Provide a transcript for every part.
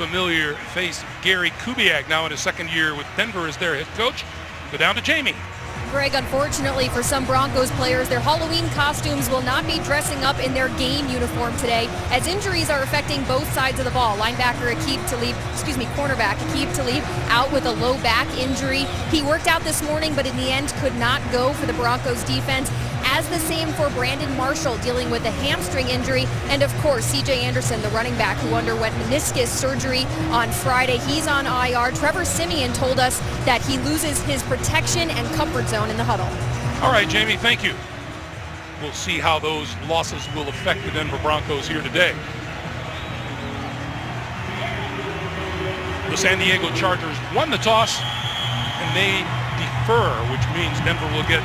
familiar face, Gary Kubiak, now in his second year with Denver as their head coach. Go down to Jamie. Greg, unfortunately for some Broncos players, their Halloween costumes will not be dressing up in their game uniform today, as injuries are affecting both sides of the ball. Cornerback Aqib Talib out with a low back injury. He worked out this morning, but in the end could not go for the Broncos defense. As the same for Brandon Marshall, dealing with a hamstring injury. And of course, C.J. Anderson, the running back who underwent meniscus surgery on Friday. He's on IR. Trevor Siemian told us that he loses his protection and comfort zone in the huddle. All right, Jamie, thank you. We'll see how those losses will affect the Denver Broncos here today. The San Diego Chargers won the toss, and they defer, which means Denver will get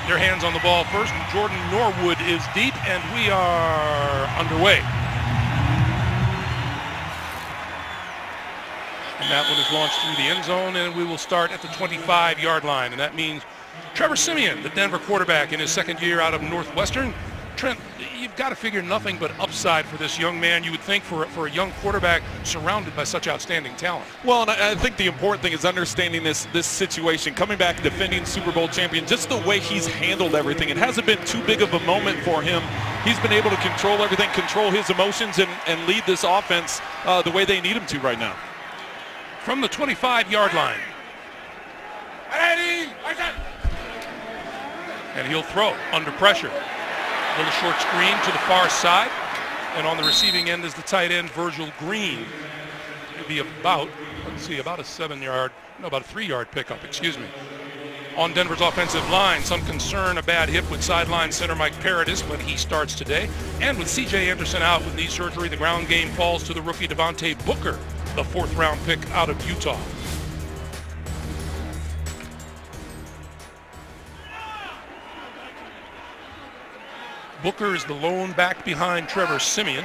their hands on the ball first. Jordan Norwood is deep, and we are underway. And that one is launched through the end zone, and we will start at the 25-yard line. And that means Trevor Siemian, the Denver quarterback in his second year out of Northwestern. Trent, you've got to figure nothing but upside for this young man, you would think, for a young quarterback surrounded by such outstanding talent. Well, and I think the important thing is understanding this situation, coming back, defending Super Bowl champion, just the way he's handled everything. It hasn't been too big of a moment for him. He's been able to control everything, control his emotions, and lead this offense the way they need him to right now. From the 25-yard line. And he'll throw under pressure. A little short screen to the far side. And on the receiving end is the tight end, Virgil Green. It'll be about a 3-yard pickup, On Denver's offensive line, some concern, a bad hip with sideline center Mike Paradis, but he starts today. And with C.J. Anderson out with knee surgery, the ground game falls to the rookie Devontae Booker, the 4th-round pick out of Utah. Booker is the lone back behind Trevor Siemian.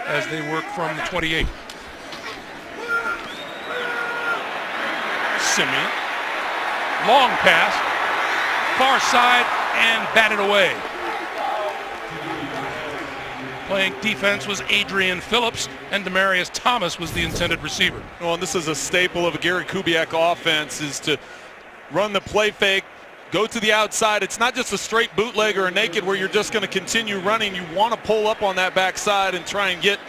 As they work from the 28. Siemian. Long pass. Far side and batted away. Playing defense was Adrian Phillips, and Demarius Thomas was the intended receiver. Well, and this is a staple of a Gary Kubiak offense, is to run the play fake, go to the outside. It's not just a straight bootleg or a naked where you're just going to continue running. You want to pull up on that backside and try and get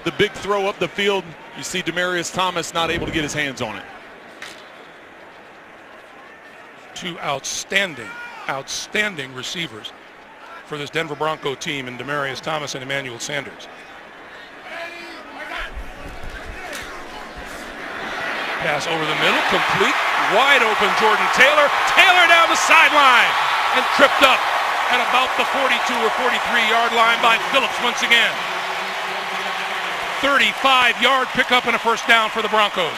the big throw up the field. You see Demarius Thomas not able to get his hands on it. Two outstanding receivers for this Denver Bronco team in Demarius Thomas and Emmanuel Sanders. Pass over the middle, complete, wide open Jordan Taylor. Taylor down the sideline and tripped up at about the 42 or 43-yard line by Phillips once again. 35-yard pickup and a first down for the Broncos.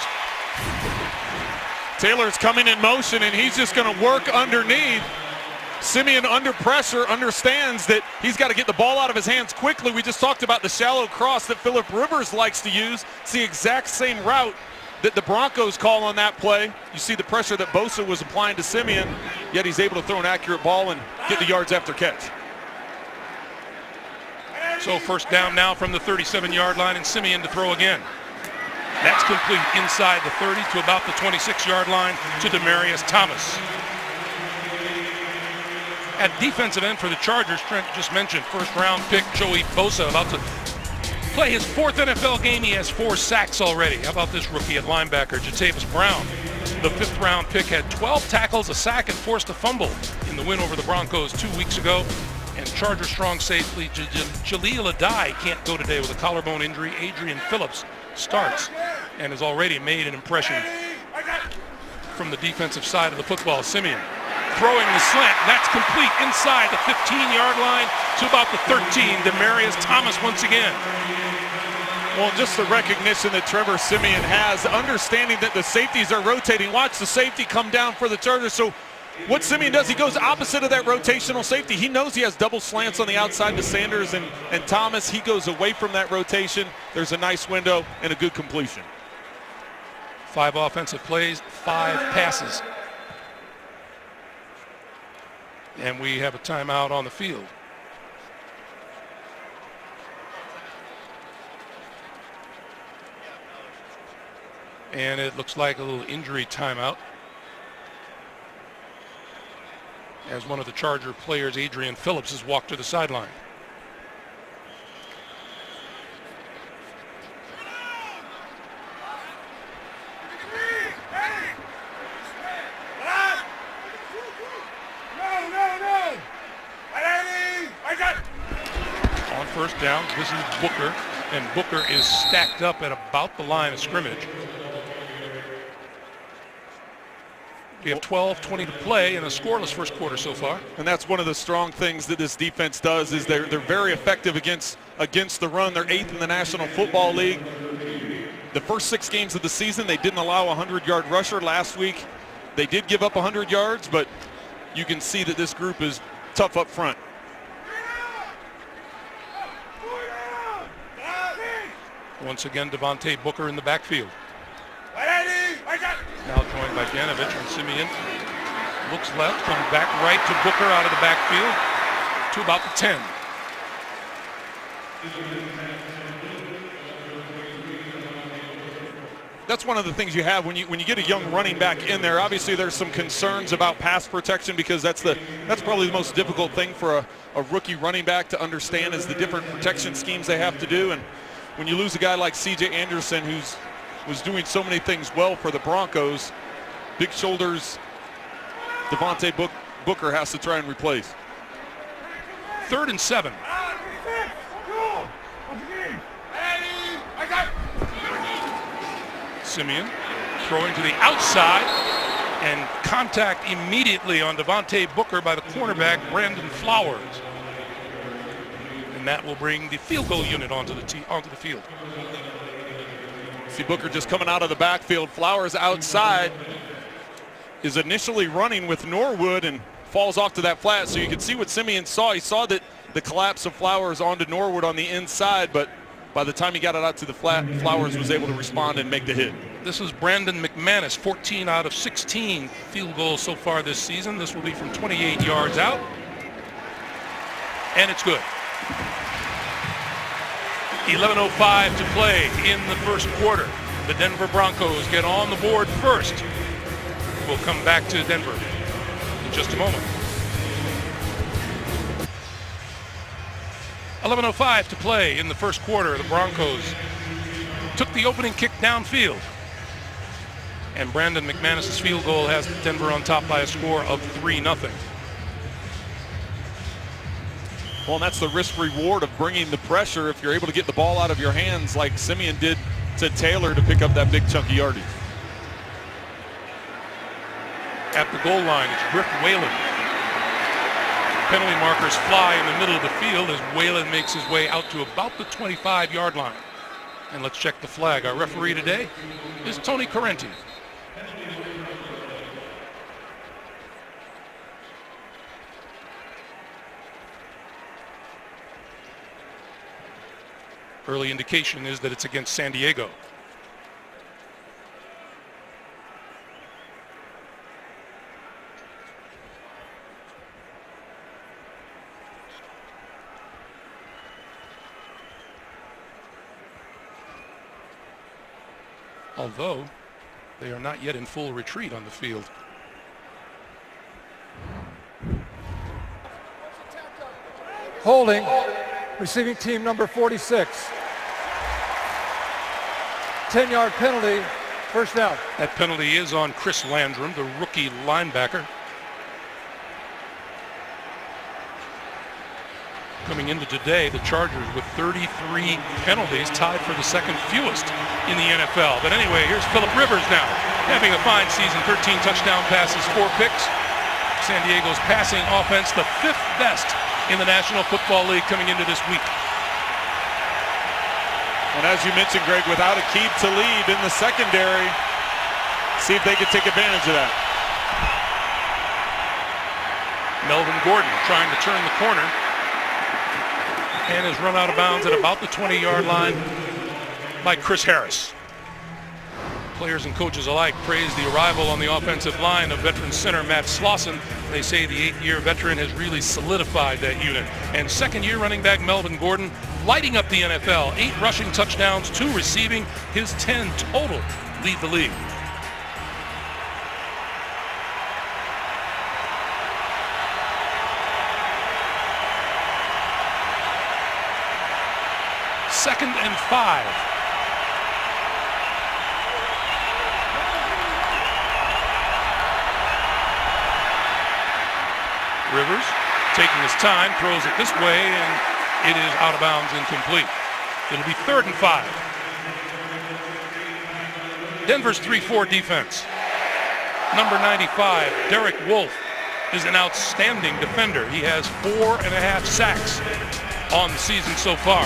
Taylor's coming in motion, and he's just going to work underneath. Siemian, under pressure, understands that he's got to get the ball out of his hands quickly. We just talked about the shallow cross that Phillip Rivers likes to use. It's the exact same route that the Broncos call on that play. You see the pressure that Bosa was applying to Siemian, yet he's able to throw an accurate ball and get the yards after catch. So first down now from the 37-yard line, and Siemian to throw again. That's complete inside the 30 to about the 26-yard line to Demarius Thomas. At defensive end for the Chargers, Trent just mentioned first-round pick Joey Bosa, about to play his 4th NFL game. He has 4 sacks already. How about this rookie at linebacker, Jatavis Brown? The 5th-round pick had 12 tackles, a sack, and forced a fumble in the win over the Broncos 2 weeks ago. And Charger strong safely Jaleel Adai can't go today with a collarbone injury. Adrian Phillips starts and has already made an impression from the defensive side of the football. Siemian throwing the slant. That's complete inside the 15-yard line to about the 13. Demarius Thomas once again. Well, just the recognition that Trevor Siemian has, understanding that the safeties are rotating. Watch the safety come down for the Chargers. So what Siemian does, he goes opposite of that rotational safety. He knows he has double slants on the outside to Sanders and Thomas. He goes away from that rotation. There's a nice window and a good completion. 5 offensive plays, 5 passes. And we have a timeout on the field. And it looks like a little injury timeout, as one of the Charger players, Adrian Phillips, has walked to the sideline. On first down, this is Booker, and Booker is stacked up at about the line of scrimmage. We have 12:20 to play in a scoreless first quarter so far. And that's one of the strong things that this defense does, is they're very effective against the run. They're 8th in the National Football League. The first 6 games of the season, they didn't allow a 100-yard rusher. Last week, they did give up 100 yards, but you can see that this group is tough up front. Once again, Devontae Booker in the backfield. Now joined by Janovich, and Simeon looks left, comes back right to Booker out of the backfield to about the 10. That's one of the things you have when you get a young running back in there. Obviously, there's some concerns about pass protection, because that's probably the most difficult thing for a rookie running back to understand, is the different protection schemes they have to do. And when you lose a guy like C.J. Anderson, was doing so many things well for the Broncos, big shoulders, Devontae Booker has to try and replace. 3rd and 7. Simeon throwing to the outside, and contact immediately on Devontae Booker by the cornerback, Brandon Flowers. And that will bring the field goal unit onto the field. See Booker just coming out of the backfield. Flowers outside is initially running with Norwood and falls off to that flat. So you can see what Simeon saw. He saw that the collapse of Flowers onto Norwood on the inside, but by the time he got it out to the flat, Flowers was able to respond and make the hit. This is Brandon McManus, 14 out of 16 field goals so far this season. This will be from 28 yards out, and it's good. 11:05 to play in the first quarter. The Denver Broncos get on the board first. We'll come back to Denver in just a moment. 11:05 to play in the first quarter. The Broncos took the opening kick downfield, and Brandon McManus' field goal has Denver on top by a score of 3-0. Well, and that's the risk reward of bringing the pressure if you're able to get the ball out of your hands like Simeon did to Taylor to pick up that big chunky yardage. At the goal line, it's Griff Whalen. Penalty markers fly in the middle of the field as Whalen makes his way out to about the 25-yard line. And let's check the flag. Our referee today is Tony Correnti. Early indication is that it's against San Diego. Although they are not yet in full retreat on the field. Holding, receiving team number 46. 10-yard penalty, first down. That penalty is on Chris Landrum, the rookie linebacker. Coming into today, the Chargers with 33 penalties, tied for the second fewest in the NFL. But anyway, here's Phillip Rivers now, having a fine season. 13 touchdown passes, 4 picks. San Diego's passing offense, the 5th best in the National Football League coming into this week. And as you mentioned, Greg, without Aqib Talib in the secondary, see if they could take advantage of that. Melvin Gordon trying to turn the corner and is run out of bounds at about the 20-yard line by Chris Harris. Players and coaches alike praise the arrival on the offensive line of veteran center Matt Slauson. They say the 8-year veteran has really solidified that unit. And second-year running back Melvin Gordon lighting up the NFL. 8 rushing touchdowns, 2 receiving, his 10 total lead the league. Second and 5. Rivers taking his time, throws it this way, and it is out of bounds, incomplete. It'll be 3rd and 5. Denver's 3-4 defense. Number 95, Derek Wolfe, is an outstanding defender. He has 4.5 sacks on the season so far.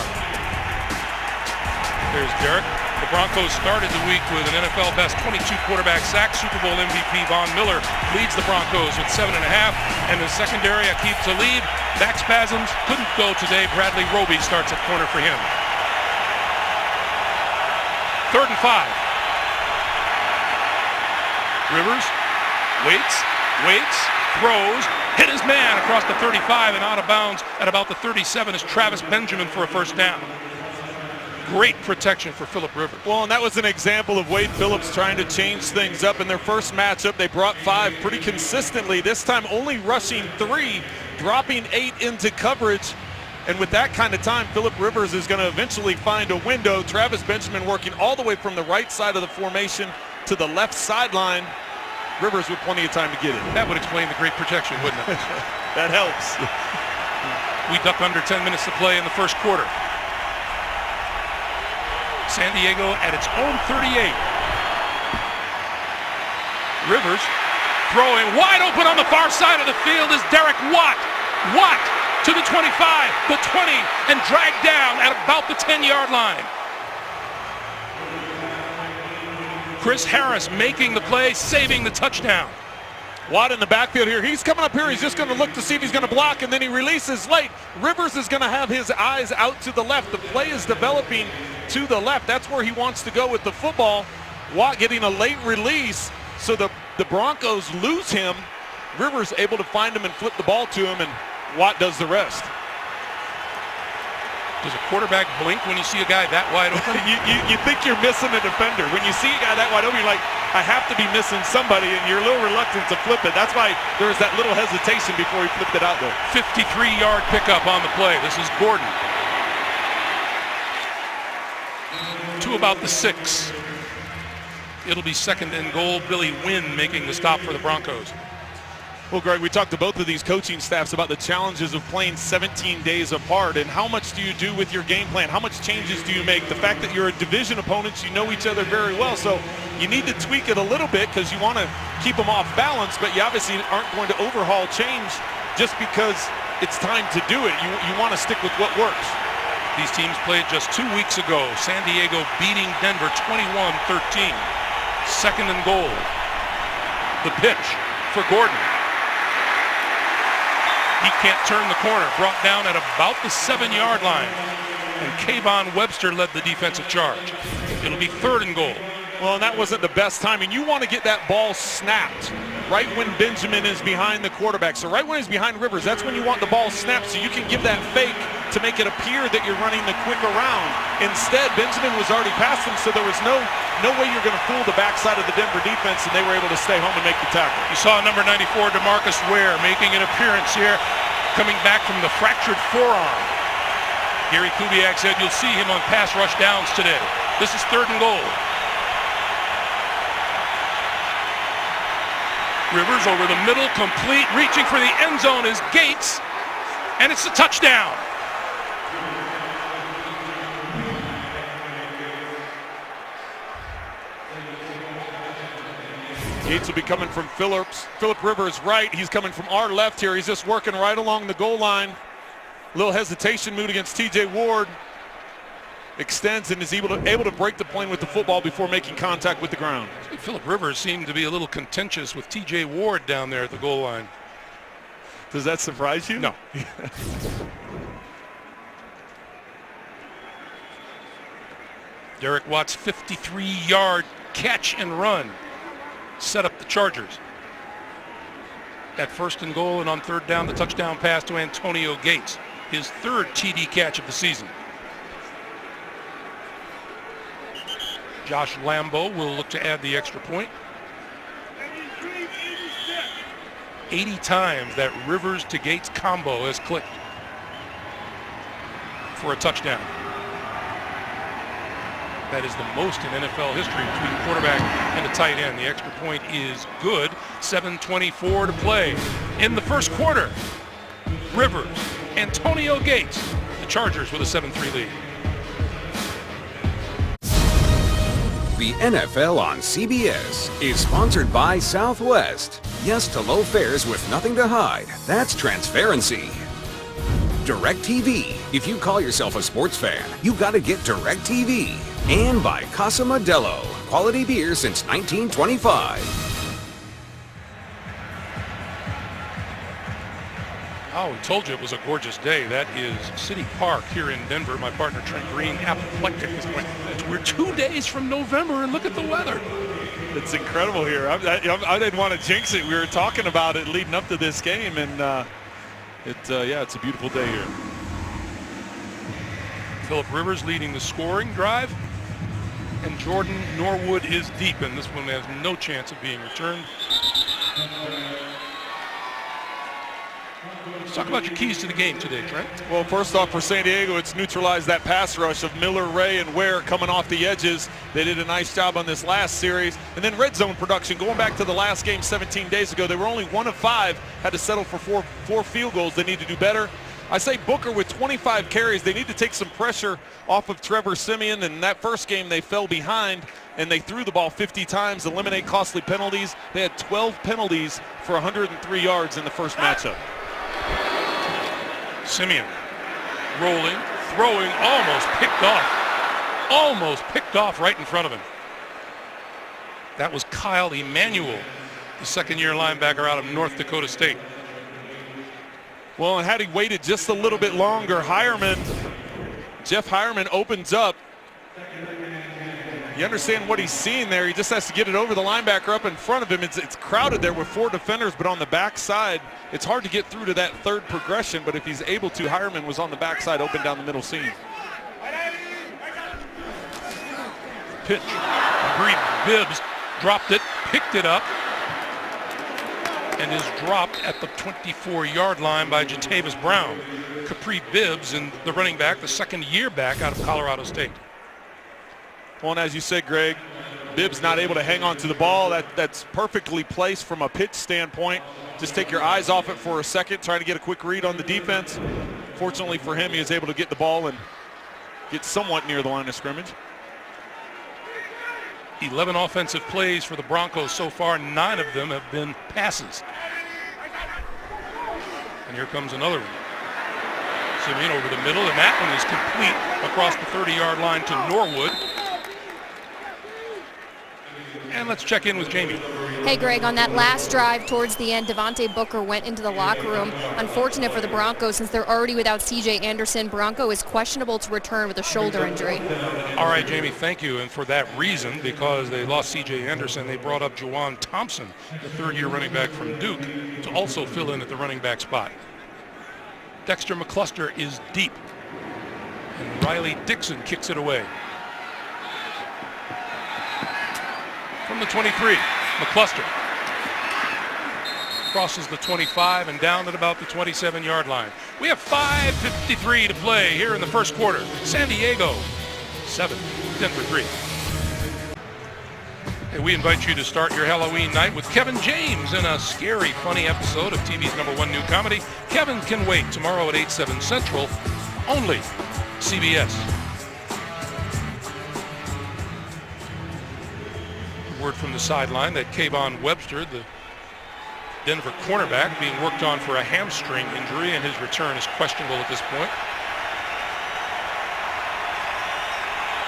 There's Derek. The Broncos started the week with an NFL best 22 quarterback sacks. Super Bowl MVP Von Miller leads the Broncos with 7.5. And the secondary, Aqib Talib, back spasms, couldn't go today. Bradley Roby starts at corner for him. 3rd and 5. Rivers waits, throws, hit his man across the 35 and out of bounds at about the 37 is Travis Benjamin for a first down. Great protection for Philip Rivers. Well, and that was an example of Wade Phillips trying to change things up. In their first matchup, they brought 5 pretty consistently. This time only rushing 3, dropping 8 into coverage. And with that kind of time, Philip Rivers is going to eventually find a window. Travis Benjamin working all the way from the right side of the formation to the left sideline. Rivers with plenty of time to get it. That would explain the great protection, wouldn't it? That helps. We duck under 10 minutes to play in the first quarter. San Diego at its own 38. Rivers throwing wide open on the far side of the field is Derek Watt. Watt to the 25, the 20, and dragged down at about the 10-yard line. Chris Harris making the play, saving the touchdown. Watt in the backfield here. He's coming up here. He's just going to look to see if he's going to block, and then he releases late. Rivers is going to have his eyes out to the left. The play is developing to the left. That's where he wants to go with the football. Watt getting a late release, so the Broncos lose him. Rivers able to find him and flip the ball to him, and Watt does the rest. Does a quarterback blink when you see a guy that wide open? you think you're missing a defender. When you see a guy that wide open, you're like, I have to be missing somebody, and you're a little reluctant to flip it. That's why there's that little hesitation before he flipped it out there. 53-yard pickup on the play. This is Gordon. To about the 6. It'll be 2nd and goal. Billy Wynn making the stop for the Broncos. Well, Greg, we talked to both of these coaching staffs about the challenges of playing 17 days apart, and how much do you do with your game plan? How much changes do you make? The fact that you're a division opponents, you know each other very well, so you need to tweak it a little bit because you want to keep them off balance, but you obviously aren't going to overhaul change just because it's time to do it. You want to stick with what works. These teams played just 2 weeks ago. San Diego beating Denver 21-13. 2nd and goal. The pitch for Gordon. He can't turn the corner. Brought down at about the 7-yard line. And Kayvon Webster led the defensive charge. It'll be 3rd and goal. Well, and that wasn't the best timing. You want to get that ball snapped right when Benjamin is behind the quarterback. So right when he's behind Rivers, that's when you want the ball snapped so you can give that fake to make it appear that you're running the quick around. Instead, Benjamin was already past him, so there was no way you're going to fool the backside of the Denver defense, and they were able to stay home and make the tackle. You saw number 94, DeMarcus Ware, making an appearance here, coming back from the fractured forearm. Gary Kubiak said you'll see him on pass rush downs today. This is 3rd and goal. Rivers over the middle, complete, reaching for the end zone is Gates, and it's a touchdown. Gates will be coming from Philip Rivers' right. He's coming from our left here. He's just working right along the goal line. A little hesitation move against T.J. Ward. Extends and is able to break the plane with the football before making contact with the ground. Philip Rivers seemed to be a little contentious with T.J. Ward down there at the goal line. Does that surprise you? No. Derek Watt's 53-yard catch and run set up the Chargers. At 1st and goal and on 3rd down, the touchdown pass to Antonio Gates, his 3rd TD catch of the season. Josh Lambo will look to add the extra point. 80 times that Rivers to Gates combo has clicked for a touchdown. That is the most in NFL history between a quarterback and a tight end. The extra point is good. 7:24 to play in the first quarter. Rivers, Antonio Gates, the Chargers with a 7-3 lead. The NFL on CBS is sponsored by Southwest. Yes to low fares with nothing to hide. That's transparency. DirecTV. If you call yourself a sports fan, you gotta get DirecTV. And by Casa Modelo. Quality beer since 1925. Oh, we told you it was a gorgeous day. That is City Park here in Denver. My partner Trent Green, apoplectic. We're 2 days from November, and look at the weather. It's incredible here. I didn't want to jinx it. We were talking about it leading up to this game, and it's a beautiful day here. Phillip Rivers leading the scoring drive, and Jordan Norwood is deep, and this one has no chance of being returned. Let's talk about your keys to the game today, Trent. Well, first off, for San Diego, it's neutralized that pass rush of Miller, Ray, and Ware coming off the edges. They did a nice job on this last series. And then red zone production, going back to the last game 17 days ago, they were only 1 of 5, had to settle for four field goals. They need to do better. I say Booker with 25 carries, they need to take some pressure off of Trevor Siemian. And that first game, they fell behind, and they threw the ball 50 times, eliminate costly penalties. They had 12 penalties for 103 yards in the first matchup. Siemian rolling, throwing, almost picked off right in front of him. That was Kyle Emanuel, the second-year linebacker out of North Dakota State. Well, and had he waited just a little bit longer, Jeff Hireman opens up. You understand what he's seeing there. He just has to get it over the linebacker up in front of him. It's crowded there with 4 defenders, but on the backside, it's hard to get through to that third progression. But if he's able to, Hireman was on the backside, open down the middle seam. Pitch. Capri Bibbs dropped it, picked it up, and is dropped at the 24-yard line by Jatavis Brown. Capri Bibbs, and the running back, the second-year back out of Colorado State. Well, and as you said, Greg, Bibbs not able to hang on to the ball. That's perfectly placed from a pitch standpoint. Just take your eyes off it for a second, trying to get a quick read on the defense. Fortunately for him, he is able to get the ball and get somewhat near the line of scrimmage. 11 offensive plays for the Broncos so far. 9 of them have been passes. And here comes another one. Siemian over the middle, and that one is complete across the 30-yard line to Norwood. And let's check in with Jamie. Hey, Greg, on that last drive towards the end, Devontae Booker went into the locker room. Unfortunate for the Broncos since they're already without C.J. Anderson. Bronco is questionable to return with a shoulder injury. All right, Jamie, thank you. And for that reason, because they lost C.J. Anderson, they brought up Juwan Thompson, the third-year running back from Duke, to also fill in at the running back spot. Dexter McCluster is deep, and Riley Dixon kicks it away. From the 23, McCluster crosses the 25 and down at about the 27-yard line. We have 5:53 to play here in the first quarter. San Diego 7, Denver 3. Hey, we invite you to start your Halloween night with Kevin James in a scary, funny episode of TV's #1 new comedy. Kevin Can Wait, tomorrow at 8/7 Central, only CBS. Word from the sideline that Kayvon Webster, the Denver cornerback, being worked on for a hamstring injury, and his return is questionable at this point.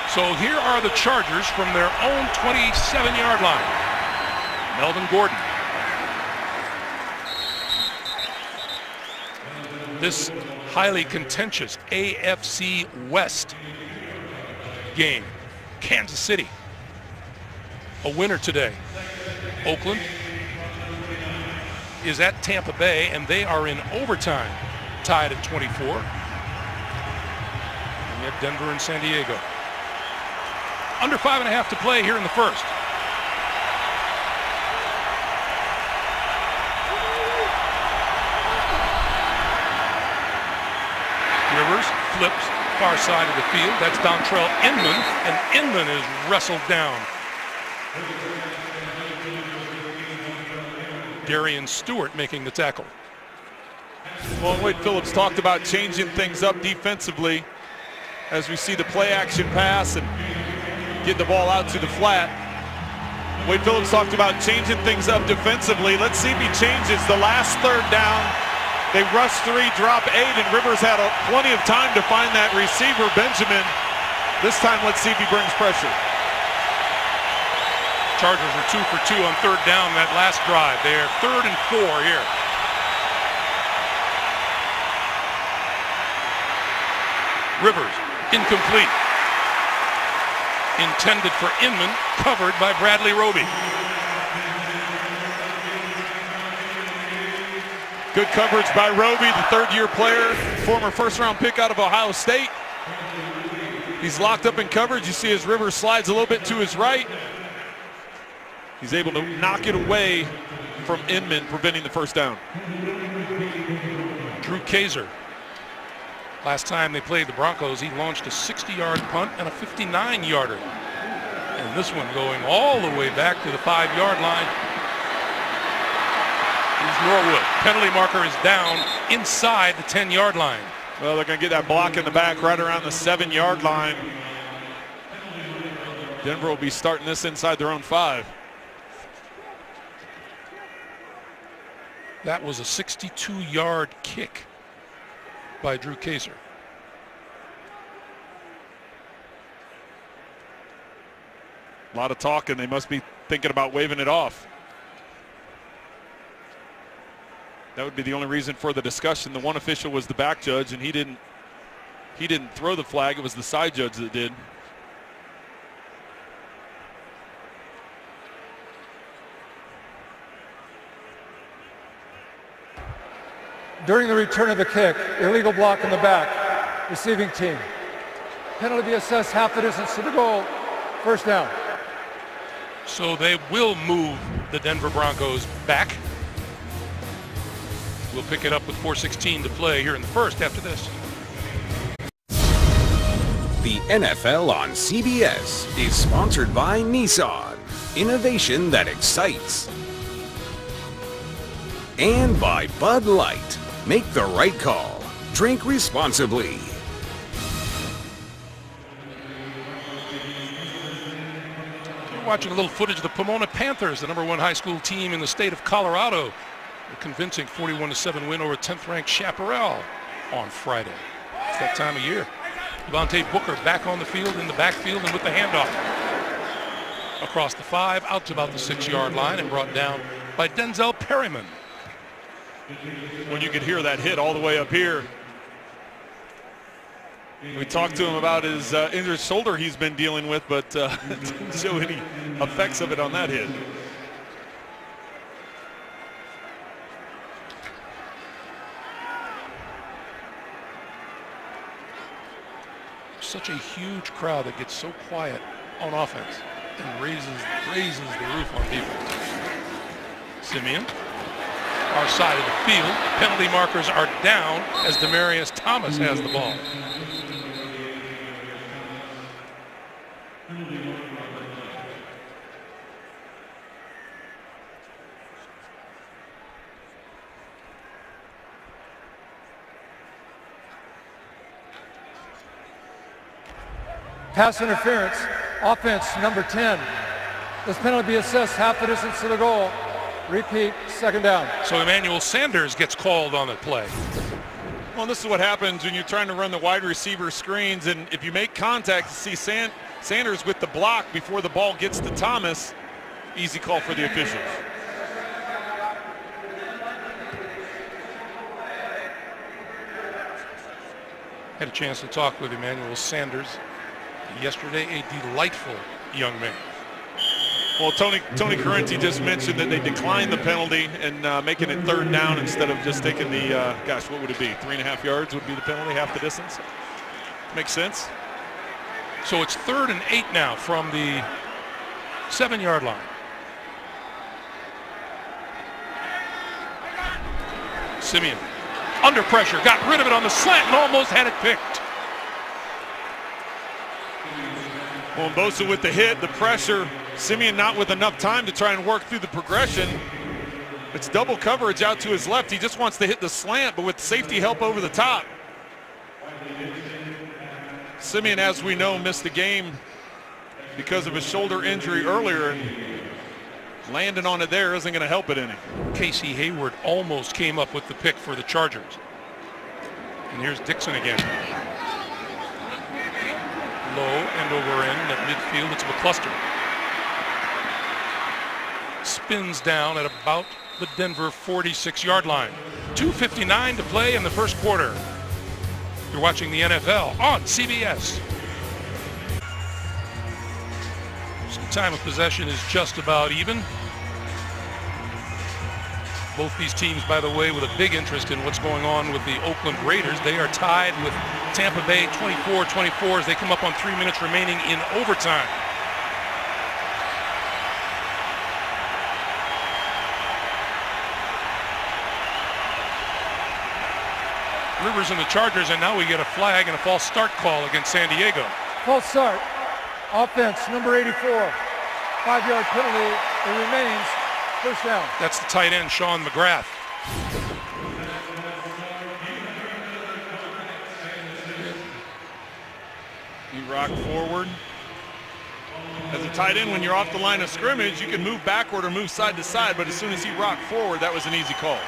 So here are the Chargers from their own 27-yard line. Melvin Gordon. This highly contentious AFC West game. Kansas City, a winner today. Oakland is at Tampa Bay, and they are in overtime, tied at 24. And yet Denver and San Diego. Under 5.5 to play here in the first. Rivers flips far side of the field. That's Dontrell Inman, and Inman is wrestled down. Darian Stewart making the tackle. Well, Wade Phillips talked about changing things up defensively as we see the play action pass and get the ball out to the flat. Wade Phillips talked about changing things up defensively. Let's see if he changes the last third down. They rush 3, drop 8, and Rivers had plenty of time to find that receiver, Benjamin. This time, let's see if he brings pressure. Chargers are 2 for 2 on third down that last drive. They're 3rd and 4 here. Rivers, incomplete. Intended for Inman, covered by Bradley Roby. Good coverage by Roby, the third-year player, former first-round pick out of Ohio State. He's locked up in coverage. You see as Rivers slides a little bit to his right. He's able to knock it away from Inman, preventing the first down. Drew Kaiser. Last time they played the Broncos, he launched a 60-yard punt and a 59-yarder. And this one going all the way back to the 5-yard line. Is Norwood. Penalty marker is down inside the 10-yard line. Well, they're going to get that block in the back right around the 7-yard line. Denver will be starting this inside their own 5. That was a 62-yard kick by Drew Kaiser. A lot of talk, and they must be thinking about waving it off. That would be the only reason for the discussion. The one official was the back judge, and he didn't throw the flag. It was the side judge that did. During the return of the kick, illegal block in the back, receiving team. Penalty be assessed half the distance to the goal, first down. So they will move the Denver Broncos back. We'll pick it up with 4:16 to play here in the first after this. The NFL on CBS is sponsored by Nissan. Innovation that excites. And by Bud Light. Make the right call. Drink responsibly. We're watching a little footage of the Pomona Panthers, the #1 high school team in the state of Colorado. A convincing 41-7 win over 10th-ranked Chaparral on Friday. It's that time of year. Devontae Booker back on the field, in the backfield, and with the handoff. Across the 5, out to about the 6-yard line, and brought down by Denzel Perryman. When you could hear that hit all the way up here. We talked to him about his injured shoulder he's been dealing with, but didn't show any effects of it on that hit. Such a huge crowd that gets so quiet on offense and raises the roof on defense. Simeon, our side of the field. Penalty markers are down as Demarius Thomas has the ball. Pass interference, offense number 10. This penalty be assessed half the distance to the goal. Repeat, second down. So Emmanuel Sanders gets called on the play. Well, this is what happens when you're trying to run the wide receiver screens, and if you make contact, you see Sanders with the block before the ball gets to Thomas. Easy call for the officials. Had a chance to talk with Emmanuel Sanders yesterday, a delightful young man. Well, Tony Correnti just mentioned that they declined the penalty and making it third down instead of just taking the, what would it be? 3.5 yards would be the penalty, half the distance. Makes sense. So it's 3rd and 8 now from the 7-yard line. Simeon under pressure, got rid of it on the slant and almost had it picked. Well, Bosa with the hit, the pressure. Simeon not with enough time to try and work through the progression. It's double coverage out to his left. He just wants to hit the slant, but with safety help over the top. Simeon, as we know, missed the game because of his shoulder injury earlier, and landing on it there isn't going to help it any. Casey Hayward almost came up with the pick for the Chargers. And here's Dixon again. Low and over end at midfield. It's McCluster. Spins down at about the Denver 46-yard line. 2:59 to play in the first quarter. You're watching the NFL on CBS. So time of possession is just about even. Both these teams, by the way, with a big interest in what's going on with the Oakland Raiders. They are tied with Tampa Bay 24-24 as they come up on 3 minutes remaining in overtime. Rivers and the Chargers, and now we get a flag and a false start call against San Diego. False start. Offense, number 84. 5-yard penalty. It remains. First down. That's the tight end, Sean McGrath. He rocked forward. As a tight end, when you're off the line of scrimmage, you can move backward or move side to side, but as soon as he rocked forward, that was an easy call.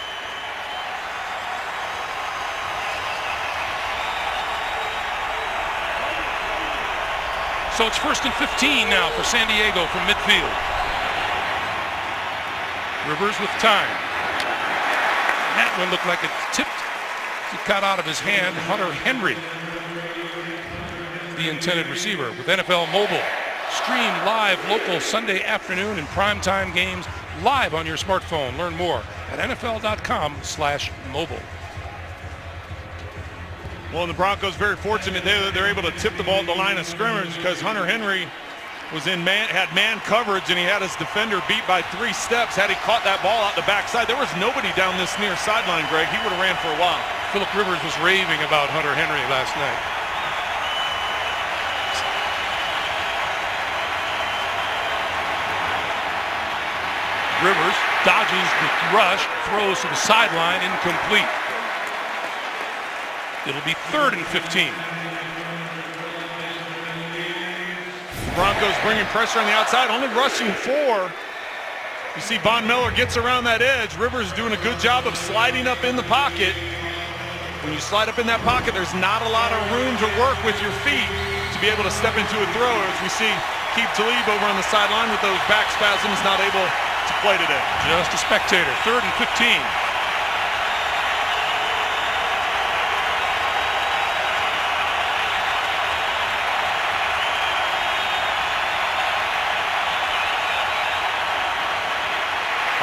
So it's 1st and 15 now for San Diego from midfield. Rivers with time. That one looked like it tipped. It got out of his hand. Hunter Henry, the intended receiver, with NFL Mobile. Stream live local Sunday afternoon and primetime games live on your smartphone. Learn more at NFL.com/mobile. Well, the Broncos very fortunate there that they're able to tip the ball at the line of scrimmage because Hunter Henry was had man coverage and he had his defender beat by 3 steps. Had he caught that ball out the backside, there was nobody down this near sideline, Greg. He would have ran for a while. Philip Rivers was raving about Hunter Henry last night. Rivers dodges the rush, throws to the sideline, incomplete. It'll be 3rd and 15. Broncos bringing pressure on the outside, only rushing 4. You see Von Miller gets around that edge. Rivers doing a good job of sliding up in the pocket. When you slide up in that pocket, there's not a lot of room to work with your feet to be able to step into a throw. As we see Keith Talib over on the sideline with those back spasms, not able to play today. Just a spectator. 3rd and 15.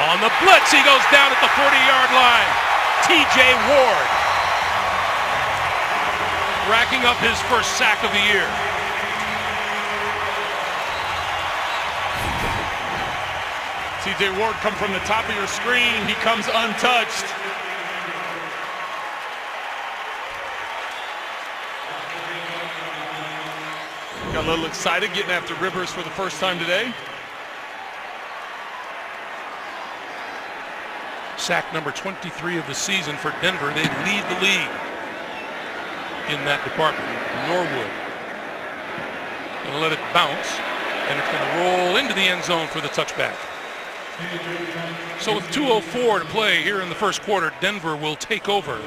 On the blitz, he goes down at the 40-yard line. T.J. Ward racking up his first sack of the year. T.J. Ward come from the top of your screen. He comes untouched. Got a little excited getting after Rivers for the first time today. Sack number 23 of the season for Denver. They lead the league in that department. Norwood going to let it bounce, and it's going to roll into the end zone for the touchback. So with 2:04 to play here in the first quarter, Denver will take over.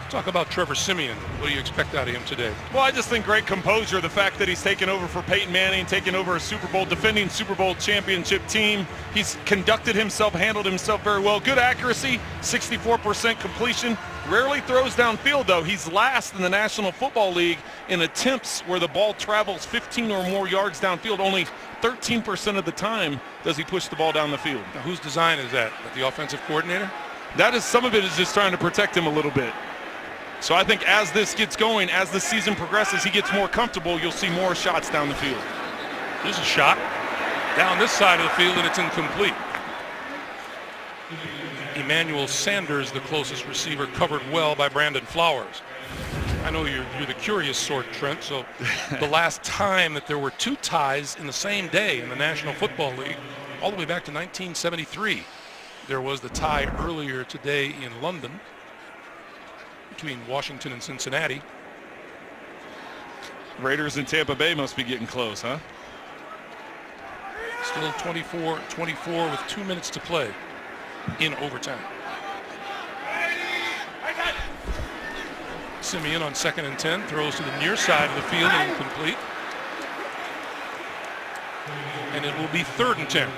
Talk about Trevor Simeon. What do you expect out of him today? Well, I just think great composure. The fact that he's taken over for Peyton Manning, taking over a defending Super Bowl championship team. He's conducted himself, handled himself very well. Good accuracy, 64% completion. Rarely throws downfield, though. He's last in the National Football League in attempts where the ball travels 15 or more yards downfield. Only 13% of the time does he push the ball down the field. Now, whose design is that? The offensive coordinator? That is, some of it is just trying to protect him a little bit. So I think as this gets going, as the season progresses, he gets more comfortable, you'll see more shots down the field. There's a shot down this side of the field, and it's incomplete. Emmanuel Sanders, the closest receiver, covered well by Brandon Flowers. I know you're the curious sort, Trent, so the last time that there were 2 ties in the same day in the National Football League, all the way back to 1973, there was the tie earlier today in London between Washington and Cincinnati. Raiders and Tampa Bay must be getting close, huh? Still 24-24 with 2 minutes to play in overtime. Simeon on 2nd and 10 throws to the near side of the field and incomplete. And it will be 3rd and 10.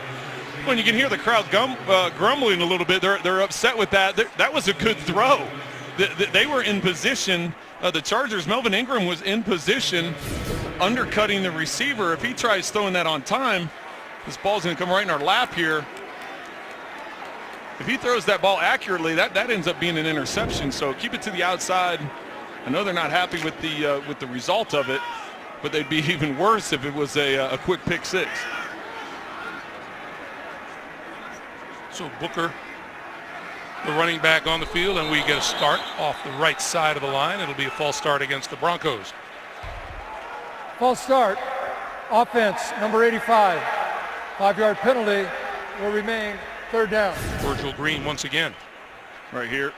When you can hear the crowd grumbling a little bit, they're upset with that. That was a good throw. They were in position. The Chargers, Melvin Ingram was in position, undercutting the receiver. If he tries throwing that on time, this ball's going to come right in our lap here. If he throws that ball accurately, that ends up being an interception. So keep it to the outside. I know they're not happy with the result of it, but they'd be even worse if it was a quick pick 6. So Booker, the running back, on the field, and we get a start off the right side of the line. It'll be a false start against the Broncos. False start. Offense, number 85. 5-yard penalty will remain 3rd down. Virgil Green once again. Right here.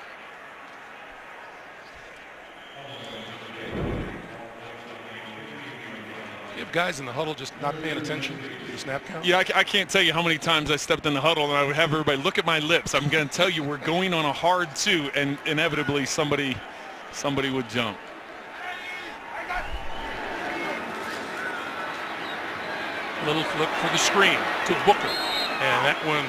You have guys in the huddle just not paying attention to the snap count? Yeah, I can't tell you how many times I stepped in the huddle and I would have everybody look at my lips. I'm going to tell you we're going on a hard 2, and inevitably somebody would jump. Little flip for the screen to Booker. And that one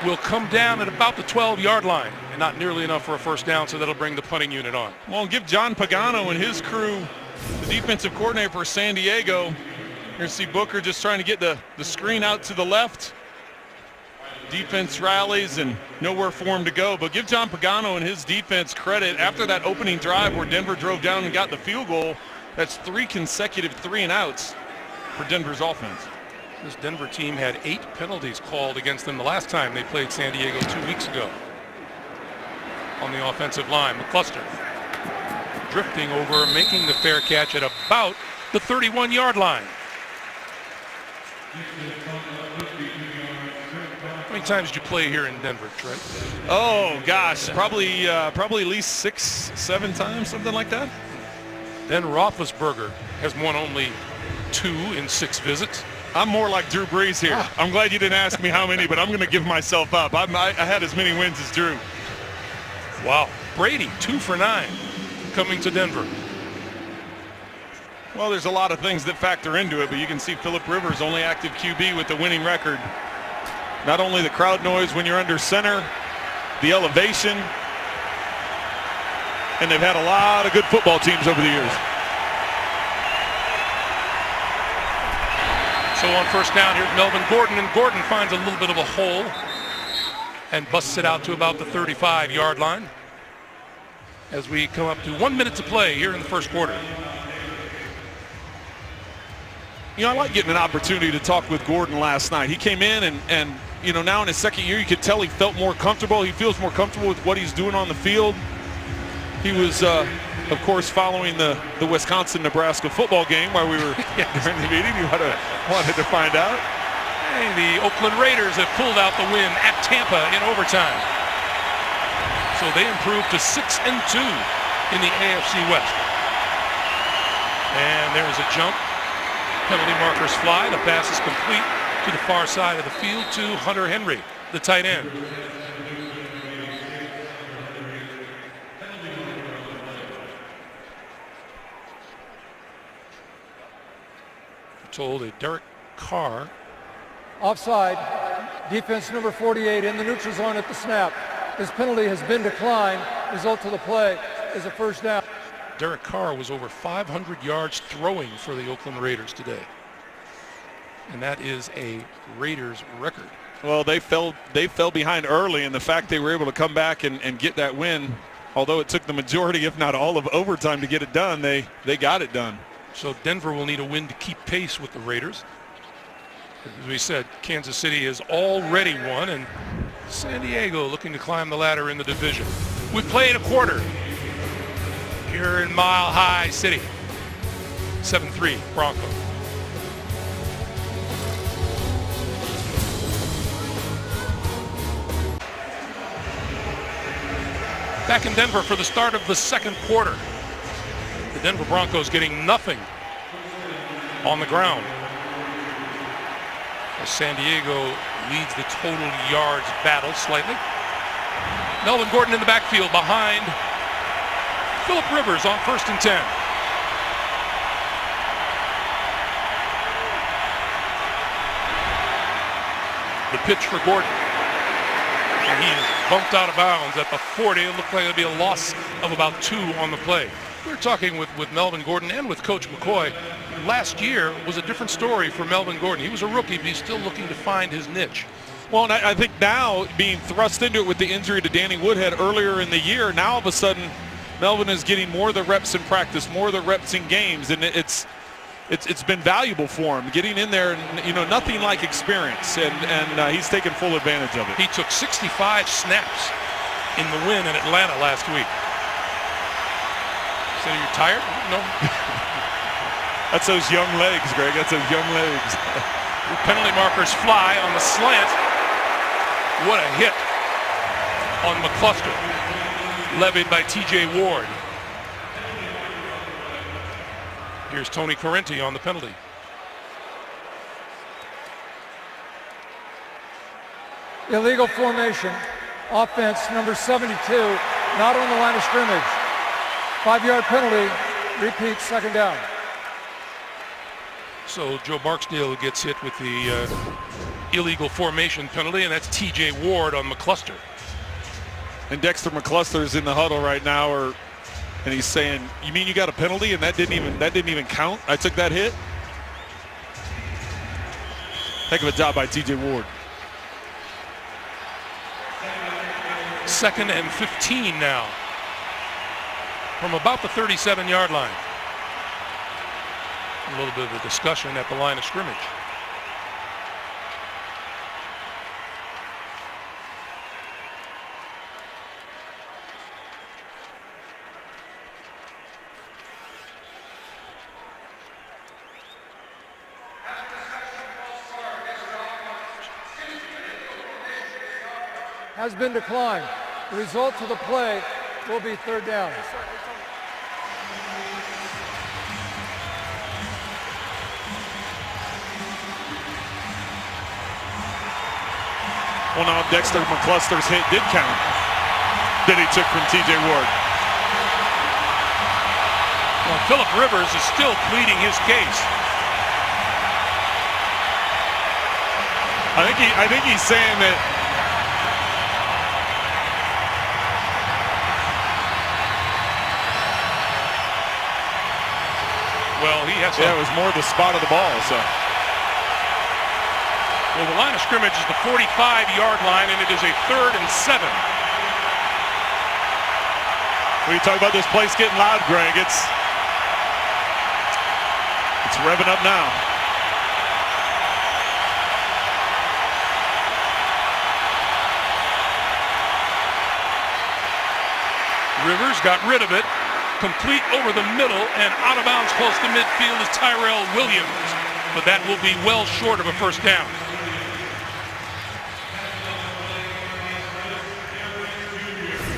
will come down at about the 12-yard line, and not nearly enough for a first down, so that'll bring the punting unit on. Well, give John Pagano and his crew, the defensive coordinator for San Diego. You're going to see Booker just trying to get the screen out to the left. Defense rallies and nowhere for him to go. But give John Pagano and his defense credit. After that opening drive where Denver drove down and got the field goal, that's 3 consecutive 3-and-outs for Denver's offense. This Denver team had 8 penalties called against them the last time they played San Diego 2 weeks ago. On the offensive line, McCluster drifting over, making the fair catch at about the 31-yard line. How many times did you play here in Denver, Trent? Oh gosh, probably at least 6-7 times, something like that. Ben Roethlisberger has won only 2 in 6 visits. I'm more like Drew Brees here. I'm glad you didn't ask me how many, but I'm going to give myself up. I had as many wins as Drew. Wow. Brady, 2 for 9, coming to Denver. Well, there's a lot of things that factor into it, but you can see Phillip Rivers, only active QB with the winning record. Not only the crowd noise when you're under center, the elevation, and they've had a lot of good football teams over the years. So on first down, here's Melvin Gordon, and Gordon finds a little bit of a hole and busts it out to about the 35-yard line as we come up to 1 minute to play here in the first quarter. You know, I like getting an opportunity to talk with Gordon last night. He came in and you know, now in his second year, you could tell he felt more comfortable. He feels more comfortable with what he's doing on the field. He was, of course, following the Wisconsin-Nebraska football game while we were during the meeting. You wanted to find out. Hey, the Oakland Raiders have pulled out the win at Tampa in overtime. So they improved to 6-2 in the AFC West. And there's a jump. Penalty markers fly. The pass is complete to the far side of the field to Hunter Henry, the tight end. We're told that Derek Carr. Offside. Defense number 48 in the neutral zone at the snap. His penalty has been declined. Result of the play is a first down. Derek Carr was over 500 yards throwing for the Oakland Raiders today. And that is a Raiders record. Well, they fell behind early, and the fact they were able to come back and get that win although it took the majority, if not all, of overtime to get it done, they got it done. So Denver will need a win to keep pace with the Raiders. As we said, Kansas City has already won, and San Diego looking to climb the ladder in the division. We played a quarter here in Mile High City. 7-3 Broncos. Back in Denver for the start of the second quarter. The Denver Broncos getting nothing on the ground, as San Diego leads the total yards battle slightly. Melvin Gordon in the backfield behind Phillip Rivers on 1st and 10. The pitch for Gordon. And he is bumped out of bounds at the 40. It looked like it'd be a loss of about 2 on the play. We were talking with Melvin Gordon and with Coach McCoy. Last year was a different story for Melvin Gordon. He was a rookie, but he's still looking to find his niche. Well, and I think now being thrust into it with the injury to Danny Woodhead earlier in the year, now all of a sudden Melvin is getting more of the reps in practice, more of the reps in games, and it's been valuable for him getting in there, and nothing like experience, and he's taken full advantage of it. He took 65 snaps in the win in Atlanta last week. So you're tired? No. That's those young legs, Greg. That's those young legs. Penalty markers fly on the slant. What a hit on McCluster, levied by T.J. Ward. Here's Tony Correnti on the penalty. Illegal formation. Offense number 72, not on the line of scrimmage. 5-yard penalty. Repeat, second down. So Joe Barksdale gets hit with the illegal formation penalty, and that's T.J. Ward on McCluster. And Dexter McCluster's in the huddle right now, and he's saying, "You mean you got a penalty and that didn't even count? I took that hit." Heck of a job by T.J. Ward. 2nd and 15 now from about the 37-yard line. A little bit of a discussion at the line of scrimmage. Has been declined. The result of the play will be third down. Well, now Dexter McCluster's hit did count that he took from T.J. Ward. Well, Phillip Rivers is still pleading his case. I think he's saying that he has it was more the spot of the ball. So. Well, the line of scrimmage is the 45-yard line, and it is a 3rd and 7. When you talk about this place getting loud, Greg, it's revving up now. Rivers got rid of it. Complete over the middle, and out of bounds close to midfield is Tyrell Williams. But that will be well short of a first down.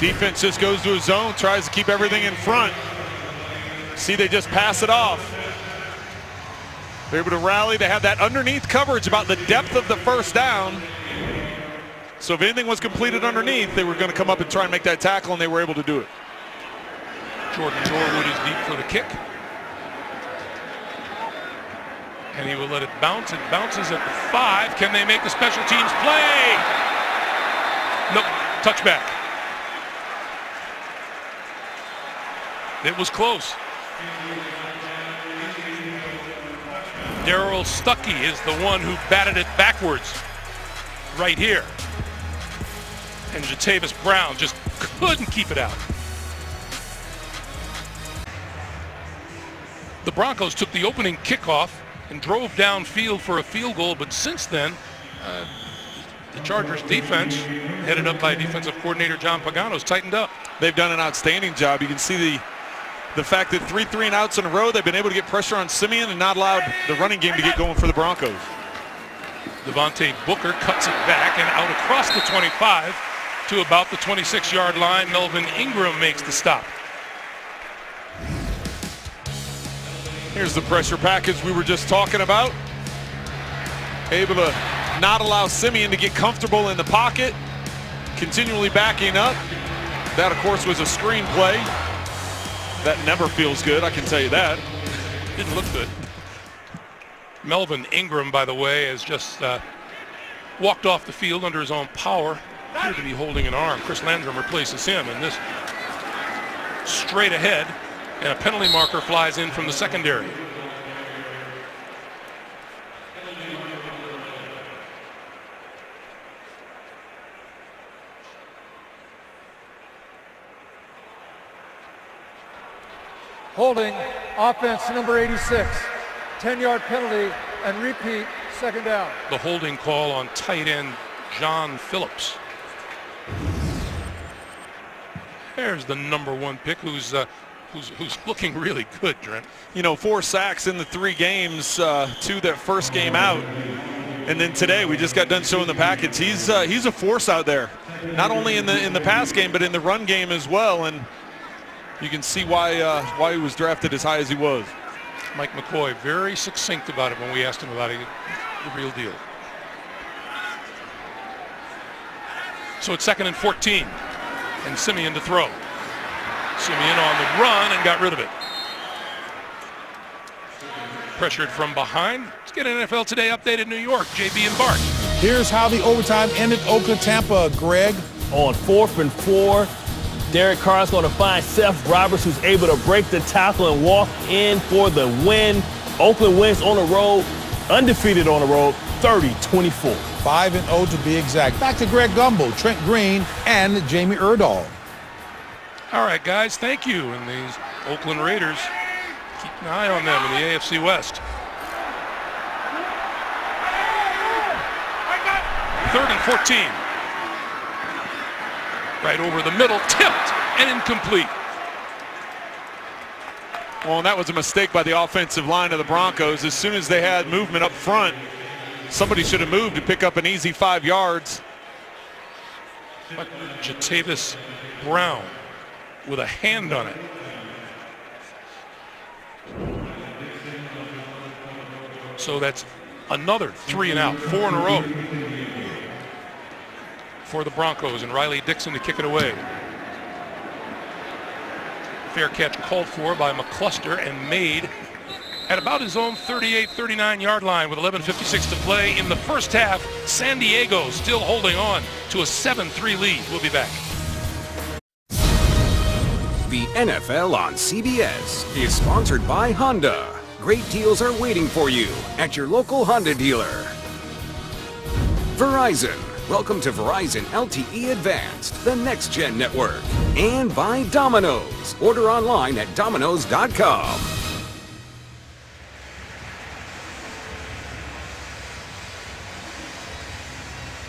Defense just goes to a zone, tries to keep everything in front. See, they just pass it off. They're able to rally. They have that underneath coverage about the depth of the first down. So if anything was completed underneath, they were going to come up and try and make that tackle, and they were able to do it. Jordan Norwood is deep for the kick. And he will let it bounce. It bounces at the 5. Can they make the special teams play? Nope. Touchback. It was close. Darryl Stuckey is the one who batted it backwards right here. And Jatavis Brown just couldn't keep it out. The Broncos took the opening kickoff and drove downfield for a field goal, but since then, the Chargers defense, headed up by defensive coordinator John Pagano's tightened up. They've done an outstanding job. You can see the fact that 3 and outs in a row, they've been able to get pressure on Simeon and not allowed the running game to get going for the Broncos. Devontae Booker cuts it back and out across the 25 to about the 26-yard line. Melvin Ingram makes the stop. Here's the pressure package we were just talking about. Able to not allow Simeon to get comfortable in the pocket, continually backing up. That, of course, was a screen play. That never feels good, I can tell you that. Didn't look good. Melvin Ingram, by the way, has just walked off the field under his own power. Appeared to be holding an arm. Chris Landrum replaces him, and this straight ahead, and a penalty marker flies in from the secondary. Holding, offense number 86. 10-yard penalty and repeat, second down. The holding call on tight end John Phillips. There's the number 1 pick who's looking really good, Trent. You know, 4 sacks in the 3 games, 2 that first game out. And then today we just got done showing the package. He's a force out there, not only in the pass game, but in the run game as well. And you can see why he was drafted as high as he was. Mike McCoy, very succinct about it when we asked him about it, the real deal. So it's 2nd and 14, and Simeon to throw. Simeon on the run and got rid of it. Pressured from behind. Let's get an NFL Today update in New York. JB and Bart. Here's how the overtime ended. Oakland-Tampa, Greg. On 4th and 4, Derek Carr's going to find Seth Roberts, who's able to break the tackle and walk in for the win. Oakland wins on the road, undefeated on the road, 30-24. 5-0 to be exact. Back to Greg Gumbel, Trent Green, and Jamie Erdahl. All right, guys, thank you. And these Oakland Raiders, keep an eye on them in the AFC West. 3rd and 14. Right over the middle, tipped and incomplete. Well, and that was a mistake by the offensive line of the Broncos. As soon as they had movement up front, somebody should have moved to pick up an easy 5 yards. But Jatavis Brown with a hand on it. So that's another 3 and out, 4 in a row for the Broncos, and Riley Dixon to kick it away. Fair catch called for by McCluster and made at about his own 38-39 yard line with 11:56 to play in the first half. San Diego still holding on to a 7-3 lead. We'll be back. The NFL on CBS is sponsored by Honda. Great deals are waiting for you at your local Honda dealer. Verizon. Welcome to Verizon LTE Advanced, the next-gen network. And by Domino's. Order online at Domino's.com.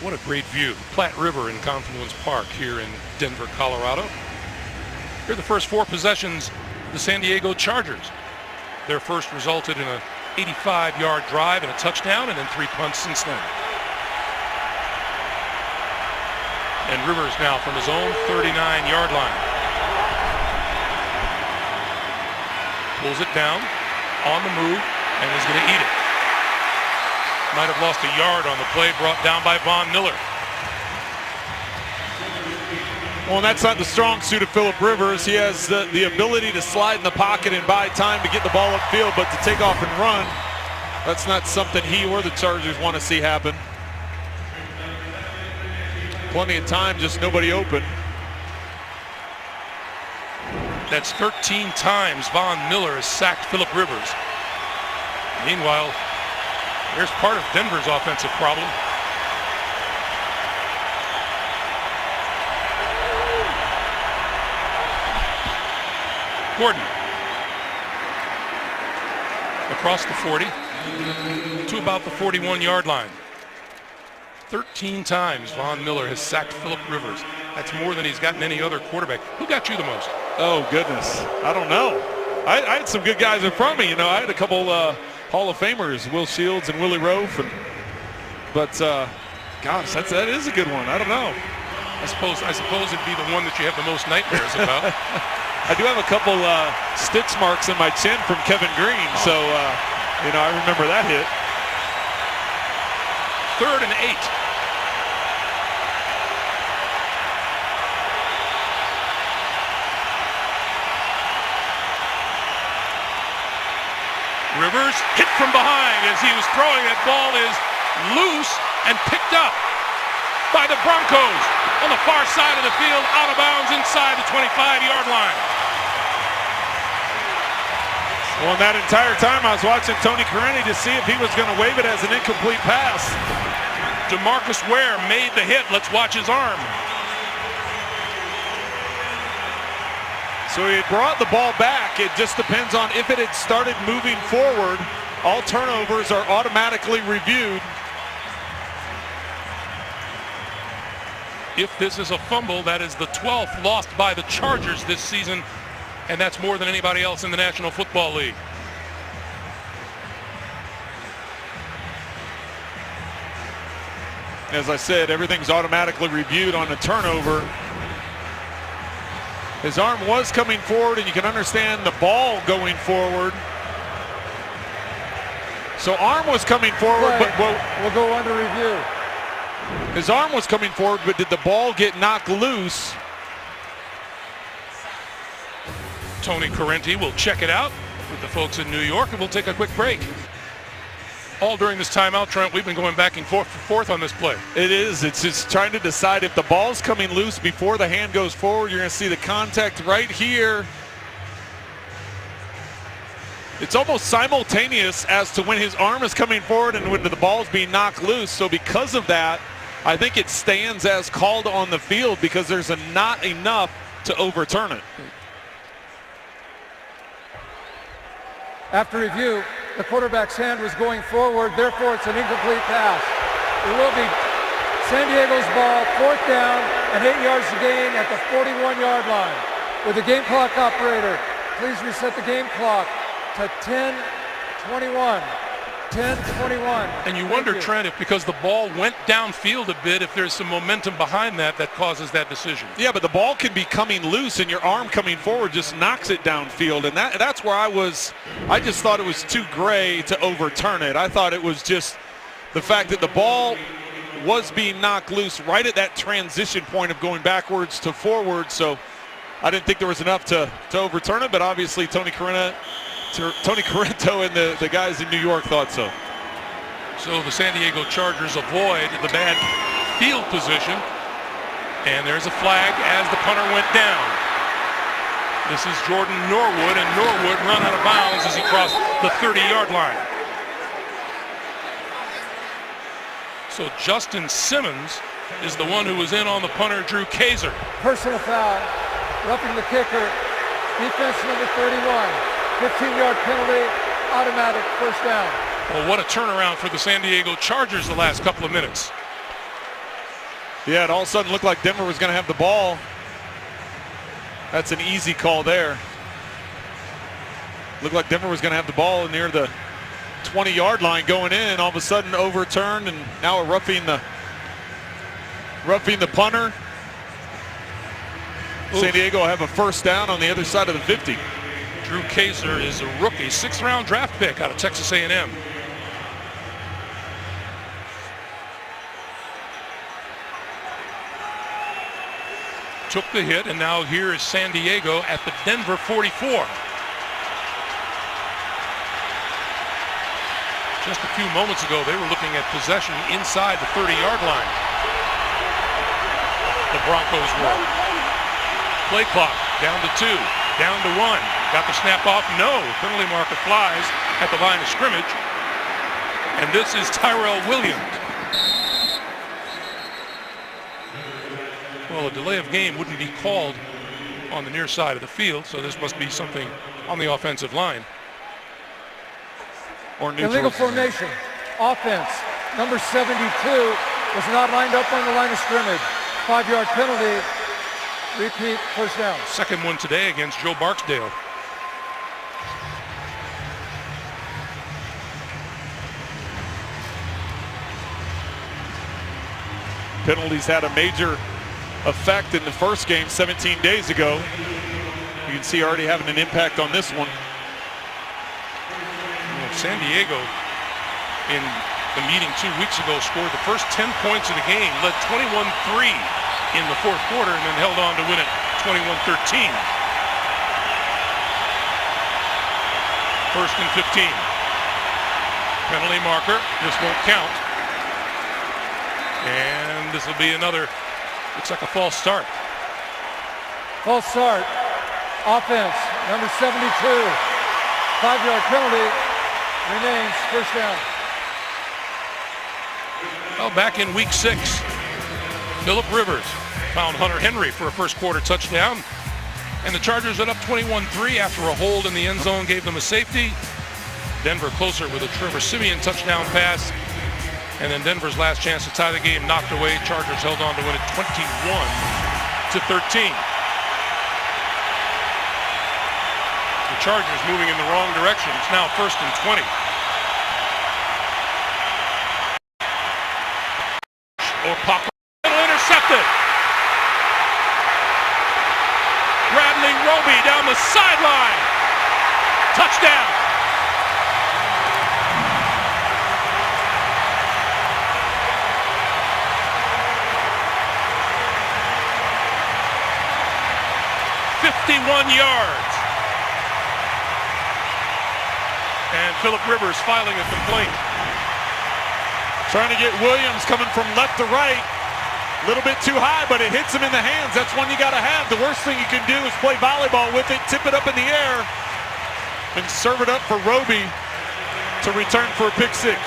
What a great view. Platte River in Confluence Park here in Denver, Colorado. Here are the first 4 possessions of the San Diego Chargers. Their first resulted in an 85-yard drive and a touchdown, and then 3 punts since then. And Rivers now from his own 39-yard line. Pulls it down, on the move, and is going to eat it. Might have lost a yard on the play, brought down by Von Miller. Well, and that's not the strong suit of Phillip Rivers. He has the ability to slide in the pocket and buy time to get the ball upfield, but to take off and run, that's not something he or the Chargers want to see happen. Plenty of time, just nobody open. That's 13 times Von Miller has sacked Phillip Rivers. Meanwhile, there's part of Denver's offensive problem. Gordon. across the 40 to about the 41-yard line. 13 times Von Miller has sacked Phillip Rivers. That's more than he's gotten any other quarterback. Who got you the most? Oh, goodness. I don't know. I had some good guys in front of me. You know, I had a couple Hall of Famers, Will Shields and Willie Rofe. But, gosh, that is a good one. I don't know. I suppose it'd be the one that you have the most nightmares about. I do have a couple stitch marks in my chin from Kevin Green, so, you know, I remember that hit. 3rd and 8. Rivers hit from behind as he was throwing. That ball is loose and picked up by the Broncos on the far side of the field, out of bounds inside the 25-yard line. Well, that entire time I was watching Tony Corrente to see if he was going to wave it as an incomplete pass. DeMarcus Ware made the hit. Let's watch his arm. So he had brought the ball back. It just depends on if it had started moving forward. All turnovers are automatically reviewed. If this is a fumble, that is the 12th lost by the Chargers this season, and that's more than anybody else in the National Football League. As I said, everything's automatically reviewed on a turnover. His arm was coming forward, and you can understand the ball going forward. So arm was coming forward, but we'll go under review. His arm was coming forward, but did the ball get knocked loose? Tony Corrente will check it out with the folks in New York, and we'll take a quick break. All during this timeout, Trent, we've been going back and forth on this play. It is. It's just trying to decide if the ball's coming loose before the hand goes forward. You're going to see the contact right here. It's almost simultaneous as to when his arm is coming forward and when the ball's being knocked loose. So because of that, I think it stands as called on the field because there's not enough to overturn it. After review, the quarterback's hand was going forward, therefore it's an incomplete pass. It will be San Diego's ball, 4th down and 8 yards to gain at the 41-yard line. With the game clock operator, please reset the game clock to 10:21. 10:21. And you wonder, Trent, if because the ball went downfield a bit, if there's some momentum behind that causes that decision. Yeah, but the ball can be coming loose and your arm coming forward just knocks it downfield. And that's where I just thought it was too gray to overturn it. I thought it was just the fact that the ball was being knocked loose right at that transition point of going backwards to forward. So I didn't think there was enough to overturn it, but obviously Tony Corrente and the guys in New York thought so. So the San Diego Chargers avoid the bad field position. And there's a flag as the punter went down. This is Jordan Norwood, and Norwood run out of bounds as he crossed the 30-yard line. So Justin Simmons is the one who was in on the punter, Drew Kaiser. Personal foul, roughing the kicker, defense number 31. 15-yard penalty, automatic first down. Well, what a turnaround for the San Diego Chargers the last couple of minutes. Yeah, it all of a sudden looked like Denver was going to have the ball. That's an easy call there. Looked like Denver was going to have the ball near the 20-yard line going in. All of a sudden overturned, and now we're roughing the punter. Oof. San Diego will have a first down on the other side of the 50. Drew Kaiser is a rookie, 6th-round draft pick out of Texas A&M. Took the hit, and now here is San Diego at the Denver 44. Just a few moments ago, they were looking at possession inside the 30-yard line. The Broncos were. Play clock down to 2, down to 1. Got the snap off, no. Penalty marker flies at the line of scrimmage. And this is Tyrell Williams. Well, a delay of game wouldn't be called on the near side of the field, so this must be something on the offensive line. or neutral. Illegal formation. Offense. Number 72 was not lined up on the line of scrimmage. 5-yard penalty. Repeat, first down. Second one today against Joe Barksdale. Penalties had a major effect in the first game 17 days ago. You can see already having an impact on this one. San Diego, in the meeting 2 weeks ago, scored the first 10 points of the game, led 21-3 in the fourth quarter, and then held on to win it 21-13. First and 15. Penalty marker. This won't count. And this will be another, looks like a false start. False start. Offense. Number 72. 5-yard penalty. Remains first down. Well, back in week 6, Phillip Rivers found Hunter Henry for a first quarter touchdown. And the Chargers went up 21-3 after a hold in the end zone gave them a safety. Denver closer with a Trevor Siemian touchdown pass. And then Denver's last chance to tie the game knocked away. Chargers held on to win it 21-13. The Chargers moving in the wrong direction. It's now first and 20. Or pop intercepted. Bradley Roby down the sideline. Touchdown. yards. And Phillip Rivers filing a complaint. Trying to get Williams coming from left to right. A little bit too high, but it hits him in the hands. That's one you got to have. The worst thing you can do is play volleyball with it, tip it up in the air, and serve it up for Roby to return for a pick six.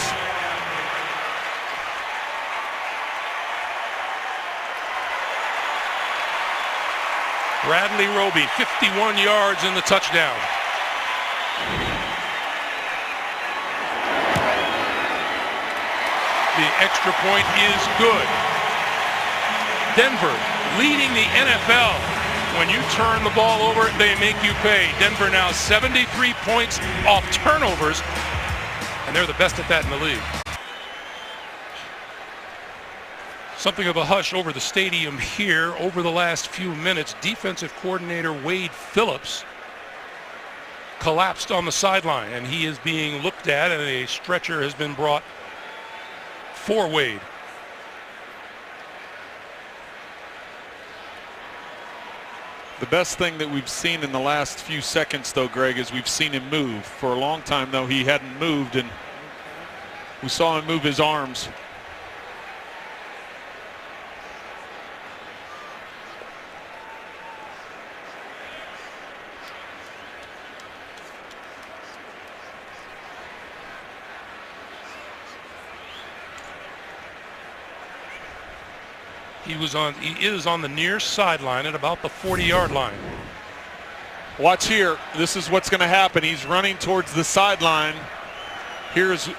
Bradley Roby, 51 yards in the touchdown. The extra point is good. Denver leading the NFL. When you turn the ball over, they make you pay. Denver now 73 points off turnovers, and they're the best at that in the league. Something of a hush over the stadium here over the last few minutes. Defensive coordinator Wade Phillips collapsed on the sideline, and he is being looked at, and a stretcher has been brought for Wade. The best thing that we've seen in the last few seconds, though, Greg, is we've seen him move. For a long time, though, he hadn't moved, and we saw him move his arms. He is on the near sideline at about the 40-yard line. Watch here. This is what's going to happen. He's running towards the sideline. Here's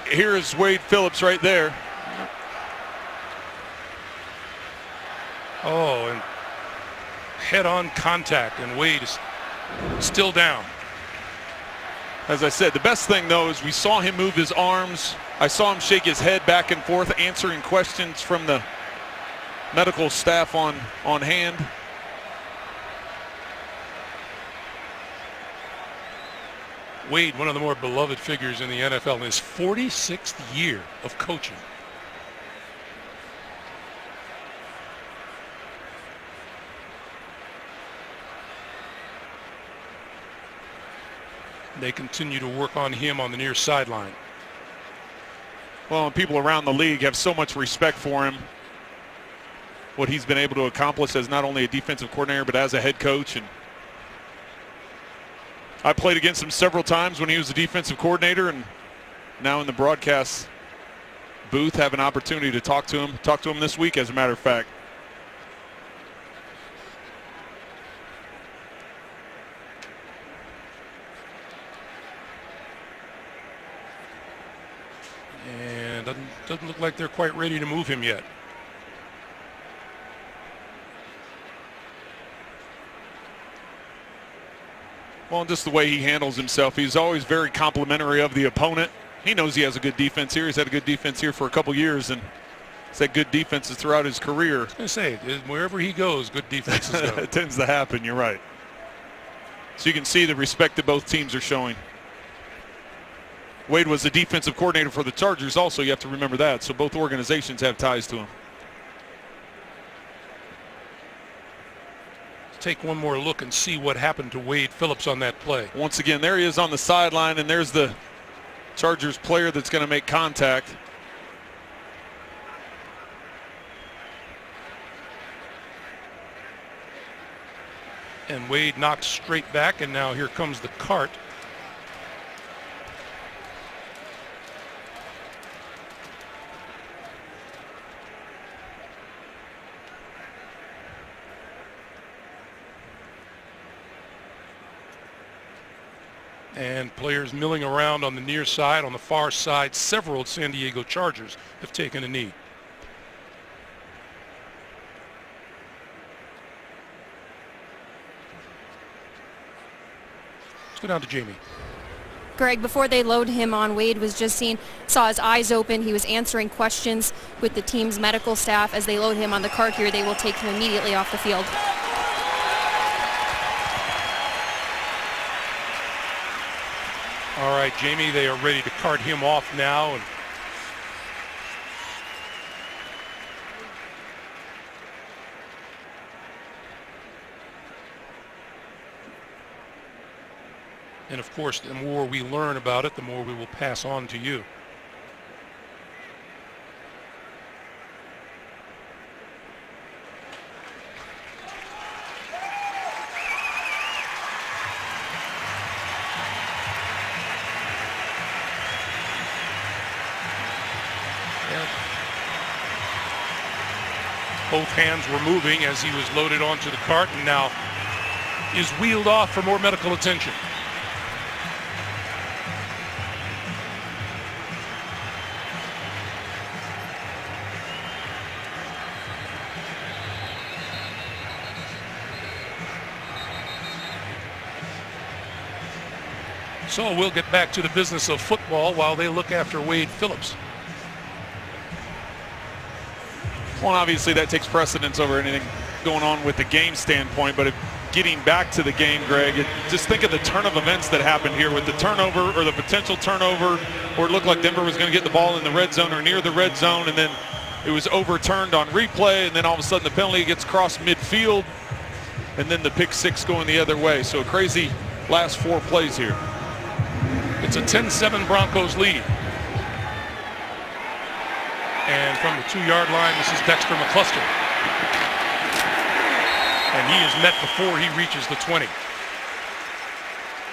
Wade Phillips right there. Oh, and head-on contact, and Wade is still down. As I said, the best thing, though, is we saw him move his arms. I saw him shake his head back and forth, answering questions from the medical staff on hand. Wade, one of the more beloved figures in the NFL in his 46th year of coaching. They continue to work on him on the near sideline. Well, and people around the league have so much respect for him. What he's been able to accomplish as not only a defensive coordinator, but as a head coach. And I played against him several times when he was the defensive coordinator, and now in the broadcast booth have an opportunity to talk to him this week, as a matter of fact. And doesn't look like they're quite ready to move him yet. Well, just the way he handles himself, he's always very complimentary of the opponent. He knows he has a good defense here. He's had a good defense here for a couple years, and he's had good defenses throughout his career. I was going to say, wherever he goes, good defenses go. It tends to happen, you're right. So you can see the respect that both teams are showing. Wade was the defensive coordinator for the Chargers also, you have to remember that. So both organizations have ties to him. Let's take one more look and see what happened to Wade Phillips on that play. Once again, there he is on the sideline, and there's the Chargers player that's going to make contact. And Wade knocked straight back, and now here comes the cart. And players milling around on the near side. On the far side, several San Diego Chargers have taken a knee. Let's go down to Jamie. Greg, before they load him on, Wade was just saw his eyes open. He was answering questions with the team's medical staff. As they load him on the cart here, they will take him immediately off the field. All right, Jamie, they are ready to cart him off now. And of course, the more we learn about it, the more we will pass on to you. Both hands were moving as he was loaded onto the cart and now is wheeled off for more medical attention. So we'll get back to the business of football while they look after Wade Phillips. Well, obviously that takes precedence over anything going on with the game standpoint, but getting back to the game, Greg, just think of the turn of events that happened here with the turnover or the potential turnover, or it looked like Denver was going to get the ball in the red zone or near the red zone, and then it was overturned on replay, and then all of a sudden the penalty gets crossed midfield, and then the pick six going the other way. So a crazy last 4 plays here. It's a 10-7 Broncos lead. And from the 2-yard line, this is Dexter McCluster. And he is met before he reaches the 20.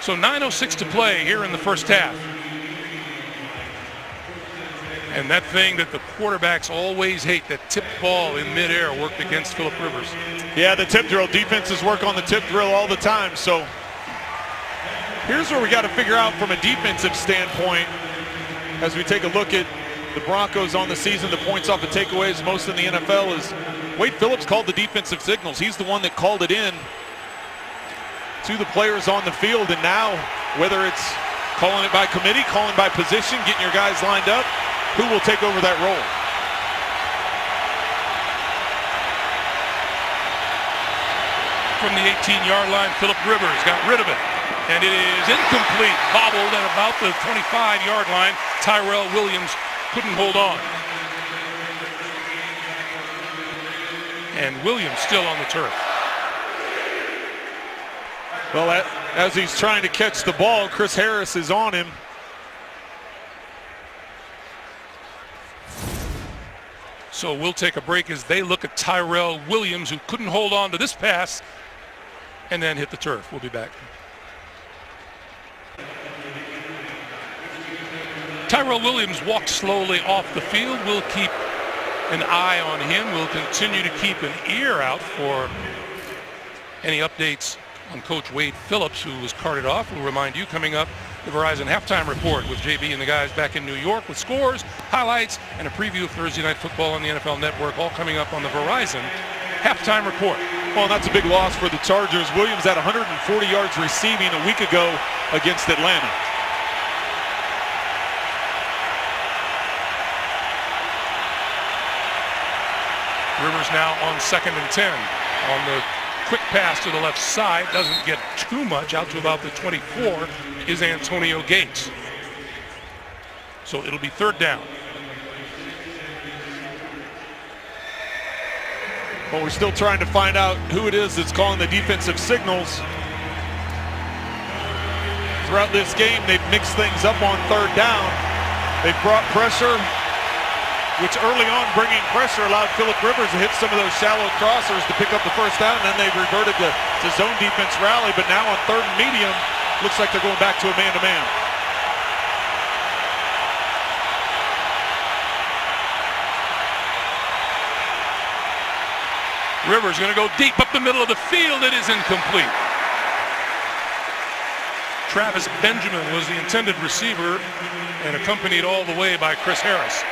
So 9:06 to play here in the first half. And that thing that the quarterbacks always hate, that tip ball in midair, worked against Phillip Rivers. Yeah, the tip drill. Defenses work on the tip drill all the time. So here's where we got to figure out from a defensive standpoint as we take a look at the Broncos on the season, the points off the takeaways most in the NFL is Wade Phillips called the defensive signals. He's the one that called it in to the players on the field. And now, whether it's calling it by committee, calling by position, getting your guys lined up, who will take over that role? From the 18-yard line, Phillip Rivers got rid of it. And it is incomplete, bobbled at about the 25-yard line. Tyrell Williams couldn't hold on. And Williams still on the turf. Well, as he's trying to catch the ball, Chris Harris is on him. So we'll take a break as they look at Tyrell Williams, who couldn't hold on to this pass and then hit the turf. We'll be back. Tyrell Williams walked slowly off the field. We'll keep an eye on him. We'll continue to keep an ear out for any updates on Coach Wade Phillips, who was carted off. We'll remind you, coming up the Verizon Halftime Report with JB and the guys back in New York with scores, highlights, and a preview of Thursday Night Football on the NFL Network, all coming up on the Verizon Halftime Report. Well, that's a big loss for the Chargers. Williams had 140 yards receiving a week ago against Atlanta. Rivers now on 2nd and 10 on the quick pass to the left side. Doesn't get too much. Out to about the 24 is Antonio Gates. So it'll be 3rd down. But we're still trying to find out who it is that's calling the defensive signals. Throughout this game, they've mixed things up on 3rd down. They've brought pressure, which early on bringing pressure allowed Phillip Rivers to hit some of those shallow crossers to pick up the 1st down, and then they've reverted to zone defense rally. But now on 3rd and medium, looks like they're going back to a man-to-man. Rivers going to go deep up the middle of the field. It is incomplete. Travis Benjamin was the intended receiver and accompanied all the way by Chris Harris.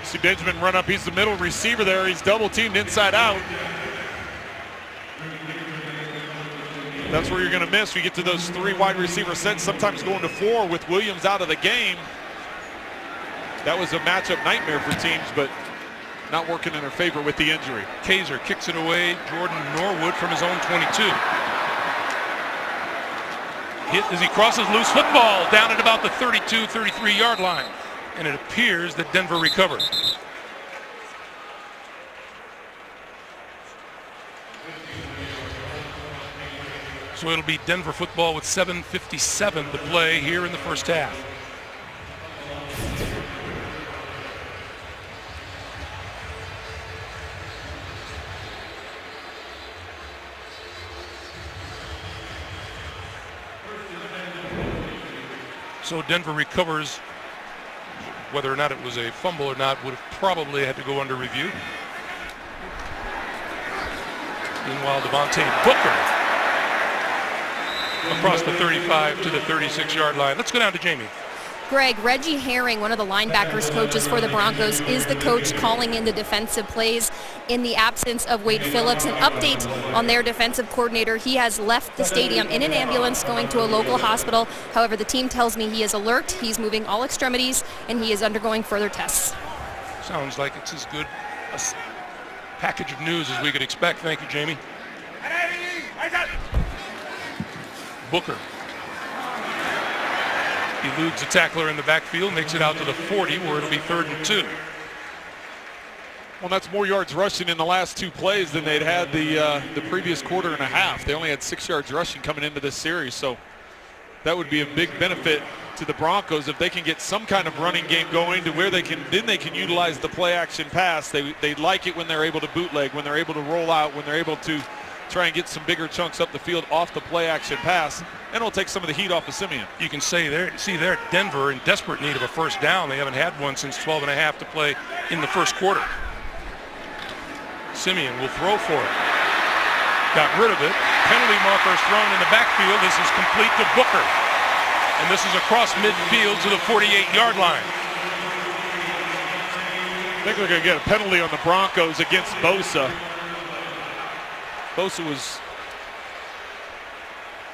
See Benjamin run up. He's the middle receiver there. He's double teamed inside out. That's where you're going to miss. We get to those 3 wide receiver sets, sometimes going to 4 with Williams out of the game. That was a matchup nightmare for teams, but not working in their favor with the injury. Kaiser kicks it away. Jordan Norwood from his own 22. Hit as he crosses loose football down at about the 32, 33-yard line. And it appears that Denver recovered. So it'll be Denver football with 7:57 to play here in the first half. So Denver recovers. Whether or not it was a fumble or not would have probably had to go under review. Meanwhile, Devontae Booker across the 35 to the 36-yard line. Let's go down to Jamie. Greg, Reggie Herring, one of the linebackers coaches for the Broncos, is the coach calling in the defensive plays in the absence of Wade Phillips. An update on their defensive coordinator. He has left the stadium in an ambulance going to a local hospital. However, the team tells me he is alert, he's moving all extremities, and he is undergoing further tests. Sounds like it's as good a package of news as we could expect. Thank you, Jamie. Booker eludes a tackler in the backfield, makes it out to the 40, where it'll be 3rd and 2. Well, that's more yards rushing in the last 2 plays than they'd had the previous quarter and a half. They only had 6 yards rushing coming into this series, so that would be a big benefit to the Broncos if they can get some kind of running game going to where they can utilize the play action pass. They like it when they're able to bootleg, when they're able to roll out, when they're able to try and get some bigger chunks up the field off the play action pass, and it'll take some of the heat off of Simeon. You can see there Denver in desperate need of a 1st down. They haven't had one since 12 and a half to play in the first quarter. Simeon will throw for it. Got rid of it. Penalty markers thrown in the backfield. This is complete to Booker. And this is across midfield to the 48-yard line. I think we're going to get a penalty on the Broncos against Bosa. Bosa was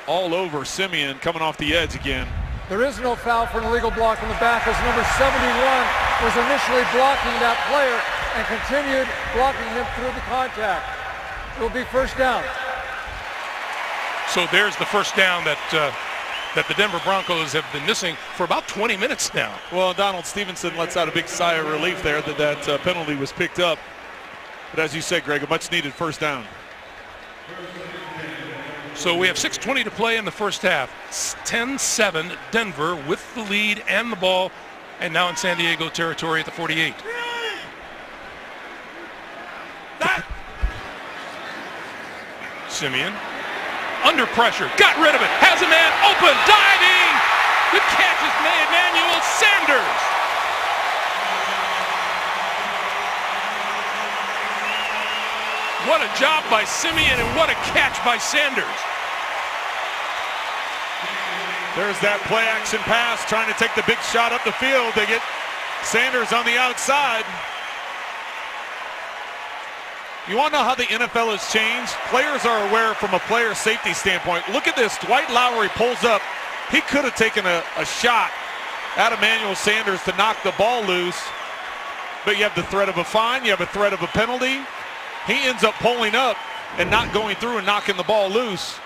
all over Simeon coming off the edge again. There is no foul for an illegal block in the back as number 71 was initially blocking that player and continued blocking him through the contact. It will be 1st down. So there's the 1st down that the Denver Broncos have been missing for about 20 minutes now. Well, Donald Stevenson lets out a big sigh of relief there that penalty was picked up. But as you said, Greg, a much needed 1st down. So we have 6:20 to play in the first half. 10-7 Denver with the lead and the ball, and now in San Diego territory at the 48. Simeon under pressure, got rid of it, has a man open, diving. The catch is made, Emmanuel Sanders. What a job by Simeon and what a catch by Sanders. There's that play action pass trying to take the big shot up the field. They get Sanders on the outside. You want to know how the NFL has changed? Players are aware from a player safety standpoint. Look at this. Dwight Lowery pulls up. He could have taken a shot at Emmanuel Sanders to knock the ball loose. But you have the threat of a fine. You have a threat of a penalty. He ends up pulling up and not going through and knocking the ball loose.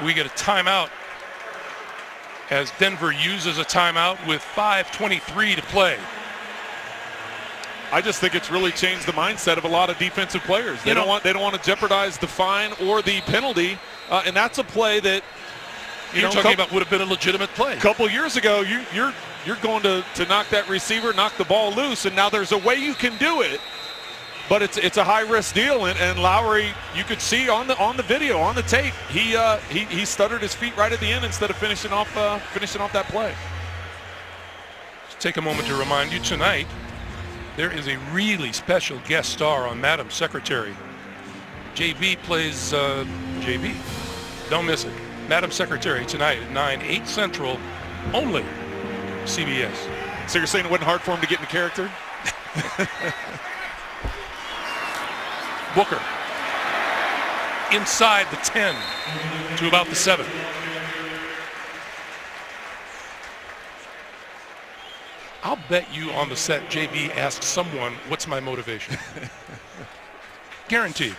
We get a timeout as Denver uses a timeout with 5:23 to play. I just think it's really changed the mindset of a lot of defensive players. They don't want to jeopardize the fine or the penalty, and that's a play that you're talking about would have been a legitimate play. A couple years ago, you're going to knock that receiver, knock the ball loose, and now there's a way you can do it. But it's a high-risk deal, and Lowery, you could see on the video, on the tape, he stuttered his feet right at the end instead of finishing off that play. Just take a moment to remind you tonight, there is a really special guest star on Madam Secretary. JB plays JB. Don't miss it. Madam Secretary tonight at 9, 8 Central, only CBS. So you're saying it wasn't hard for him to get into character? Booker inside the 10 to about the 7. I'll bet you on the set JB asked someone, what's my motivation? Guaranteed.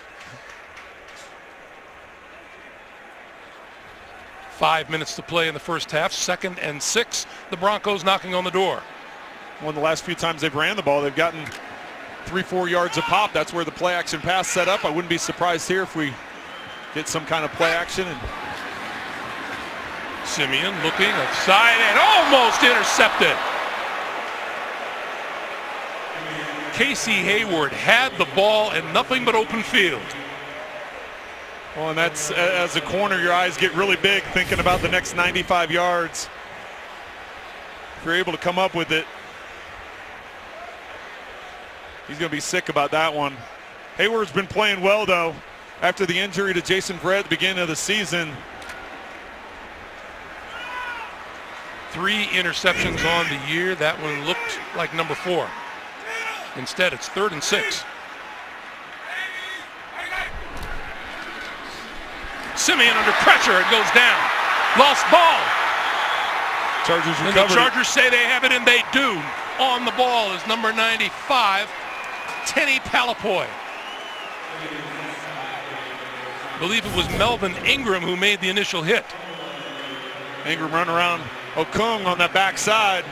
5 minutes to play in the first half, 2nd and 6. The Broncos knocking on the door. One of the last few times they've ran the ball, they've gotten 3-4 yards a pop. That's where the play action pass set up. I wouldn't be surprised here if we get some kind of play action. And Simeon looking outside and almost intercepted. Casey Hayward had the ball and nothing but open field. Well, and that's, as a corner, your eyes get really big thinking about the next 95 yards. If you're able to come up with it, he's going to be sick about that one. Hayward's been playing well, though, after the injury to Jason Verrett at the beginning of the season. 3 interceptions on the year. That one looked like number 4. Instead, it's 3rd and 6. Simeon under pressure. It goes down. Lost ball. Chargers recovered. And the Chargers say they have it, and they do. On the ball is number 95, Tenny Palapoy. I believe it was Melvin Ingram who made the initial hit. Ingram run around Okung on that backside.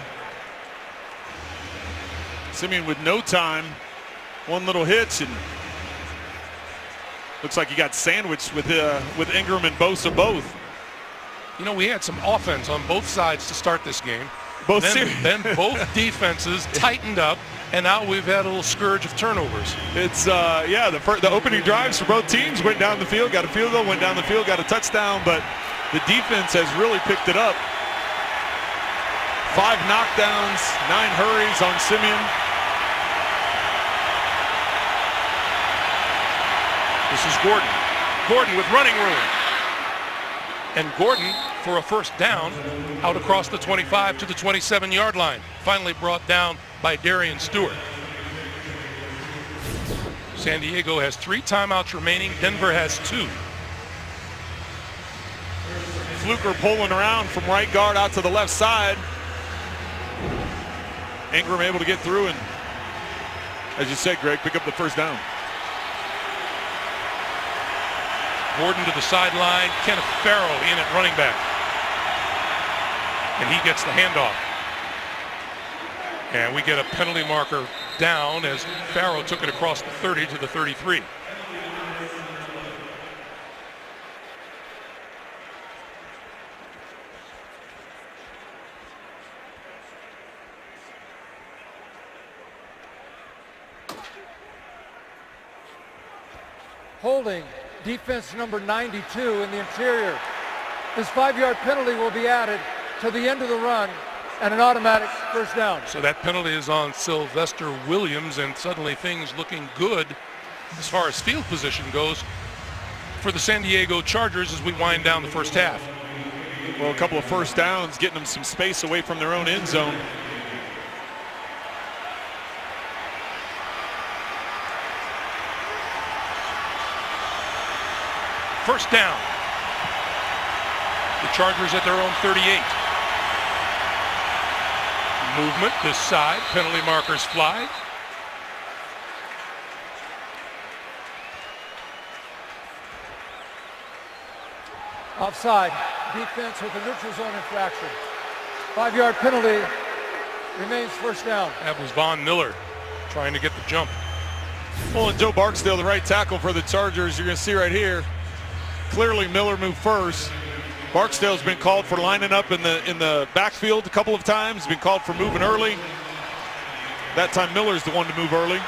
Simeon with no time. One little hitch, and looks like he got sandwiched with Ingram and Bosa both. You know, we had some offense on both sides to start this game. Then both defenses tightened up, and now we've had a little scourge of turnovers. It's, the opening drives for both teams went down the field, got a field goal, went down the field, got a touchdown, but the defense has really picked it up. 5 knockdowns, 9 hurries on Simeon. This is Gordon. Gordon with running room. And Gordon for a first down out across the 25 to the 27-yard line. Finally brought down by Darian Stewart. San Diego has 3 timeouts remaining. Denver has 2. Fluker pulling around from right guard out to the left side. Ingram able to get through and, as you said, Greg, pick up the first down. Gordon to the sideline. Kenneth Farrow in at running back. And he gets the handoff. And we get a penalty marker down as Farrow took it across the 30 to the 33. Holding defense number 92 in the interior. This 5-yard penalty will be added to the end of the run and an automatic first down. So that penalty is on Sylvester Williams, and suddenly things looking good as far as field position goes for the San Diego Chargers as we wind down the first half. Well, a couple of first downs, getting them some space away from their own end zone. First down. The Chargers at their own 38. Movement this side, penalty markers fly. Offside. Defense with a neutral zone infraction. 5-yard penalty. Remains first down. That was Von Miller trying to get the jump. Well, and Joe Barksdale, the right tackle for the Chargers, you're going to see right here. Clearly Miller moved first. Barksdale's been called for lining up in the backfield a couple of times. Been called for moving early. That time Miller's the one to move early.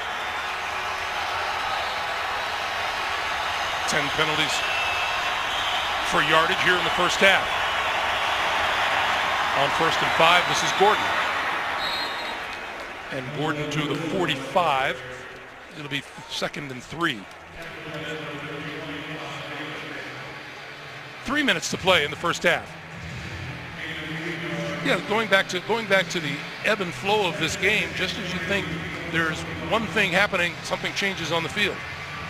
10 penalties for yardage here in the first half. On 1st and 5, this is Gordon. And Gordon to the 45. It'll be 2nd and 3. 3 minutes to play in the first half. Yeah, going back to the ebb and flow of this game, just as you think there's one thing happening, something changes on the field.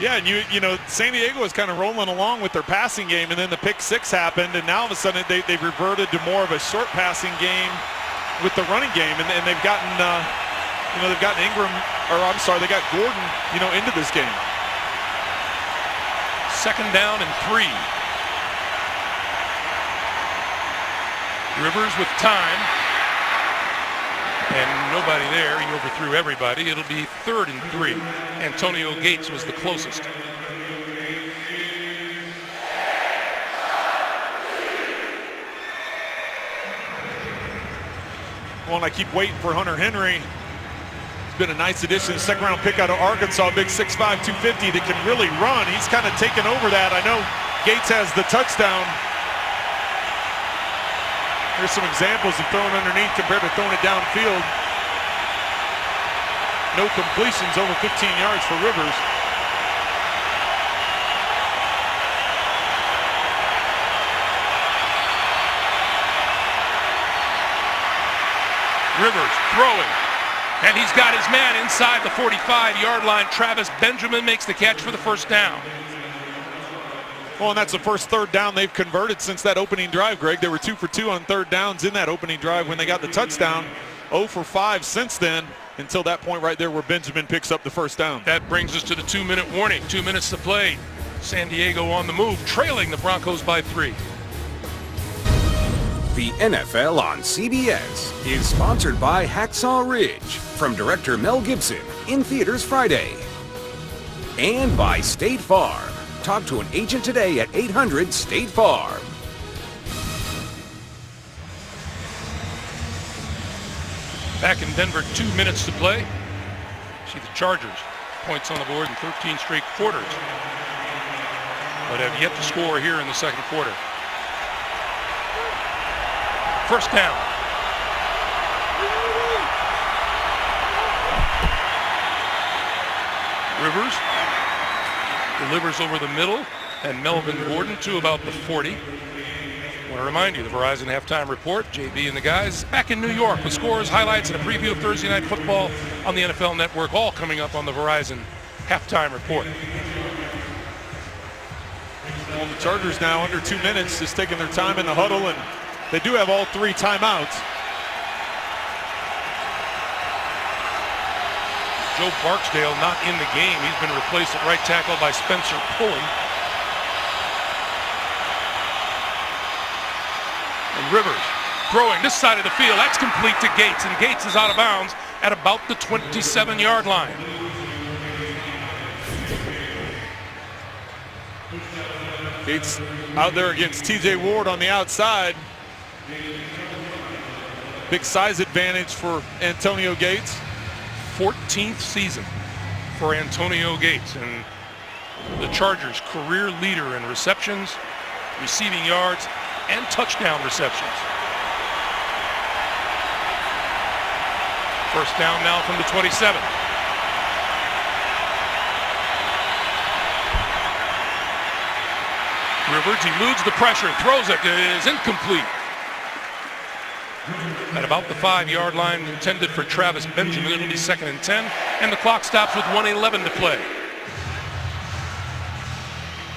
Yeah, and you know, San Diego was kind of rolling along with their passing game, and then the pick six happened, and now all of a sudden they've reverted to more of a short passing game with the running game, and they've gotten, they've gotten they got Gordon, into this game. 2nd down and 3. Rivers with time, and nobody there. He overthrew everybody. It'll be 3rd and 3. Antonio Gates was the closest. Well, and I keep waiting for Hunter Henry. It's been a nice addition, 2nd-round pick out of Arkansas, big 6'5", 250 that can really run. He's kind of taken over that. I know Gates has the touchdown. Here's some examples of throwing underneath compared to throwing it downfield. No completions over 15 yards for Rivers. Rivers throwing, and he's got his man inside the 45-yard line. Travis Benjamin makes the catch for the first down. Well, and that's the first 3rd down they've converted since that opening drive, Greg. They were 2 for 2 on 3rd downs in that opening drive when they got the touchdown. 0 for 5 since then, until that point right there where Benjamin picks up the first down. That brings us to the 2-minute warning. 2 minutes to play. San Diego on the move, trailing the Broncos by 3. The NFL on CBS is sponsored by Hacksaw Ridge from director Mel Gibson, in theaters Friday. And by State Farm. Talk to an agent today at 800-STATE-FARM. Back in Denver, 2 minutes to play. See the Chargers, points on the board in 13 straight quarters, but have yet to score here in the 2nd quarter. First down. Rivers delivers over the middle, and Melvin Gordon to about the 40. I want to remind you, the Verizon Halftime Report, JB and the guys, back in New York with scores, highlights, and a preview of Thursday Night Football on the NFL Network, all coming up on the Verizon Halftime Report. Well, the Chargers now under 2 minutes, just taking their time in the huddle, and they do have all 3 timeouts. Joe Barksdale not in the game. He's been replaced at right tackle by Spencer Pulley. And Rivers throwing this side of the field. That's complete to Gates, and Gates is out of bounds at about the 27-yard line. Gates out there against TJ Ward on the outside. Big size advantage for Antonio Gates. 14th season for Antonio Gates, and the Chargers' career leader in receptions, receiving yards, and touchdown receptions. First down now from the 27. Rivers, he eludes the pressure, throws it, it is incomplete. At about the 5-yard line intended for Travis Benjamin, it'll be 2nd and 10, and the clock stops with 1:11 to play.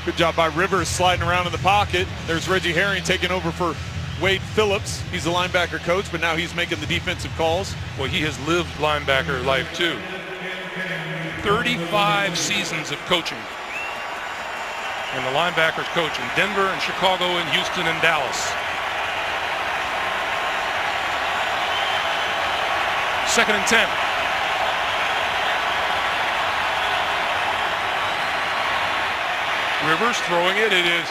Good job by Rivers sliding around in the pocket. There's Reggie Herring taking over for Wade Phillips. He's the linebacker coach, but now he's making the defensive calls. Well, he has lived linebacker life too. 35 seasons of coaching. And the linebackers coach in Denver and Chicago and Houston and Dallas. 2nd and 10. Rivers throwing it. It is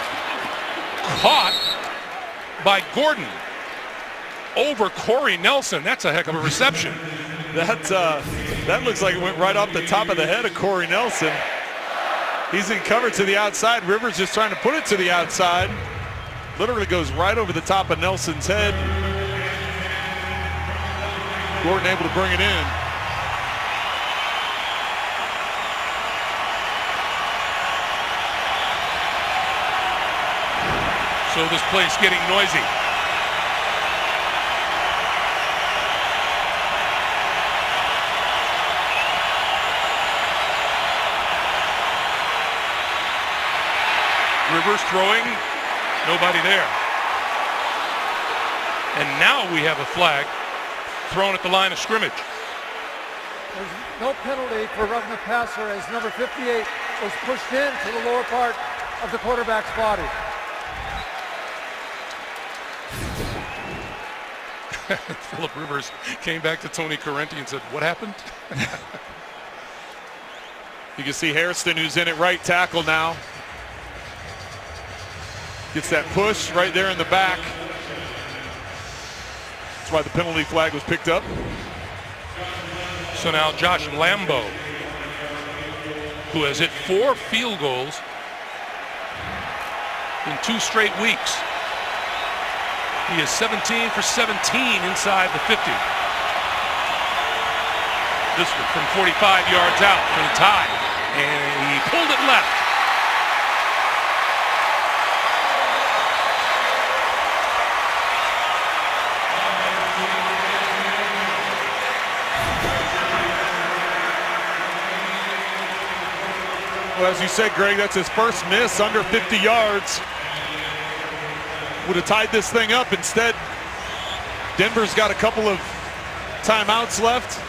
caught by Gordon over Corey Nelson. That's a heck of a reception. That looks like it went right off the top of the head of Corey Nelson. He's in cover to the outside. Rivers just trying to put it to the outside. Literally goes right over the top of Nelson's head. Gordon able to bring it in. So this place getting noisy. Rivers throwing, nobody there. And now we have a flag thrown at the line of scrimmage. There's no penalty for roughing the passer as number 58 was pushed into the lower part of the quarterback's body. Philip Rivers came back to Tony Correnti and said, "What happened?" You can see Hairston, who's in at right tackle now. Gets that push right there in the back. That's why the penalty flag was picked up. So now Josh Lambo, who has hit 4 field goals in 2 straight weeks. He is 17 for 17 inside the 50. This one from 45 yards out for the tie. And he pulled it left. Well, as you said, Greg, that's his first miss under 50 yards. Would have tied this thing up. Instead, Denver's got a couple of timeouts left.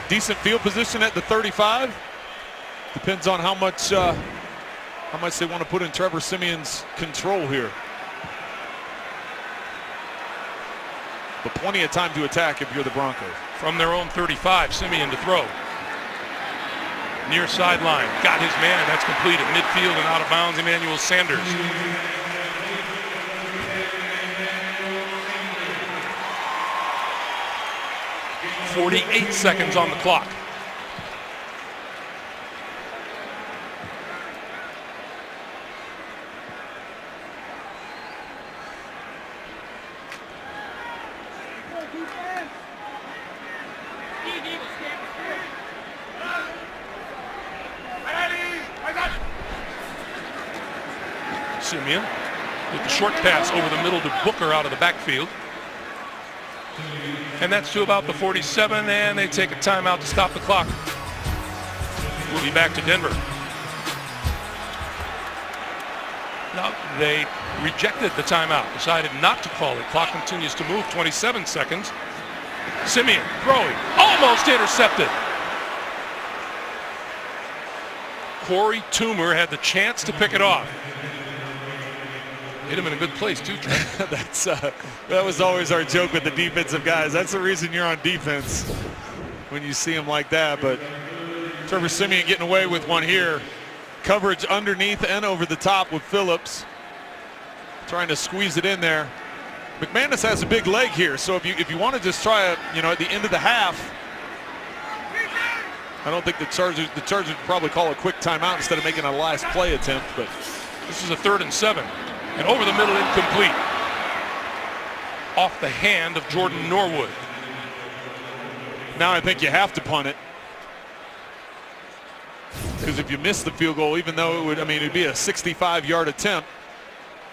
Decent field position at the 35. Depends on how much they want to put in Trevor Siemian's control here. But plenty of time to attack if you're the Broncos. From their own 35, Siemian to throw. Near sideline, got his man, and that's complete at midfield and out of bounds. Emmanuel Sanders. .48 seconds on the clock. Siemian with the short pass over the middle to Booker out of the backfield. And that's to about the 47, and they take a timeout to stop the clock. We'll be back to Denver. Now, they rejected the timeout, decided not to call it. Clock continues to move, 27 seconds. Siemian throwing, almost intercepted. Corey Toomer had the chance to pick it off. Hit him in a good place too, Trent. That was always our joke with the defensive guys. That's the reason you're on defense when you see them like that. But Trevor Siemian getting away with one here. Coverage underneath and over the top with Phillips. Trying to squeeze it in there. McManus has a big leg here, so if you want to just try at the end of the half, I don't think the Chargers would probably call a quick timeout instead of making a last play attempt. But this is a 3rd and 7. And over the middle, incomplete. Off the hand of Jordan Norwood. Now I think you have to punt it. Because if you miss the field goal, even though it'd be a 65-yard attempt,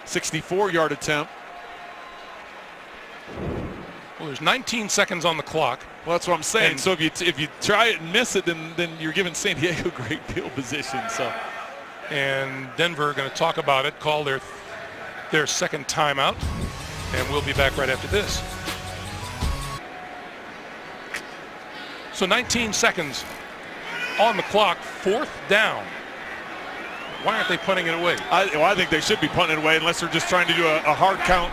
64-yard attempt. Well, there's 19 seconds on the clock. Well, that's what I'm saying. And so if you try it and miss it, then you're giving San Diego great field position. So, and Denver going to talk about it, call their second timeout, and we'll be back right after this. So 19 seconds on the clock, 4th down. Why aren't they punting it away? I think they should be punting it away unless they're just trying to do a hard count.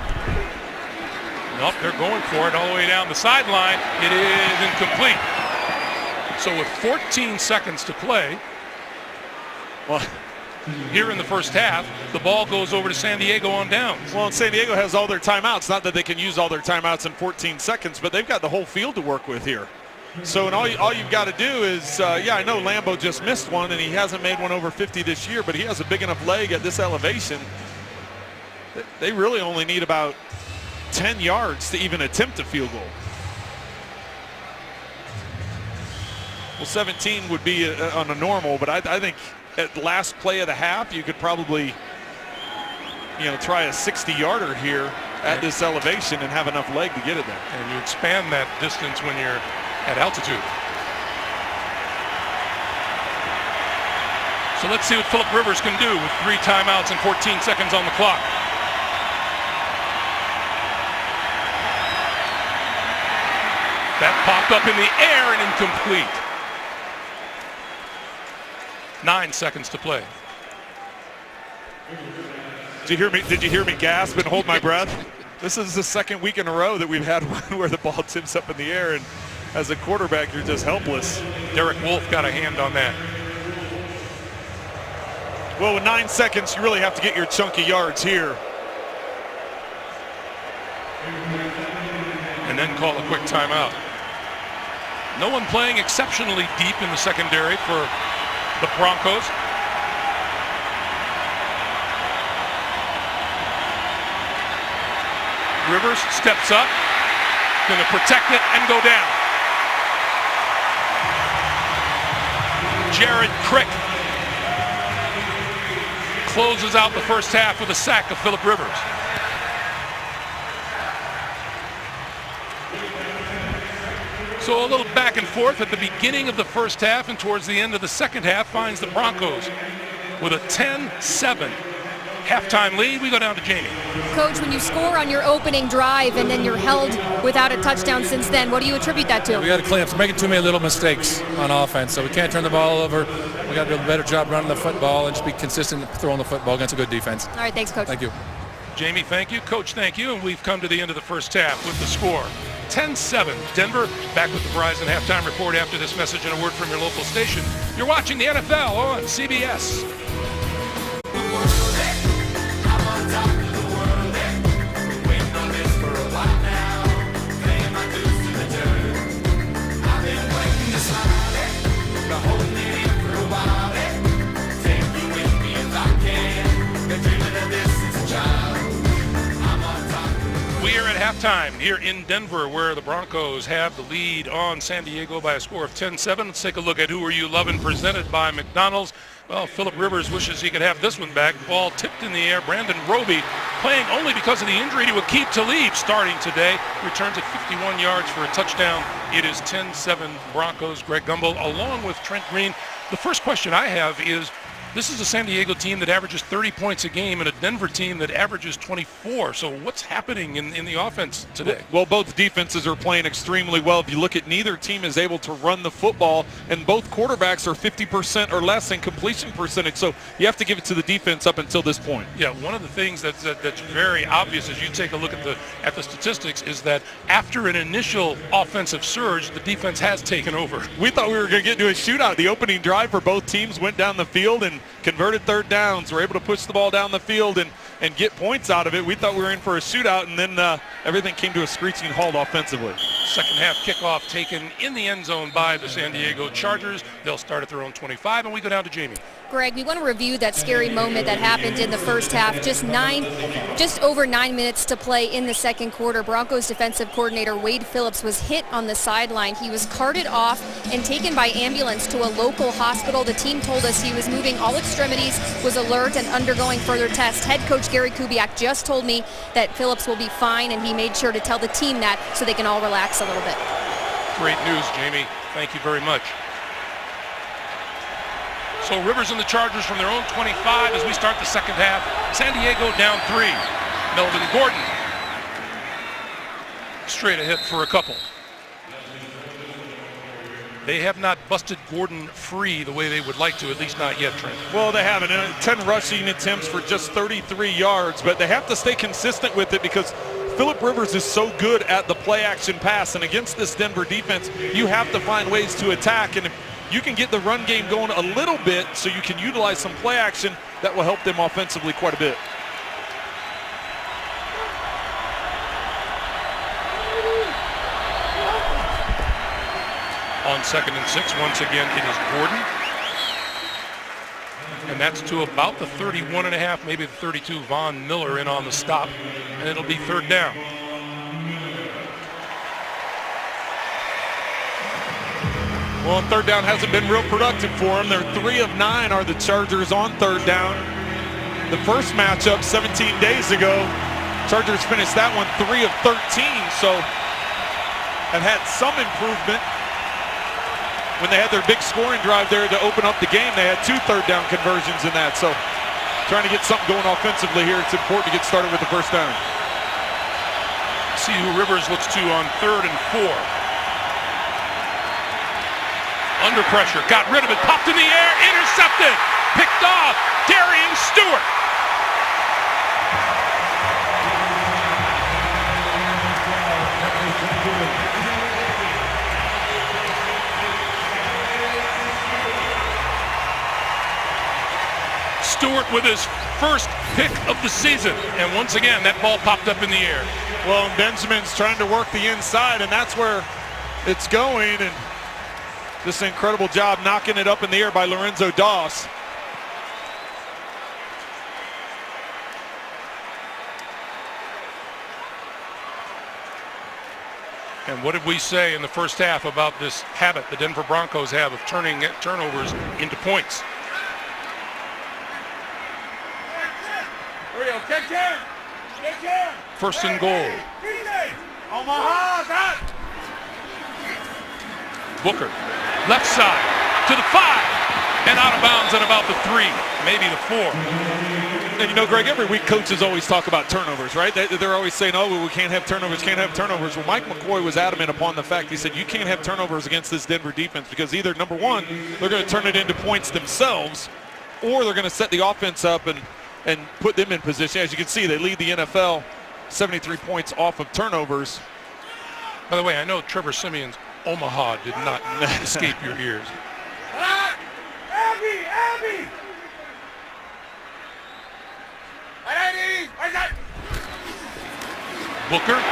Nope, they're going for it all the way down the sideline. It is incomplete. So with 14 seconds to play, well, here in the first half, the ball goes over to San Diego on downs. Well, and San Diego has all their timeouts. Not that they can use all their timeouts in 14 seconds, but they've got the whole field to work with here. So and all you've got to do is, I know Lambeau just missed one, and he hasn't made one over 50 this year, but he has a big enough leg at this elevation. They really only need about 10 yards to even attempt a field goal. Well, 17 would be on a normal, but I think at the last play of the half, you could probably, try a 60-yarder here at this elevation and have enough leg to get it there. And you expand that distance when you're at altitude. So let's see what Phillip Rivers can do with 3 timeouts and 14 seconds on the clock. That popped up in the air and incomplete. 9 seconds to play. Did you hear me gasp and hold my breath? This is the second week in a row that we've had one where the ball tips up in the air, and as a quarterback, you're just helpless. Derek Wolfe got a hand on that. Well, with 9 seconds, you really have to get your chunky yards here. And then call a quick timeout. No one playing exceptionally deep in the secondary for the Broncos. Rivers steps up, going to protect it and go down. Jared Crick closes out the first half with a sack of Phillip Rivers. So a little back and forth at the beginning of the first half, and towards the end of the second half finds the Broncos with a 10-7 halftime lead. We go down to Jamie. Coach, when you score on your opening drive and then you're held without a touchdown since then, what do you attribute that to? We got to clean up. We're making too many little mistakes on offense, so we can't turn the ball over. We got to do a better job running the football and just be consistent throwing the football against a good defense. All right, thanks, Coach. Thank you. Jamie, thank you. Coach, thank you. And we've come to the end of the first half with the score. 10-7. Denver back with the Verizon halftime report after this message and a word from your local station. You're watching the NFL on CBS. We are at halftime here in Denver, where the Broncos have the lead on San Diego by a score of 10-7. Let's take a look at Who Are You Lovin', presented by McDonald's. Well, Phillip Rivers wishes he could have this one back. Ball tipped in the air. Brandon Roby, playing only because of the injury to Aqib Talib, starting today, returns at 51 yards for a touchdown. It is 10-7 Broncos. Greg Gumbel along with Trent Green. The first question I have is, this is a San Diego team that averages 30 points a game and a Denver team that averages 24. So what's happening in the offense today? Well, both defenses are playing extremely well. If you look at, neither team is able to run the football, and both quarterbacks are 50% or less in completion percentage. So you have to give it to the defense up until this point. Yeah, one of the things that's very obvious as you take a look at the statistics is that after an initial offensive surge, the defense has taken over. We thought we were going to get into a shootout. The opening drive for both teams went down the field and converted third downs. We're able to push the ball down the field and get points out of it. We thought we were in for a shootout, and then everything came to a screeching halt offensively. Second half kickoff taken in the end zone by the San Diego Chargers. They'll start at their own 25, and we go down to Jamie. Greg, we want to review that scary moment that happened in the first half. Just over 9 minutes to play in the second quarter. Broncos defensive coordinator Wade Phillips was hit on the sideline. He was carted off and taken by ambulance to a local hospital. The team told us he was moving all extremities, was alert, and undergoing further tests. Head coach Gary Kubiak just told me that Phillips will be fine, and he made sure to tell the team that so they can all relax a little bit. Great news, Jamie. Thank you very much. So Rivers and the Chargers from their own 25 as we start the second half. San Diego down 3. Melvin Gordon straight ahead for a couple. They have not busted Gordon free the way they would like to, at least not yet, Trent. Well, they haven't. 10 rushing attempts for just 33 yards, but they have to stay consistent with it because Philip Rivers is so good at the play-action pass, and against this Denver defense, you have to find ways to attack, and if you can get the run game going a little bit so you can utilize some play action, that will help them offensively quite a bit. On 2nd and 6, once again, it is Gordon. And that's to about the 31.5, maybe the 32. Von Miller in on the stop, and it'll be 3rd down. Well, 3rd down hasn't been real productive for them. They're 3 of 9 are the Chargers on 3rd down. The first matchup 17 days ago, Chargers finished that one 3 of 13, so have had some improvement. When they had their big scoring drive there to open up the game, they had 2 3rd down conversions in that. So trying to get something going offensively here, it's important to get started with the 1st down. See who Rivers looks to on 3rd and 4. Under pressure, got rid of it, popped in the air, intercepted, picked off, Darian Stewart. Stewart with his first pick of the season, and once again, that ball popped up in the air. Well, Benjamin's trying to work the inside, and that's where it's going, and just an incredible job knocking it up in the air by Lorenzo Doss. And what did we say in the first half about this habit the Denver Broncos have of turning turnovers into points? First and goal. Booker, left side to the 5 and out of bounds at about the 3, maybe the 4. And you know, Greg, every week coaches always talk about turnovers, right? They're always saying, oh, well, we can't have turnovers, can't have turnovers. Well, Mike McCoy was adamant upon the fact, he said, you can't have turnovers against this Denver defense because either, number one, they're going to turn it into points themselves, or they're going to set the offense up and put them in position. As you can see, they lead the NFL 73 points off of turnovers. By the way, I know Trevor Siemian's Omaha did not escape your ears. Booker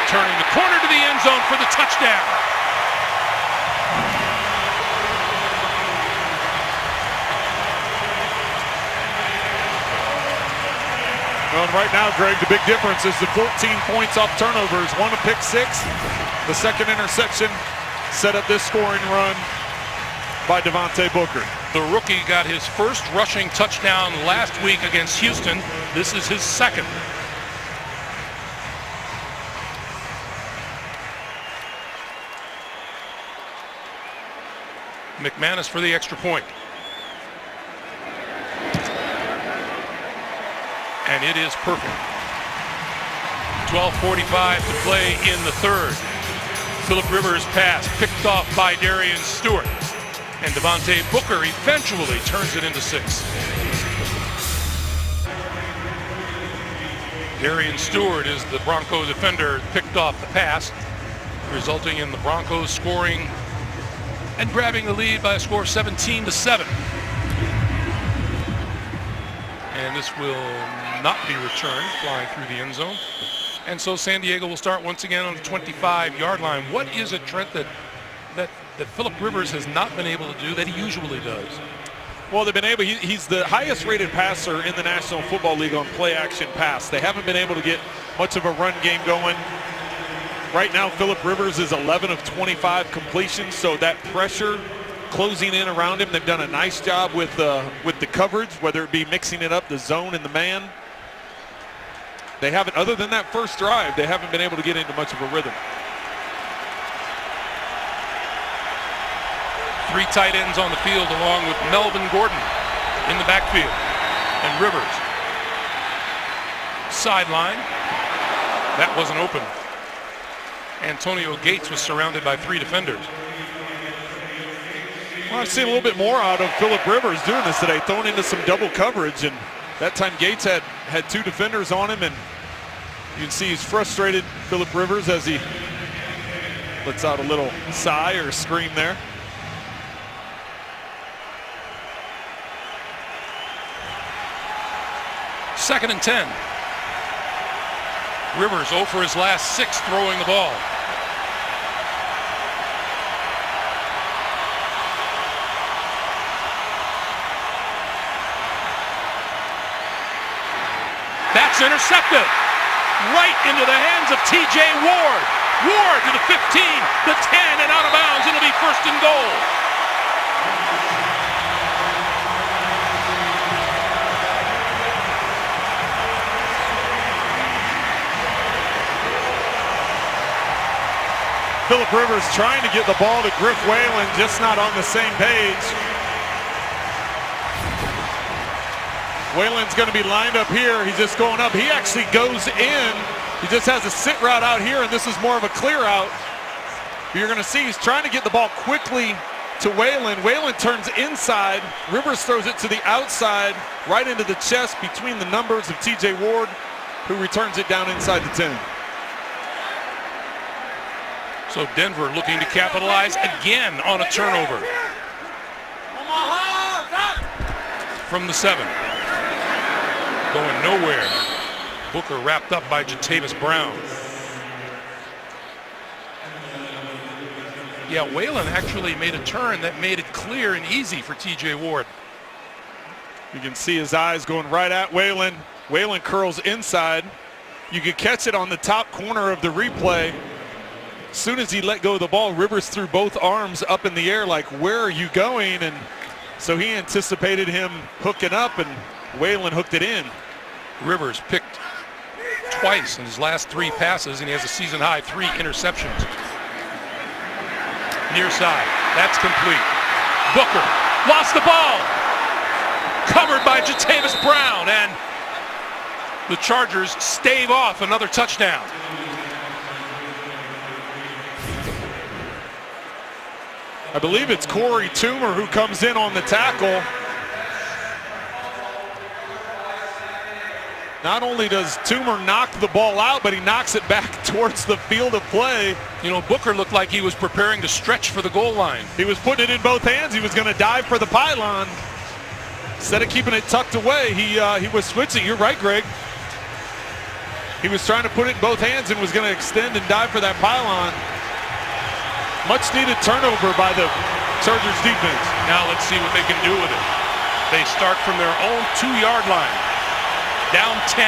turning the corner to the end zone for the touchdown. Well, and right now, Greg, the big difference is the 14 points off turnovers. 1 a pick 6. The second interception set up this scoring run by Devontae Booker. The rookie got his first rushing touchdown last week against Houston. This is his second. McManus for the extra point. And it is perfect. 12:45 to play in the 3rd. Philip Rivers pass picked off by Darian Stewart. And Devontae Booker eventually turns it into 6. Darian Stewart is the Broncos defender, picked off the pass, resulting in the Broncos scoring and grabbing the lead by a score of 17-7. And this will not be returned, flying through the end zone. And so San Diego will start once again on the 25-yard line. What is it, Trent, that Philip Rivers has not been able to do that he usually does? Well, they've been able, he's the highest rated passer in the National Football League on play action pass. They haven't been able to get much of a run game going. Right now, Phillip Rivers is 11 of 25 completions, so that pressure closing in around him, they've done a nice job with the coverage, whether it be mixing it up, the zone and the man. They haven't, other than that first drive, they haven't been able to get into much of a rhythm. 3 tight ends on the field along with Melvin Gordon in the backfield. And Rivers. Sideline. That wasn't open. Antonio Gates was surrounded by 3 defenders. Well, I've seen a little bit more out of Phillip Rivers doing this today, throwing into some double coverage, and that time Gates had 2 defenders on him, and you can see he's frustrated, Phillip Rivers, as he lets out a little sigh or scream there. Second and 10. Rivers 0 for his last 6 throwing the ball. That's intercepted. Right into the hands of T.J. Ward. Ward to the 15, the 10, and out of bounds. It'll be first and goal. Phillip Rivers trying to get the ball to Griff Whalen, just not on the same page. Whalen's going to be lined up here. He's just going up. He actually goes in. He just has a sit route out here, and this is more of a clear out. But you're going to see he's trying to get the ball quickly to Whalen. Whalen turns inside. Rivers throws it to the outside, right into the chest between the numbers of T.J. Ward, who returns it down inside the 10. So Denver looking to capitalize again on a turnover. From the 7. Going nowhere. Booker wrapped up by Jatavis Brown. Yeah, Whalen actually made a turn that made it clear and easy for T.J. Ward. You can see his eyes going right at Whalen. Whalen curls inside. You could catch it on the top corner of the replay. As soon as he let go of the ball, Rivers threw both arms up in the air like, where are you going? And so he anticipated him hooking up, and Whalen hooked it in. Rivers picked twice in his last 3 passes, and he has a season-high 3 interceptions. Near side, that's complete. Booker lost the ball. Covered by Jatavis Brown, and the Chargers stave off another touchdown. I believe it's Corey Toomer who comes in on the tackle. Not only does Toomer knock the ball out, but he knocks it back towards the field of play. You know, Booker looked like he was preparing to stretch for the goal line. He was putting it in both hands. He was going to dive for the pylon. Instead of keeping it tucked away, he was switching. You're right, Greg. He was trying to put it in both hands and was going to extend and dive for that pylon. Much needed turnover by the Chargers defense. Now let's see what they can do with it. They start from their own 2-yard line. Down 10.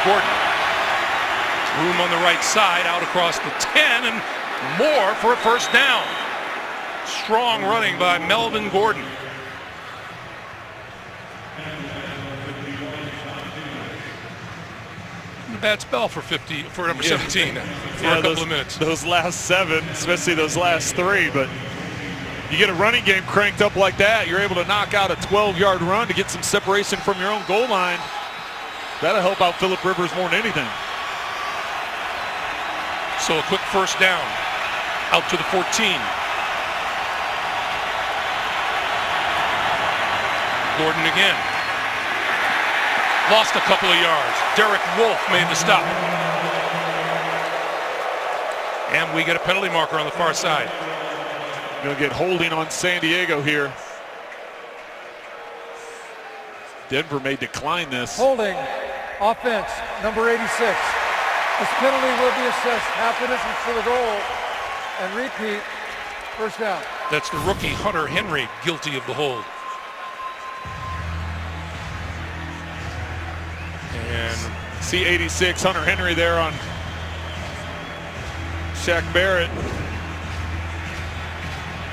Gordon. Room on the right side, out across the 10, and more for a first down. Strong running by Melvin Gordon. Bad spell for number 17 for a couple of minutes. Those last 7, especially those last 3, but you get a running game cranked up like that, you're able to knock out a 12-yard run to get some separation from your own goal line. That'll help out Phillip Rivers more than anything. So a quick first down out to the 14. Gordon again. Lost a couple of yards. Derek Wolfe made the stop. And we get a penalty marker on the far side. Going to get holding on San Diego here. Denver may decline this. Holding Offense, number 86. This penalty will be assessed half the distance to the goal and repeat, first down. That's the rookie Hunter Henry guilty of the hold. And C86, Hunter Henry there on Shaq Barrett.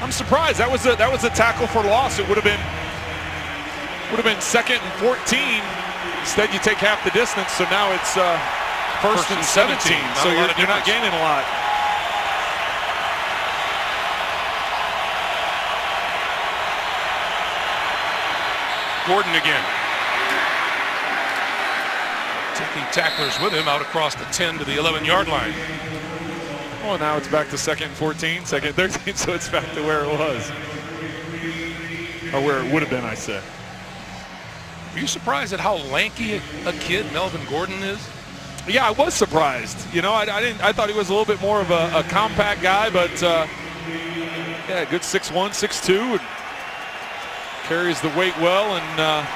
I'm surprised. That was a tackle for loss. It would have been 2nd and 14. Instead, you take half the distance, so now it's first and 17. So you're not gaining a lot. Gordon again. Taking tacklers with him out across the 10 to the 11-yard line. Oh, now it's back to 2nd and 14, 2nd and 13, so it's back to where it was. Or where it would have been, I said. Are you surprised at how lanky a kid Melvin Gordon is? Yeah, I was surprised. You know, I thought he was a little bit more of a compact guy, but yeah, good 6'1", 6'2", and carries the weight well, and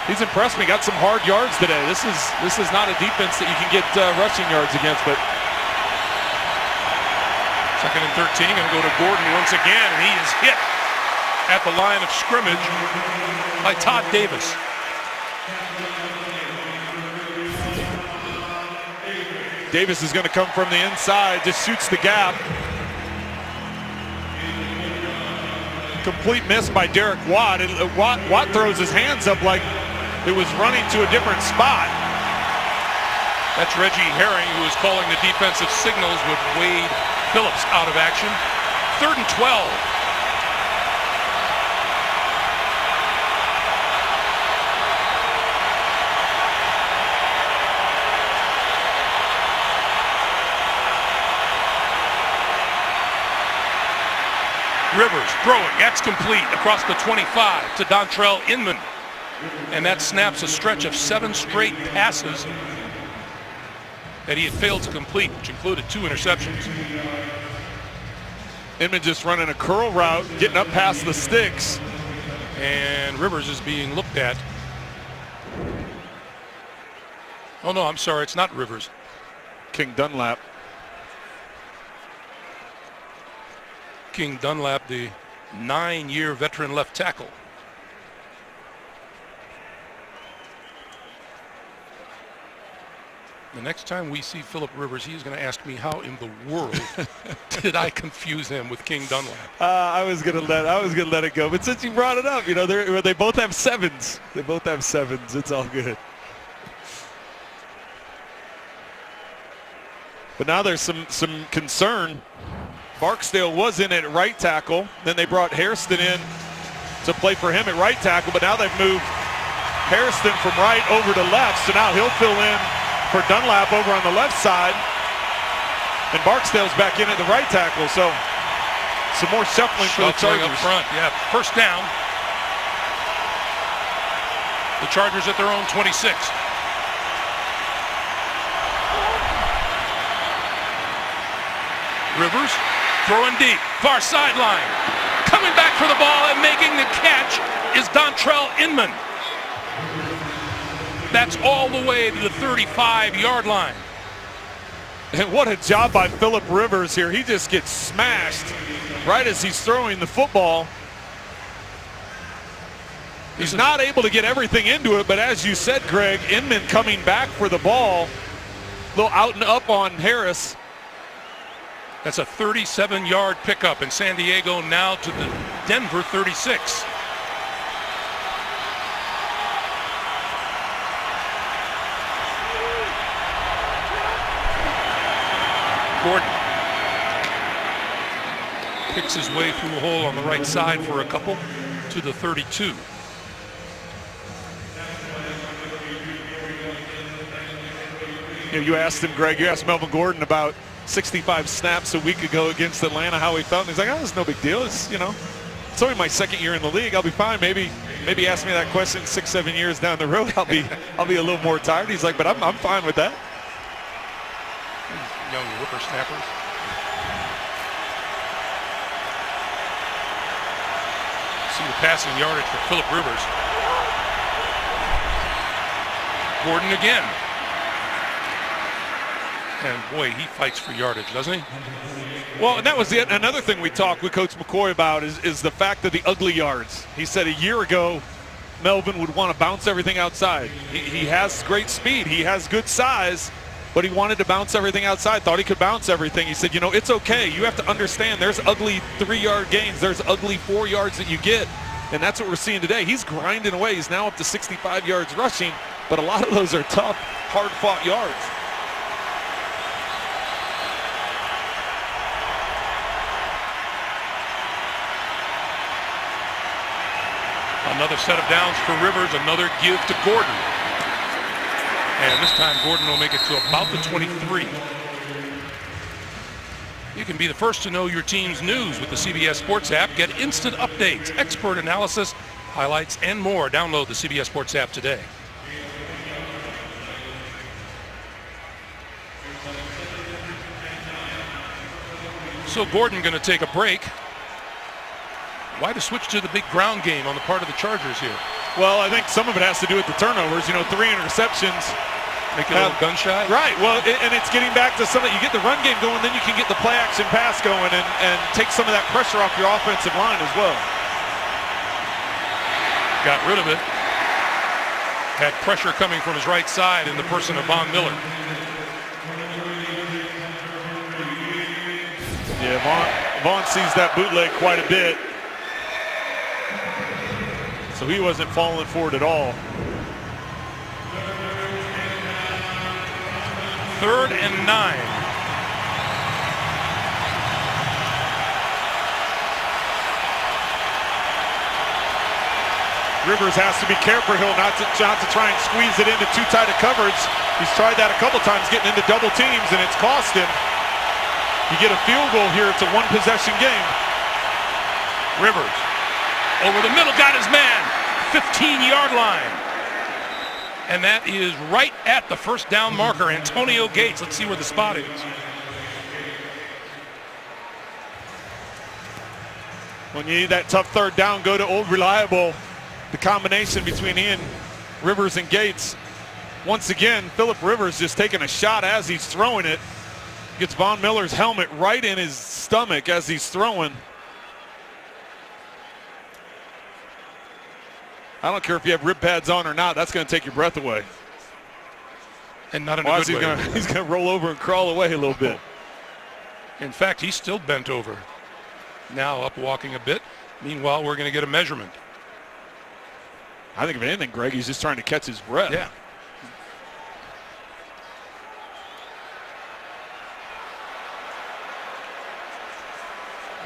he's impressed me. Got some hard yards today. This is not a defense that you can get rushing yards against, but 2nd and 13, going to go to Gordon once again, and he is hit at the line of scrimmage by Todd Davis. Davis is going to come from the inside, just shoots the gap. Complete miss by Derek Watt. Watt throws his hands up like it was running to a different spot. That's Reggie Herring, who is calling the defensive signals with Wade Phillips out of action. 3rd and 12. Rivers throwing, that's complete across the 25 to Dontrell Inman. And that snaps a stretch of 7 straight passes that he had failed to complete, which included 2 interceptions. Inman just running a curl route, getting up past the sticks. And Rivers is being looked at. Oh no, I'm sorry, it's not Rivers. King Dunlap. King Dunlap, the 9-year veteran left tackle. The next time we see Philip Rivers, he's going to ask me how in the world did I confuse him with King Dunlap. I was gonna let it go, but since you brought it up, you know they both have 7s. They both have 7s. It's all good. But now there's some concern. Barksdale was in at right tackle. Then they brought Hairston in to play for him at right tackle, but now they've moved Hairston from right over to left, so now he'll fill in for Dunlap over on the left side. And Barksdale's back in at the right tackle, so some more shuffling for the Chargers. Up front, yeah. First down. The Chargers at their own 26. Rivers throwing deep, far sideline. Coming back for the ball and making the catch is Dontrell Inman. That's all the way to the 35-yard line. And what a job by Philip Rivers here. He just gets smashed right as he's throwing the football. He's not able to get everything into it, but as you said, Greg, Inman coming back for the ball. A little out and up on Harris. That's a 37-yard pickup in San Diego, now to the Denver 36. Gordon picks his way through a hole on the right side for a couple to the 32. You asked him, Greg, you asked Melvin Gordon about 65 snaps a week ago against Atlanta, how he felt. And he's like, oh, it's no big deal. It's, it's only my 2nd year in the league. I'll be fine. Maybe ask me that question 6-7 years down the road. I'll be a little more tired. He's like, but I'm fine with that. Young whippersnappers. See the passing yardage for Philip Rivers. Gordon again. And boy, he fights for yardage, doesn't he? Well, and that was another thing we talked with Coach McCoy about is the fact of the ugly yards. He said a year ago, Melvin would want to bounce everything outside. He has great speed. He has good size, but he wanted to bounce everything outside, thought he could bounce everything. He said, you know, it's okay. You have to understand there's ugly 3-yard gains. There's ugly 4 yards that you get, and that's what we're seeing today. He's grinding away. He's now up to 65 yards rushing, but a lot of those are tough, hard-fought yards. Another set of downs for Rivers, another give to Gordon. And this time Gordon will make it to about the 23. You can be the first to know your team's news with the CBS Sports app. Get instant updates, expert analysis, highlights, and more. Download the CBS Sports app today. So Gordon going to take a break. Why to switch to the big ground game on the part of the Chargers here? Well, I think some of it has to do with the turnovers. You know, 3 interceptions. Make it a little gun shy? Right. Well, and it's getting back to some of, you get the run game going, then you can get the play action pass going and take some of that pressure off your offensive line as well. Got rid of it. Had pressure coming from his right side in the person of Von Miller. Yeah, Vaughn sees that bootleg quite a bit. So he wasn't falling for it at all. 3rd and 9. Rivers has to be careful not to try and squeeze it into too tight a coverage. He's tried that a couple times, getting into double teams, and it's cost him. You get a field goal here, it's a 1-possession game. Rivers over the middle, got his man, 15-yard line. And that is right at the first down marker, Antonio Gates. Let's see where the spot is. When you need that tough 3rd down, go to Old Reliable. The combination between Ian Rivers and Gates. Once again, Phillip Rivers just taking a shot as he's throwing it. Gets Von Miller's helmet right in his stomach as he's throwing. I don't care if you have rib pads on or not, that's going to take your breath away. And not in a good way. He's going to roll over and crawl away a little bit. In fact, he's still bent over. Now up walking a bit. Meanwhile, we're going to get a measurement. I think if anything, Greg, he's just trying to catch his breath. Yeah.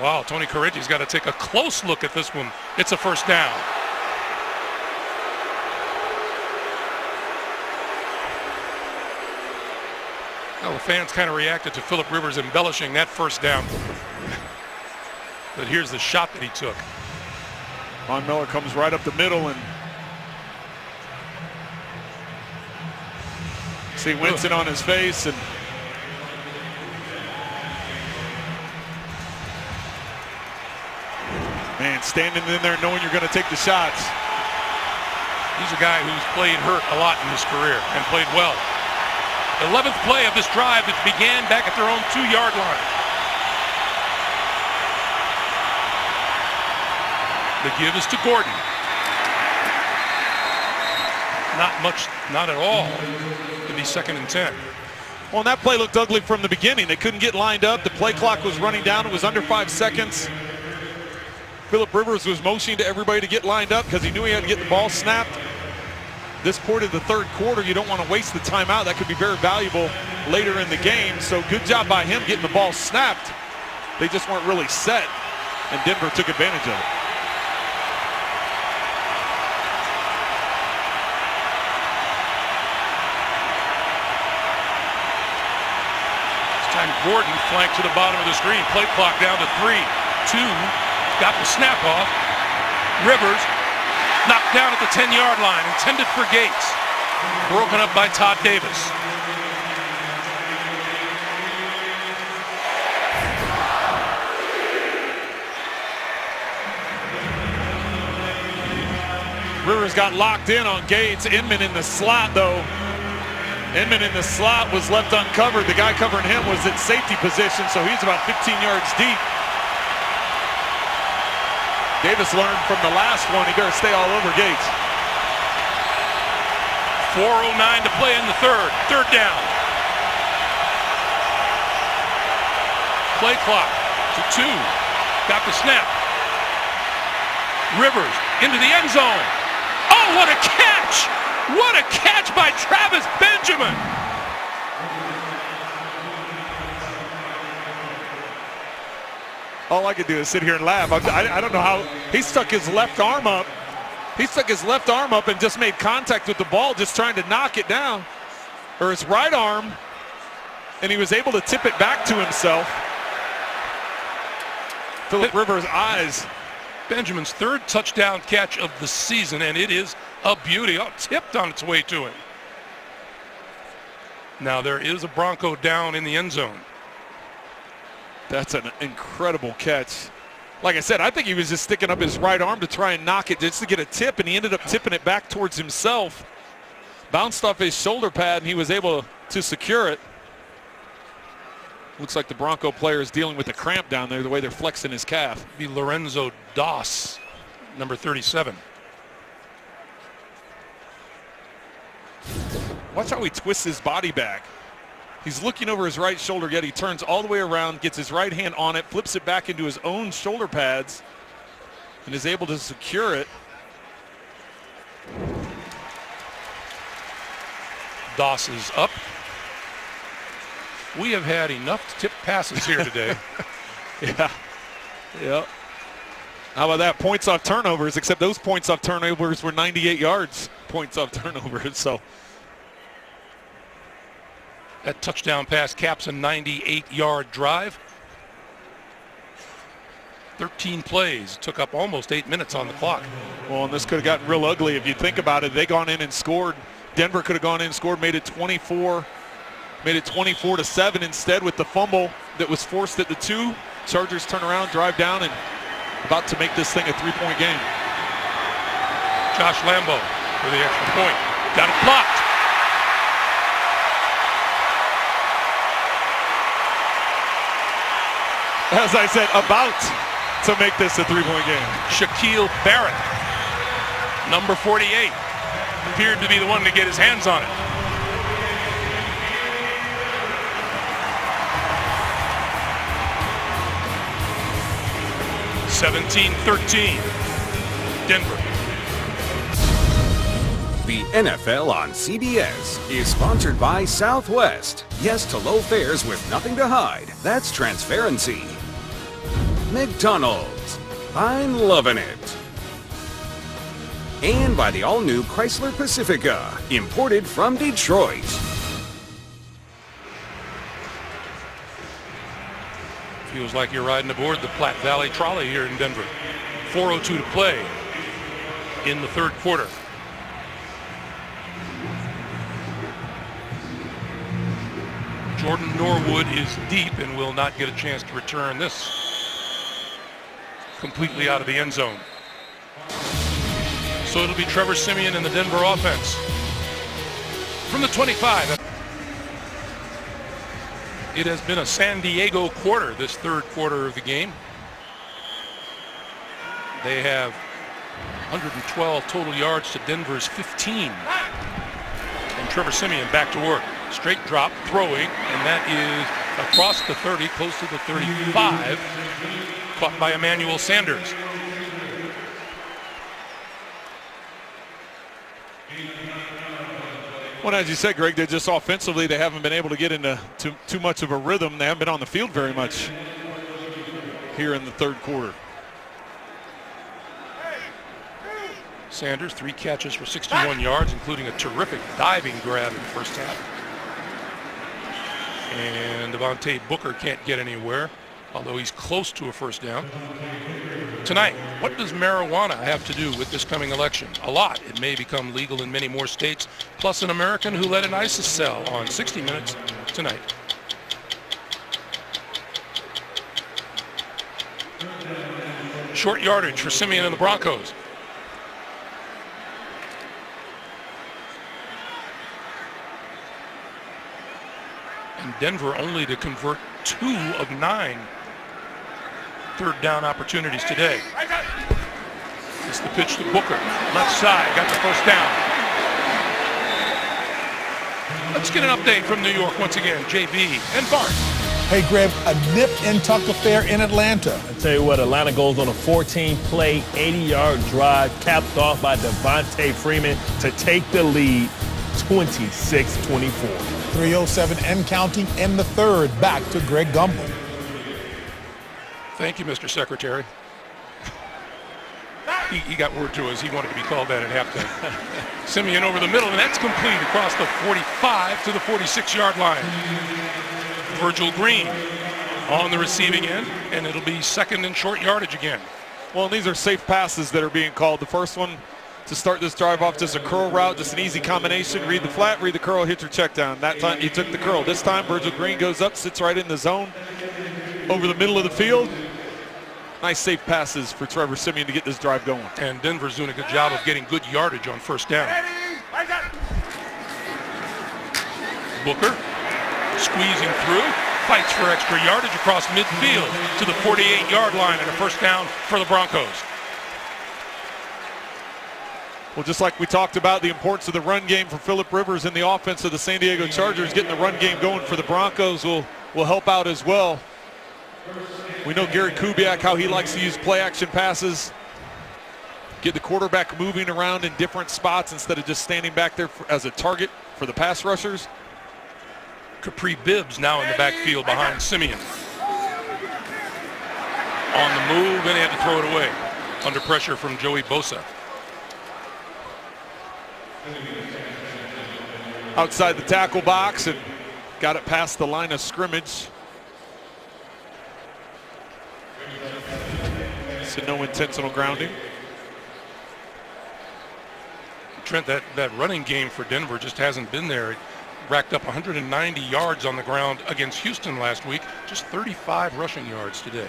Wow, Tony Corrigi's got to take a close look at this one. It's a first down. Well, the fans kind of reacted to Phillip Rivers embellishing that first down. But here's the shot that he took. Von Miller comes right up the middle and see Winston on his face, and man, standing in there knowing you're going to take the shots. He's a guy who's played hurt a lot in his career and played well. 11th play of this drive that began back at their own 2-yard line. The give is to Gordon. Not much, not at all, to be 2nd and 10. Well, and that play looked ugly from the beginning. They couldn't get lined up. The play clock was running down. It was under 5 seconds. Phillip Rivers was motioning to everybody to get lined up because he knew he had to get the ball snapped. This point of the 3rd quarter, you don't want to waste the timeout. That could be very valuable later in the game. So good job by him getting the ball snapped. They just weren't really set, and Denver took advantage of it. Gordon flanked to the bottom of the screen. Play clock down to 3, 2. Got the snap off. Rivers knocked down at the 10-yard line. Intended for Gates. Broken up by Todd Davis. Rivers got locked in on Gates. Inman in the slot, though. Inman in the slot was left uncovered. The guy covering him was in safety position, so he's about 15 yards deep. Davis learned from the last one, he better stay all over Gates. 4:09 to play in the third. Third down. Play clock to 2. Got the snap. Rivers into the end zone. Oh, what a catch! What a catch by Travis Benjamin! All I could do is sit here and laugh. I don't know how he stuck his left arm up. He stuck his left arm up and just made contact with the ball, just trying to knock it down. Or his right arm, and he was able to tip it back to himself. Phillip Rivers' eyes. Benjamin's third touchdown catch of the season, and it is a beauty. Oh, tipped on its way to him. Now there is a Bronco down in the end zone. That's an incredible catch. Like I said, I think he was just sticking up his right arm to try and knock it just to get a tip, and he ended up tipping it back towards himself. Bounced off his shoulder pad, and he was able to secure it. Looks like the Bronco player is dealing with a cramp down there, the way they're flexing his calf. Be Lorenzo Doss, number 37. Watch how he twists his body back. He's looking over his right shoulder, yet he turns all the way around, gets his right hand on it, flips it back into his own shoulder pads, and is able to secure it. Doss is up. We have had enough tip passes here today. Yeah. How about that? Points off turnovers, except those points off turnovers were 98 yards. Points off turnovers, so. That touchdown pass caps a 98-yard drive. 13 plays. Took up almost 8 minutes on the clock. Well, and this could have gotten real ugly if you think about it. They gone in and scored. Denver could have gone in and scored, made it 24-7 instead with the fumble that was forced at the 2. Chargers turn around, drive down, and about to make this thing a 3-point game. Josh Lambo for the extra point. Got it blocked. As I said, about to make this a 3-point game. Shaquille Barrett, number 48, appeared to be the one to get his hands on it. (17-13), Denver. The NFL on CBS is sponsored by Southwest. Yes to low fares with nothing to hide. That's transparency. McDonald's. I'm loving it. And by the all-new Chrysler Pacifica, imported from Detroit. Feels like you're riding aboard the Platte Valley Trolley here in Denver. 4:02 to play in the third quarter. Jordan Norwood is deep and will not get a chance to return this completely out of the end zone. So it'll be Trevor Siemian and the Denver offense. From the 25. It has been a San Diego quarter, this third quarter of the game. They have 112 total yards to Denver's 15. And Trevor Siemian back to work. Straight drop, throwing, and that is across the 30, close to the 35. Caught by Emmanuel Sanders. Well, as you said, Greg, they're just offensively, they haven't been able to get into too much of a rhythm. They haven't been on the field very much here in the third quarter. Sanders, 3 catches for 61 yards, including a terrific diving grab in the first half. And Devontae Booker can't get anywhere, although he's close to a first down. Tonight, what does marijuana have to do with this coming election? A lot. It may become legal in many more states, plus an American who led an ISIS cell on 60 Minutes tonight. Short yardage for Siemian and the Broncos. Denver only to convert 2 of 9 third down opportunities today. It's the pitch to Booker. Left side, got the first down. Let's get an update from New York once again. JB and Bart. Hey, Greg, a nip and tuck affair in Atlanta. I tell you what, Atlanta goes on a 14-play, 80-yard drive, capped off by Devontae Freeman to take the lead, 26-24. 3:07 and counting in the third. Back to Greg Gumbel. Thank you, Mr. Secretary. He got word to us. He wanted to be called that at halftime. Simeon over the middle, and that's complete across the 45 to the 46-yard line. Virgil Green on the receiving end, and it'll be second and short yardage again. Well, and these are safe passes that are being called. The first one to start this drive off, just a curl route, just an easy combination. Read the flat, read the curl, hit your check down. That time he took the curl. This time Virgil Green goes up, sits right in the zone over the middle of the field. Nice safe passes for Trevor Siemian to get this drive going. And Denver's doing a good job of getting good yardage on first down. Booker squeezing through, fights for extra yardage across midfield to the 48-yard line, and a first down for the Broncos. Well, just like we talked about the importance of the run game for Phillip Rivers in the offense of the San Diego Chargers, getting the run game going for the Broncos will help out as well. We know Gary Kubiak, how he likes to use play-action passes, get the quarterback moving around in different spots instead of just standing back there as a target for the pass rushers. Capri Bibbs now in the backfield behind Simeon. On the move, and he had to throw it away under pressure from Joey Bosa. Outside the tackle box and got it past the line of scrimmage. So no intentional grounding. Trent, that running game for Denver just hasn't been there. It racked up 190 yards on the ground against Houston last week, just 35 rushing yards today.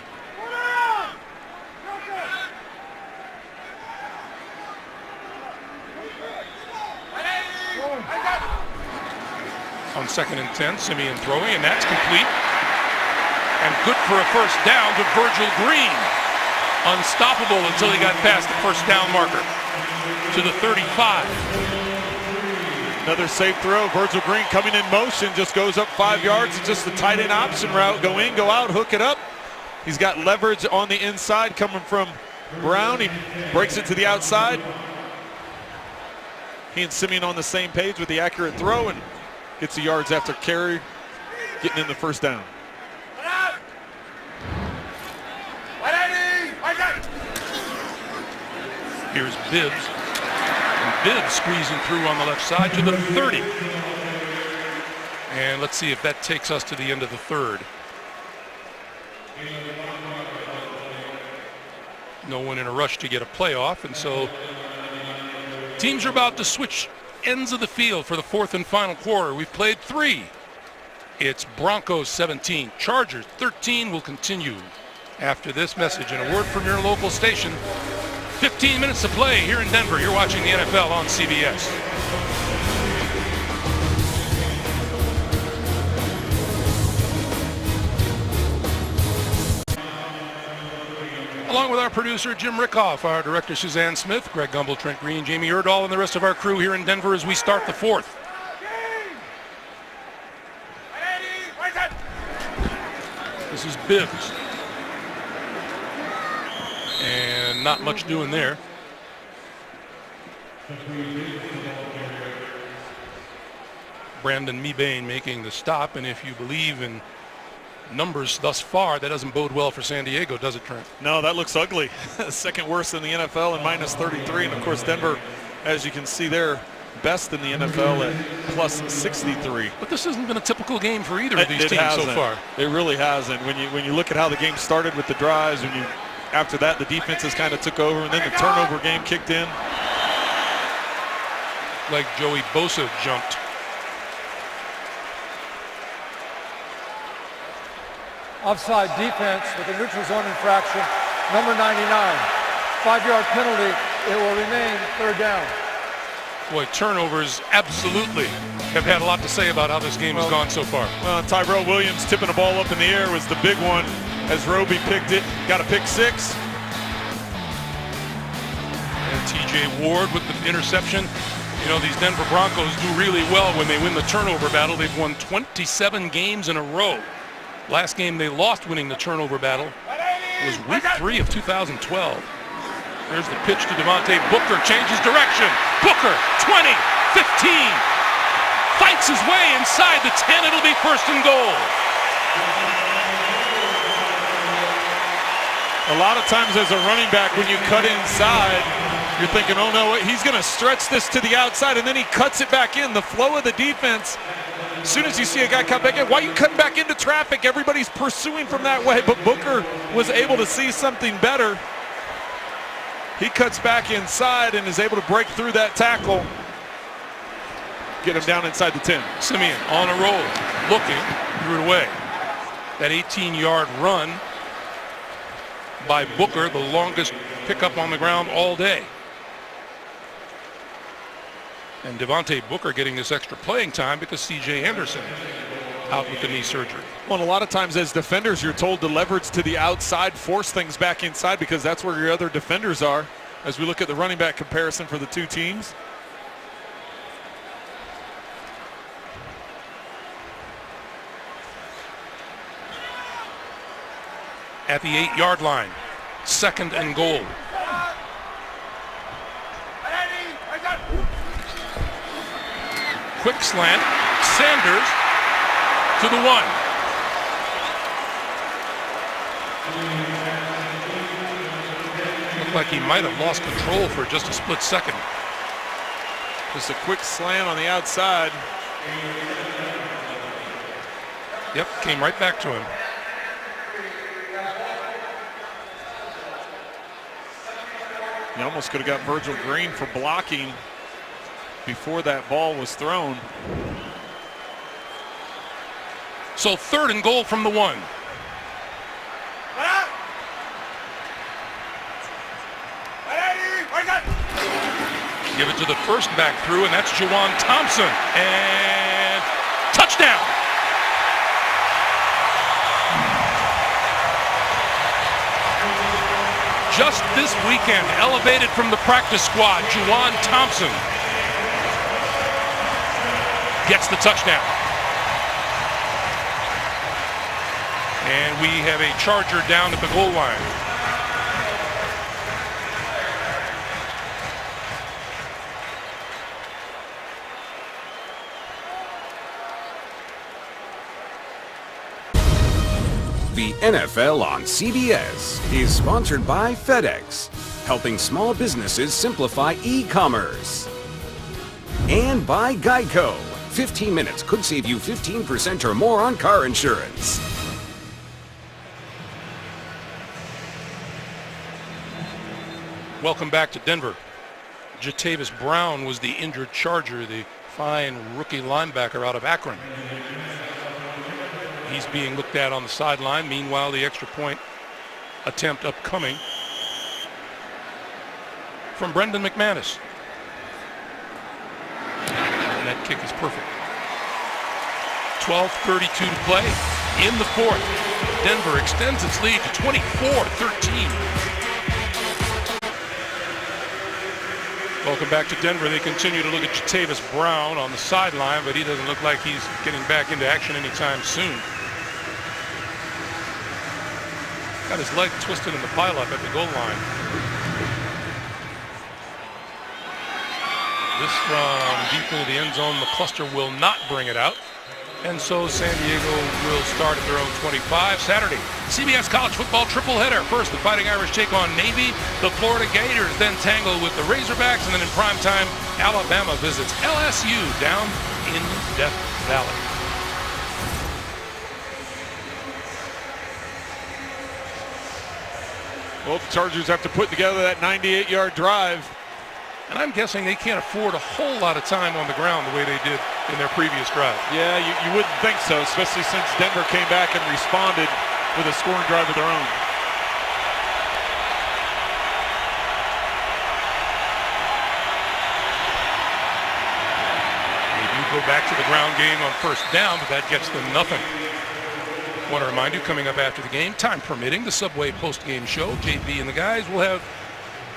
On 2nd and 10, Simeon throwing, and that's complete. And good for a first down to Virgil Green. Unstoppable until he got past the first down marker to the 35. Another safe throw. Virgil Green coming in motion, just goes up 5 yards. It's just the tight end option route. Go in, go out, hook it up. He's got leverage on the inside coming from Brown. He breaks it to the outside. He and Simeon on the same page with the accurate throw and gets the yards after carry, getting in the first down. Here's Bibbs. And Bibbs squeezing through on the left side to the 30. And let's see if that takes us to the end of the third. No one in a rush to get a playoff, and so teams are about to switch ends of the field for the fourth and final quarter. We've played 3. It's Broncos 17, Chargers 13. Will continue after this message and a word from your local station. 15 minutes to play here in Denver. You're watching the NFL on CBS. Along with our producer, Jim Rickoff, our director, Suzanne Smith, Greg Gumbel, Trent Green, Jamie Erdahl, and the rest of our crew here in Denver as we start the fourth. This is Bibbs. And not much doing there. Brandon Mebane making the stop, and if you believe in numbers thus far, that doesn't bode well for San Diego, does it, Trent? No, that looks ugly. Second worst in the NFL and minus 33. And of course, Denver, as you can see there, best in the NFL at plus 63. But this hasn't been a typical game for either of these teams so far. It really hasn't. When you look at how the game started with the drives, after that the defenses kind of took over, and then the turnover game kicked in. Like Joey Bosa jumped. Offside defense with a neutral zone infraction, number 99. 5-yard penalty. It will remain third down. Boy, turnovers absolutely have had a lot to say about how this game has gone so far. Well, Tyrell Williams tipping the ball up in the air was the big one as Roby picked it. Got a pick six. And TJ Ward with the interception. You know, these Denver Broncos do really well when they win the turnover battle. They've won 27 games in a row. Last game they lost winning the turnover battle was week 3 of 2012. There's the pitch to Devontae Booker, changes direction. Booker, 20, 15. Fights his way inside the 10. It'll be first and goal. A lot of times as a running back, when you cut inside, you're thinking, oh no, he's going to stretch this to the outside, and then he cuts it back in. The flow of the defense, as soon as you see a guy cut back in, why are you cutting back into traffic? Everybody's pursuing from that way, but Booker was able to see something better. He cuts back inside and is able to break through that tackle. Get him down inside the 10. Simeon on a roll, looking, threw it away. That 18-yard run by Booker, the longest pickup on the ground all day. And Devontae Booker getting this extra playing time because C.J. Henderson out with the knee surgery. Well, a lot of times as defenders, you're told to leverage to the outside, force things back inside because that's where your other defenders are. As we look at the running back comparison for the two teams. At the 8-yard line, 2nd and goal. Quick slant, Sanders to the 1. Looked like he might have lost control for just a split second. Just a quick slant on the outside. Yep, came right back to him. You almost could have got Virgil Green for blocking before that ball was thrown. So 3rd and goal from the 1. Give it to the first back through, and that's Juwan Thompson. And touchdown. Just this weekend, elevated from the practice squad, Juwan Thompson gets the touchdown. And we have a Charger down at the goal line. The NFL on CBS is sponsored by FedEx, helping small businesses simplify e-commerce. And by Geico. 15 minutes could save you 15% or more on car insurance. Welcome back to Denver. Jatavis Brown was the injured Charger, the fine rookie linebacker out of Akron. He's being looked at on the sideline. Meanwhile, the extra point attempt upcoming from Brendan McManus. And that kick is perfect. 12:32 to play in the 4th. Denver extends its lead to 24-13. Welcome back to Denver. They continue to look at Jatavis Brown on the sideline, but he doesn't look like he's getting back into action anytime soon. Got his leg twisted in the pileup at the goal line. This from deep into the end zone. McCluster will not bring it out. And so San Diego will start at their own 25. Saturday, CBS College Football triple-header. First, the Fighting Irish take on Navy. The Florida Gators then tangle with the Razorbacks. And then in prime time, Alabama visits LSU down in Death Valley. Well, the Chargers have to put together that 98-yard drive. And I'm guessing they can't afford a whole lot of time on the ground the way they did in their previous drive. Yeah, you wouldn't think so, especially since Denver came back and responded with a scoring drive of their own. go back to the ground game on first down, but that gets them nothing. I want to remind you, coming up after the game, time permitting, the Subway post-game show. JB and the guys will have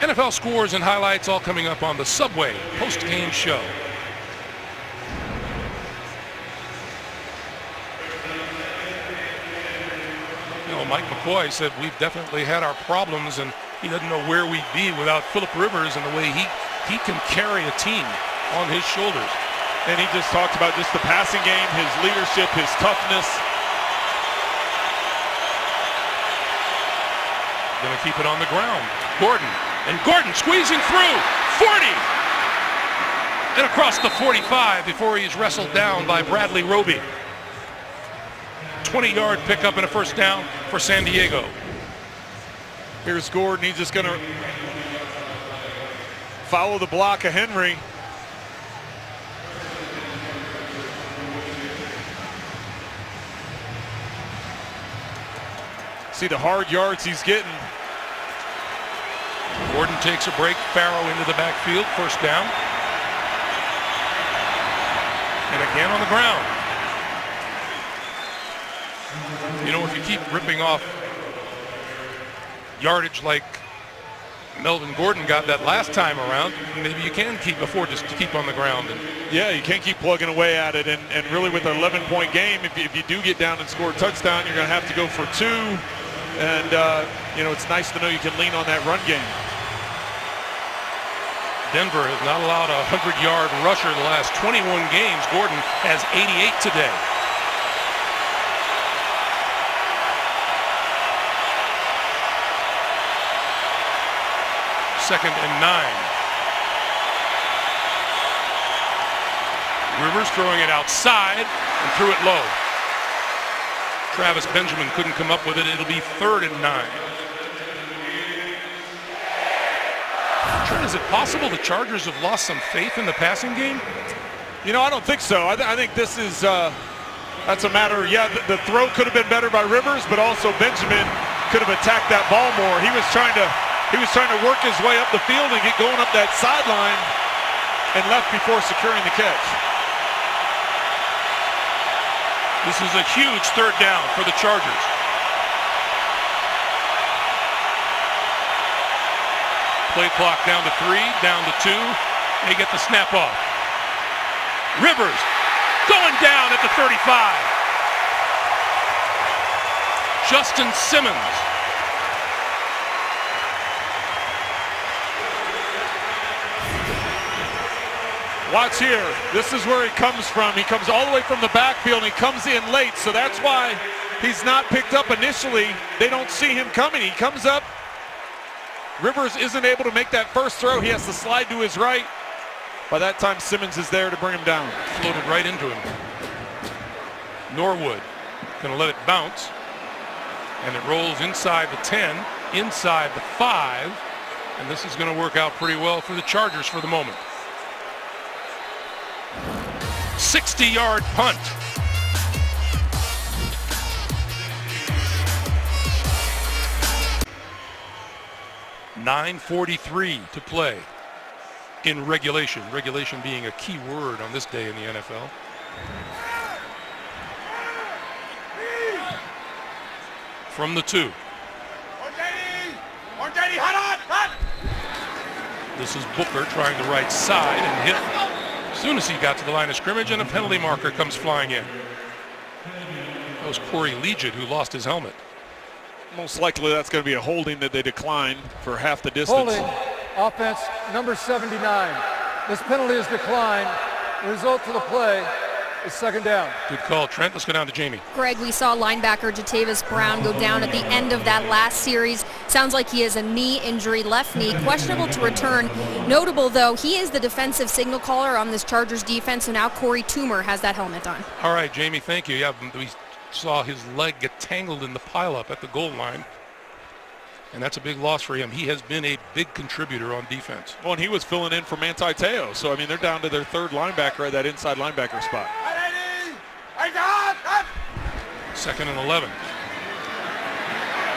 NFL scores and highlights all coming up on the Subway post-game show. You know, Mike McCoy said we've definitely had our problems, and he doesn't know where we'd be without Phillip Rivers and the way he can carry a team on his shoulders. And he just talked about just the passing game, his leadership, his toughness. Going to keep it on the ground. Gordon, and Gordon squeezing through. 40! And across the 45 before he's wrestled down by Bradley Roby. 20-yard pickup and a first down for San Diego. Here's Gordon. He's just going to follow the block of Henry. See the hard yards he's getting. Gordon takes a break. Farrow into the backfield. First down. And again on the ground. You know, if you keep ripping off yardage like Melvin Gordon got that last time around, maybe you can afford just to keep on the ground. And yeah, you can't keep plugging away at it. And really with an 11-point game, if you do get down and score a touchdown, you're going to have to go for two. And, you know, it's nice to know you can lean on that run game. Denver has not allowed a 100-yard rusher the last 21 games. Gordon has 88 today. Second and 9. Rivers throwing it outside and threw it low. Travis Benjamin couldn't come up with it. It'll be 3rd and 9. Trent, is it possible the Chargers have lost some faith in the passing game? You know, I don't think so. I think this is, that's a matter, yeah, the throw could have been better by Rivers, but also Benjamin could have attacked that ball more. He was trying to work his way up the field and get going up that sideline and left before securing the catch. This is a huge 3rd down for the Chargers. Play clock down to 3, down to 2. They get the snap off. Rivers going down at the 35. Justin Simmons. Watch here. This is where he comes from. He comes all the way from the backfield and he comes in late. So that's why he's not picked up initially. They don't see him coming. He comes up. Rivers isn't able to make that first throw. He has to slide to his right. By that time, Simmons is there to bring him down. Floated right into him. Norwood going to let it bounce. And it rolls inside the 10, inside the 5. And this is going to work out pretty well for the Chargers for the moment. 60-yard punt. .9:43 to play in regulation. Regulation being a key word on this day in the NFL. From the 2. This is Booker trying the right side and hit as soon as he got to the line of scrimmage, and a penalty marker comes flying in. That was Corey Legit who lost his helmet. Most likely that's going to be a holding that they decline for half the distance. Holding, offense number 79. This penalty is declined. The result of the play is 2nd down. Good call, Trent. Let's go down to Jamie. Greg, we saw linebacker Jatavis Brown go down at the end of that last series. Sounds like he has a knee injury, left knee, questionable to return. Notable, though, he is the defensive signal caller on this Chargers defense, so now Corey Toomer has that helmet on. All right, Jamie, thank you. Yeah, we saw his leg get tangled in the pileup at the goal line, and that's a big loss for him. He has been a big contributor on defense. Well, and he was filling in for Manti Te'o, so, I mean, they're down to their 3rd linebacker at that inside linebacker spot. 2nd and 11.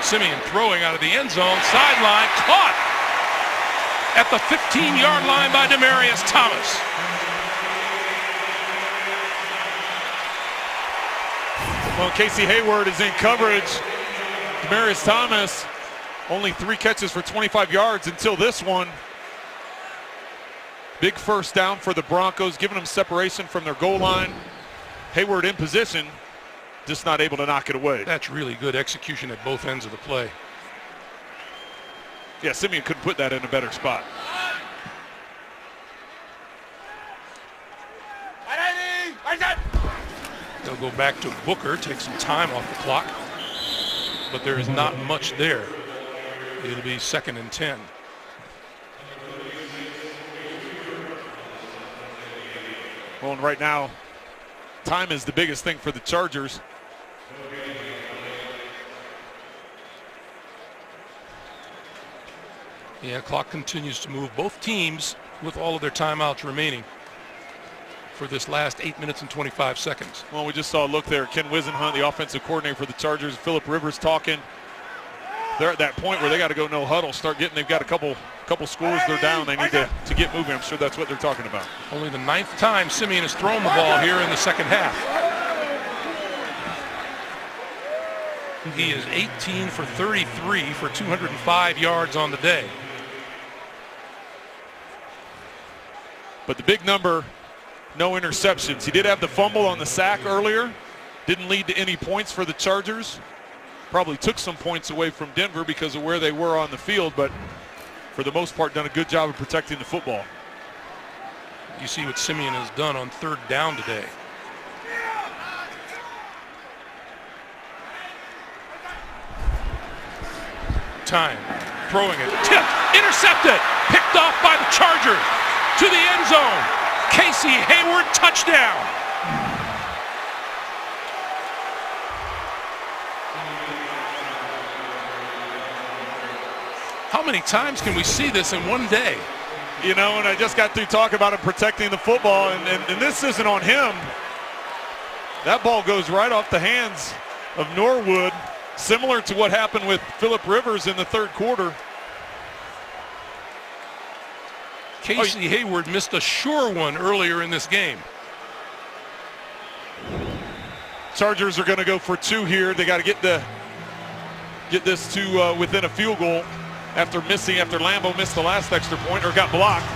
Simeon throwing out of the end zone, sideline, caught at the 15-yard line by Demaryius Thomas. Well, Casey Hayward is in coverage. Demaryius Thomas, only 3 catches for 25 yards until this one. Big first down for the Broncos, giving them separation from their goal line. Hayward in position, just not able to knock it away. That's really good execution at both ends of the play. Yeah, Simeon couldn't put that in a better spot. They'll go back to Booker, take some time off the clock, but there is not much there. It'll be 2nd and 10. Well, and right now, time is the biggest thing for the Chargers. Yeah, clock continues to move. Both teams with all of their timeouts remaining for this last 8 minutes and 25 seconds. Well, we just saw a look there. Ken Wisenhunt, the offensive coordinator for the Chargers, Phillip Rivers talking. They're at that point where they got to go no huddle, start getting, they've got a couple scores they're down. They need to get moving. I'm sure that's what they're talking about. Only the 9th time Simeon has thrown the ball here in the second half. He is 18 for 33 for 205 yards on the day. But the big number, no interceptions. He did have the fumble on the sack earlier. Didn't lead to any points for the Chargers. Probably took some points away from Denver because of where they were on the field, but for the most part done a good job of protecting the football. You see what Simeon has done on 3rd down today. Time, throwing it, tipped, intercepted, picked off by the Chargers to the end zone. Casey Hayward, touchdown. How many times can we see this in one day? You know, and I just got through talking about him protecting the football, and this isn't on him. That ball goes right off the hands of Norwood, similar to what happened with Phillip Rivers in the 3rd quarter. Casey Hayward missed a sure one earlier in this game. Chargers are going to go for 2 here. They got to get this to within a field goal after Lambo missed the last extra point or got blocked.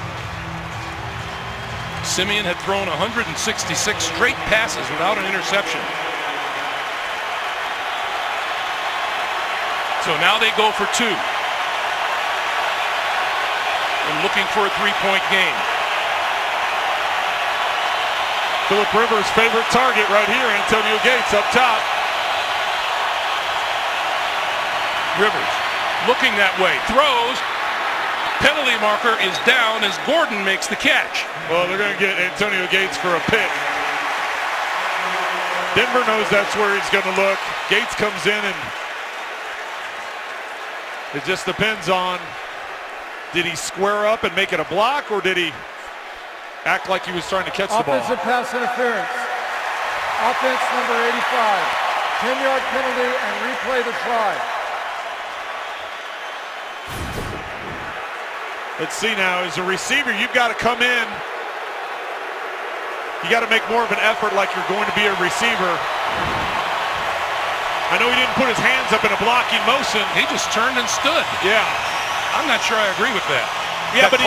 Simeon had thrown 166 straight passes without an interception. So now they go for 2. And looking for a 3-point game. Phillip Rivers' favorite target right here, Antonio Gates up top. Rivers looking that way, throws. Penalty marker is down as Gordon makes the catch. Well, they're going to get Antonio Gates for a pick. Denver knows that's where he's going to look. Gates comes in, and it just depends on, did he square up and make it a block, or did he act like he was trying to catch the ball? Offensive pass interference. Offense number 85. 10-yard penalty and replay the try. Let's see now, as a receiver, you've got to come in. You got to make more of an effort like you're going to be a receiver. I know he didn't put his hands up in a blocking motion. He just turned and stood. Yeah. I'm not sure I agree with that. Yeah, but he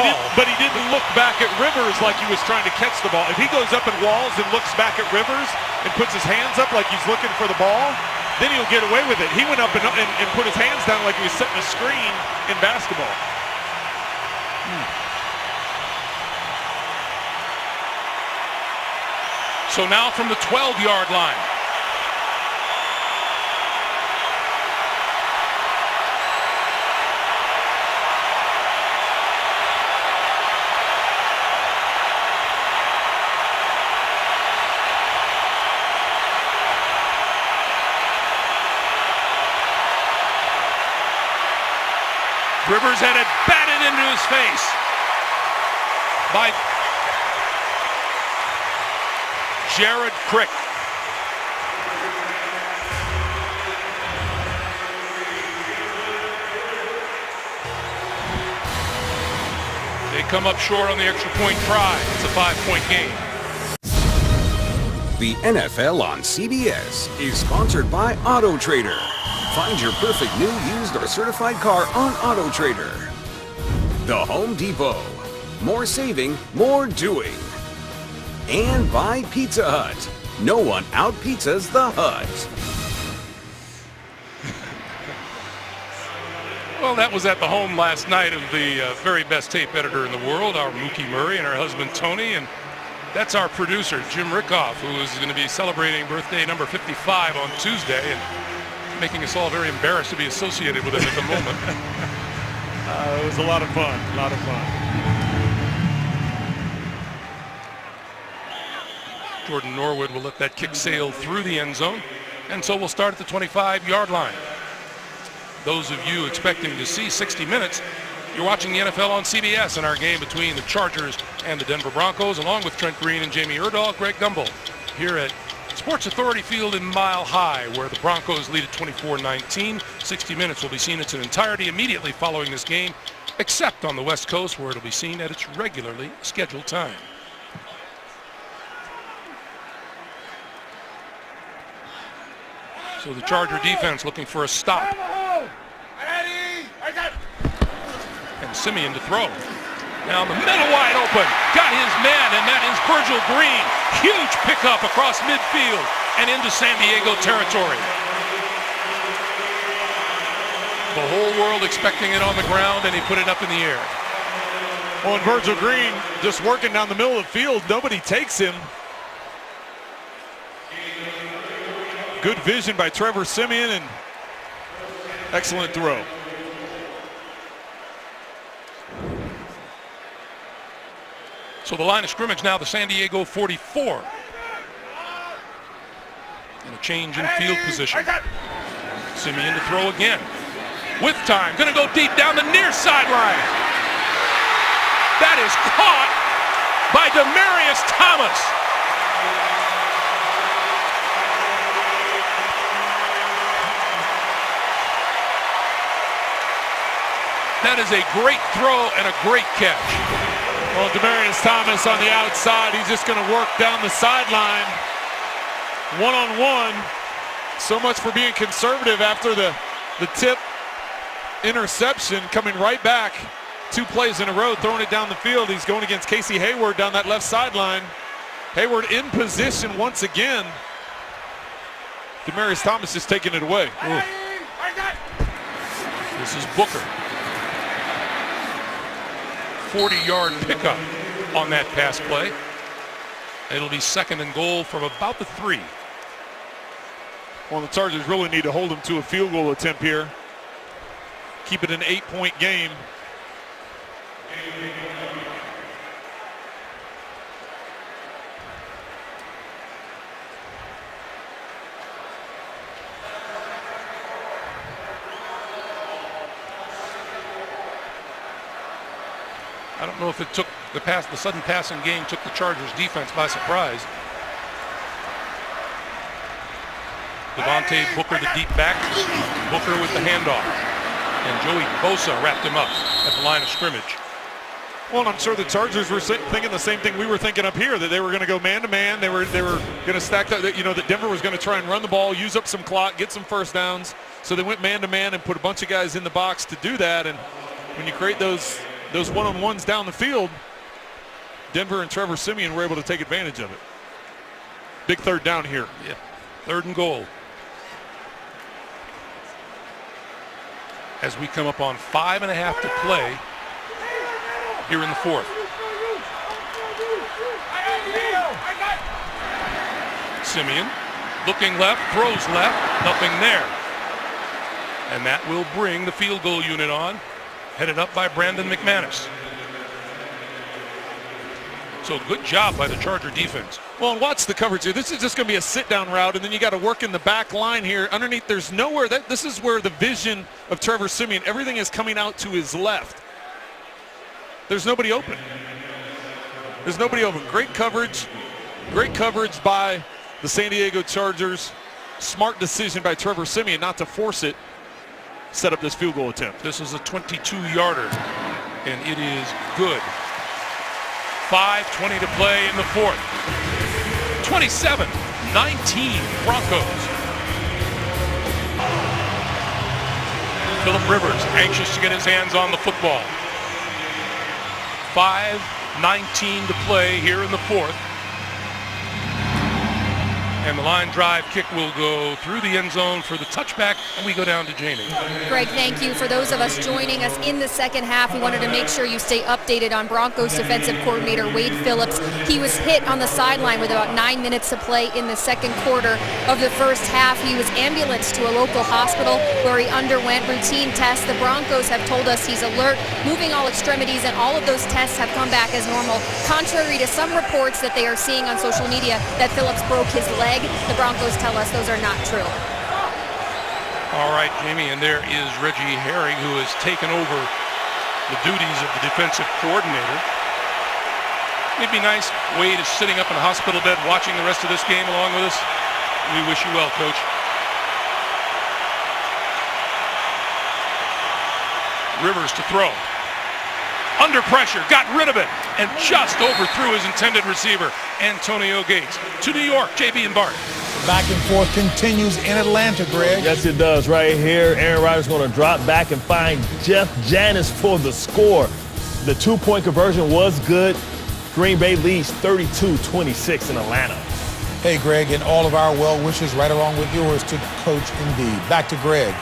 didn't look back at Rivers like he was trying to catch the ball. If he goes up in walls and looks back at Rivers and puts his hands up like he's looking for the ball, then he'll get away with it. He went up and put his hands down like he was setting a screen in basketball. So now from the 12-yard line. Rivers had it batted into his face by Jared Crick. They come up short on the extra point try. It's a 5-point game. The NFL on CBS is sponsored by Auto Trader. Find your perfect new, used, or certified car on Auto Trader. The Home Depot. More saving, more doing. And by Pizza Hut. No one out-pizzas the Hut. Well, that was at the home last night of the very best tape editor in the world, our Mookie Murray, and her husband Tony, and that's our producer, Jim Rickoff, who is going to be celebrating birthday number 55 on Tuesday and making us all very embarrassed to be associated with him at the moment. It was a lot of fun, a lot of fun. Jordan Norwood will let that kick sail through the end zone, and so we'll start at the 25-yard line. Those of you expecting to see 60 minutes, you're watching the NFL on CBS in our game between the Chargers and the Denver Broncos, along with Trent Green and Jamie Erdahl, Greg Gumbel, here at Sports Authority Field in Mile High, where the Broncos lead at 24-19. 60 minutes will be seen in its entirety immediately following this game, except on the West Coast, where it'll be seen at its regularly scheduled time. So the Charger defense looking for a stop. And Simeon to throw. Down the middle, wide open. Got his man, and that is Virgil Green. Huge pickup across midfield and into San Diego territory. The whole world expecting it on the ground, and he put it up in the air. Well, and Virgil Green just working down the middle of the field. Nobody takes him. Good vision by Trevor Simeon, and excellent throw. So the line of scrimmage now, the San Diego 44. And a change in field position. Simeon to throw again. With time, gonna go deep down the near sideline. That is caught by Demaryius Thomas. That is a great throw and a great catch. Well, Demaryius Thomas on the outside, he's just going to work down the sideline. One-on-one. So much for being conservative after the tip interception, coming right back. 2 plays in a row, throwing it down the field. He's going against Casey Hayward down that left sideline. Hayward in position once again. Demaryius Thomas just taking it away. Ooh. This is Booker. 40-yard pickup on that pass play. It'll be 2nd and goal from about the 3. Well, the Chargers really need to hold him to a field goal attempt here. Keep it an 8-point game. I don't know if it took the sudden passing game took the Chargers defense by surprise. Devontae Booker, the deep back. Booker with the handoff. And Joey Bosa wrapped him up at the line of scrimmage. Well, and I'm sure the Chargers were thinking the same thing we were thinking up here, that they were going to go man-to-man. They were going to stack that, that Denver was going to try and run the ball, use up some clock, get some first downs. So they went man-to-man and put a bunch of guys in the box to do that. And when you create those one-on-ones down the field, Denver and Trevor Simeon were able to take advantage of it. Big 3rd down here. Yeah, 3rd and goal. As we come up on 5.5 to play here in the 4th. Simeon looking left, throws left, nothing there. And that will bring the field goal unit on, headed up by Brandon McManus. So good job by the Charger defense. Well, and watch the coverage here. This is just going to be a sit-down route, and then you got to work in the back line here. Underneath, there's nowhere. This is where the vision of Trevor Simeon, everything is coming out to his left. There's nobody open. There's nobody open. Great coverage by the San Diego Chargers. Smart decision by Trevor Simeon not to force it. Set up this field goal attempt. This is a 22-yarder, and it is good. 5:20 to play in the 4th. 27 19 Broncos. Phillip Rivers anxious to get his hands on the football. 5:19 to play here in the fourth. And the line drive kick will go through the end zone for the touchback, and we go down to Jamie. Greg, thank you. For those of us joining us in the second half, we wanted to make sure you stay updated on Broncos defensive coordinator Wade Phillips. He was hit on the sideline with about 9 minutes to play in the second quarter of the first half. He was ambulanced to a local hospital where he underwent routine tests. The Broncos have told us he's alert, moving all extremities, and all of those tests have come back as normal, contrary to some reports that they are seeing on social media that Phillips broke his leg. The Broncos tell us those are not true. All right, Jamie, and there is Reggie Herring, who has taken over the duties of the defensive coordinator. It'd be nice. Wade is sitting up in a hospital bed watching the rest of this game along with us. We wish you well, Coach. Rivers to throw. Under pressure, got rid of it, and just overthrew his intended receiver, Antonio Gates. To New York, JB and Bart. Back and forth continues in Atlanta, Greg. Yes, it does. Right here, Aaron Rodgers going to drop back and find Jeff Janis for the score. The two-point conversion was good. Green Bay leads 32-26 in Atlanta. Hey, Greg, and all of our well wishes right along with yours to Coach Indeed. Back to Greg.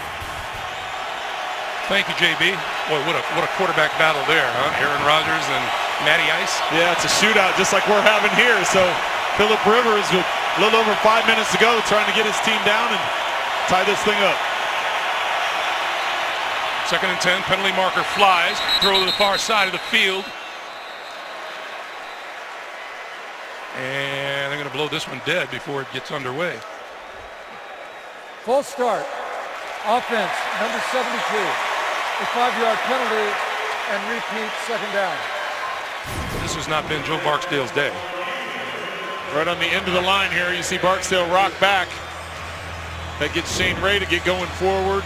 Thank you, JB. Boy, what a quarterback battle there, huh? Aaron Rodgers and Matty Ice. Yeah, it's a shootout just like we're having here. So Phillip Rivers with a little over 5 minutes to go trying to get his team down and tie this thing up. 2nd and 10, penalty marker flies. Throw to the far side of the field. And they're going to blow this one dead before it gets underway. Full start. Offense, number 72. A 5-yard penalty and repeat, second down. This has not been Joe Barksdale's day. Right on the end of the line here, you see Barksdale rock back. That gets Shane Ray to get going forward.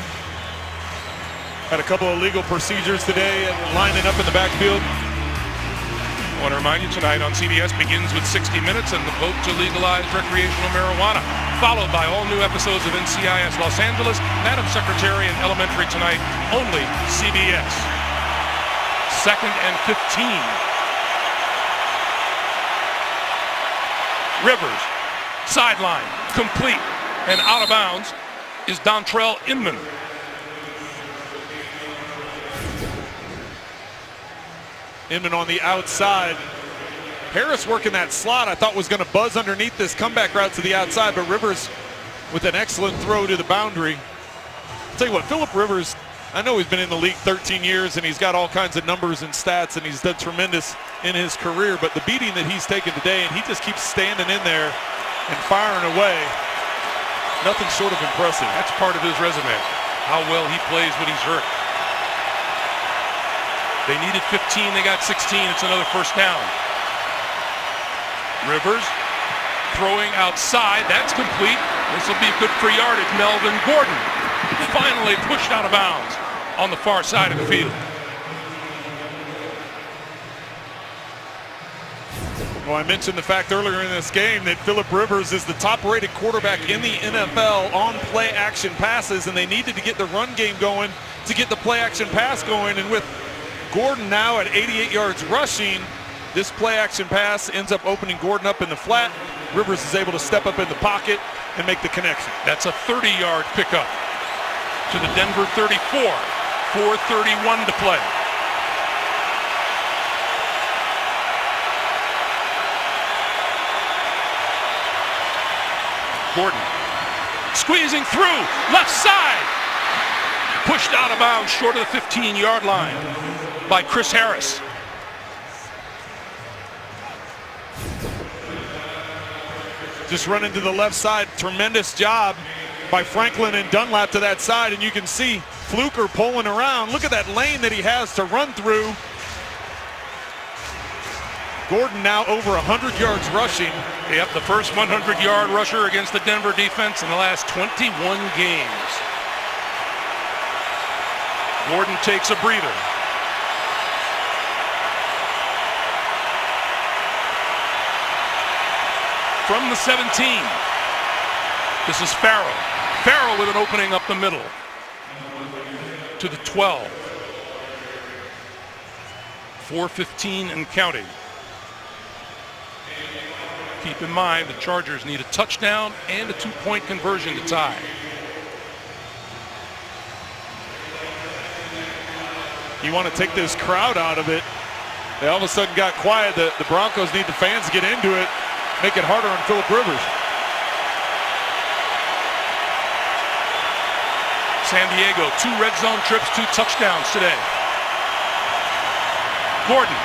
Had a couple of legal procedures today and lining up in the backfield. I want to remind you tonight on CBS begins with 60 Minutes and the vote to legalize recreational marijuana, followed by all new episodes of NCIS Los Angeles, Madam Secretary, and Elementary tonight, only CBS. 2nd and 15. Rivers, sideline, complete, and out of bounds is Dontrell Inman. Inman on the outside. Harris working that slot I thought was going to buzz underneath this comeback route to the outside, but Rivers with an excellent throw to the boundary. I'll tell you what, Phillip Rivers, I know he's been in the league 13 years and he's got all kinds of numbers and stats and he's done tremendous in his career, but the beating that he's taken today, and he just keeps standing in there and firing away, nothing short of impressive. That's part of his resume, how well he plays when he's hurt. They needed 15, they got 16. It's another first down. Rivers throwing outside. That's complete. This will be good for yardage. Melvin Gordon finally pushed out of bounds on the far side of the field. Well, I mentioned the fact earlier in this game that Phillip Rivers is the top-rated quarterback in the NFL on play-action passes, and they needed to get the run game going to get the play-action pass going, and with Gordon now at 88 yards rushing, this play-action pass ends up opening Gordon up in the flat. Rivers is able to step up in the pocket and make the connection. That's a 30-yard pickup to the Denver 34. 4:31 to play. Gordon squeezing through, left side. Pushed out of bounds short of the 15-yard line by Chris Harris. Just running to the left side. Tremendous job by Franklin and Dunlap to that side, and you can see Fluker pulling around. Look at that lane that he has to run through. Gordon now over 100 yards rushing. Yep, the first 100-yard rusher against the Denver defense in the last 21 games. Gordon takes a breather. From the 17, This is Farrell. Farrell with an opening up the middle to the 12. 4:15 and counting. Keep in mind the Chargers need a touchdown and a 2-point conversion to tie. You want to take this crowd out of it. They all of a sudden got quiet. The Broncos need the fans to get into it, make it harder on Phillip Rivers. San Diego, 2 red zone trips, 2 touchdowns today. Gordon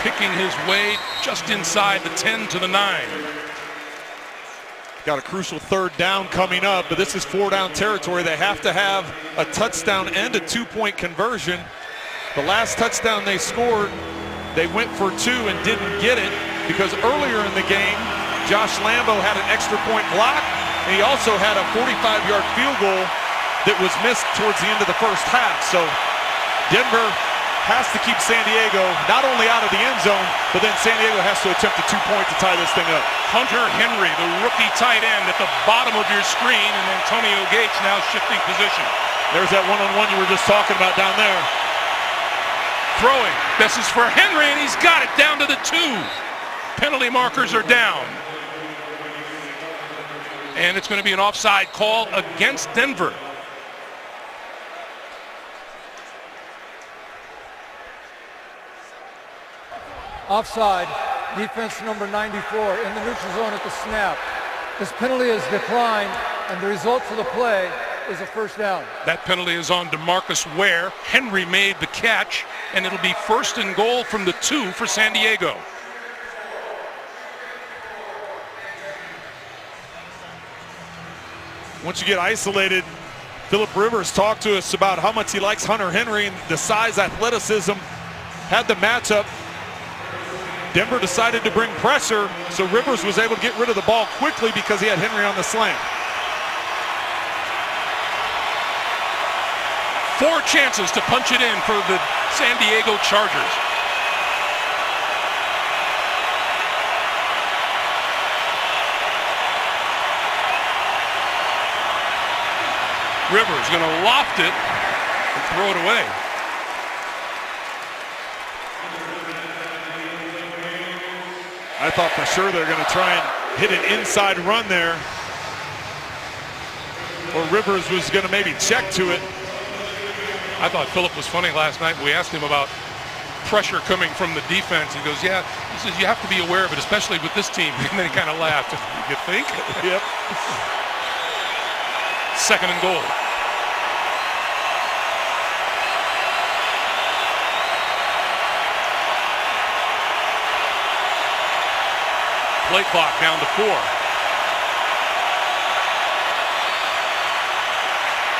picking his way just inside the 10 to the 9. Got a crucial 3rd down coming up, but this is 4-down territory. They have to have a touchdown and a 2-point conversion. The last touchdown they scored, they went for 2 and didn't get it because earlier in the game, Josh Lambo had an extra point block, and he also had a 45-yard field goal that was missed towards the end of the first half. So Denver has to keep San Diego not only out of the end zone, but then San Diego has to attempt a 2-point to tie this thing up. Hunter Henry, the rookie tight end at the bottom of your screen, and Antonio Gates now shifting position. There's that one-on-one you were just talking about down there. Throwing. This is for Henry, and he's got it down to the 2. Penalty markers are down. And it's going to be an offside call against Denver. Offside, defense number 94 in the neutral zone at the snap. This penalty is declined, and the result for the play is a 1st down. That penalty is on DeMarcus Ware. Henry made the catch, and it'll be 1st and goal from the 2 for San Diego. Once you get isolated, Phillip Rivers talked to us about how much he likes Hunter Henry and the size, athleticism, had the matchup. Denver decided to bring pressure, so Rivers was able to get rid of the ball quickly because he had Henry on the slant. 4 chances to punch it in for the San Diego Chargers. Rivers going to loft it and throw it away. I thought for sure they're going to try and hit an inside run there, or Rivers was going to maybe check to it. I thought Phillip was funny last night. We asked him about pressure coming from the defense. He goes, yeah, he says you have to be aware of it, especially with this team. And then he kind of laughed. You think? Yep. 2nd and goal. Play clock down to 4.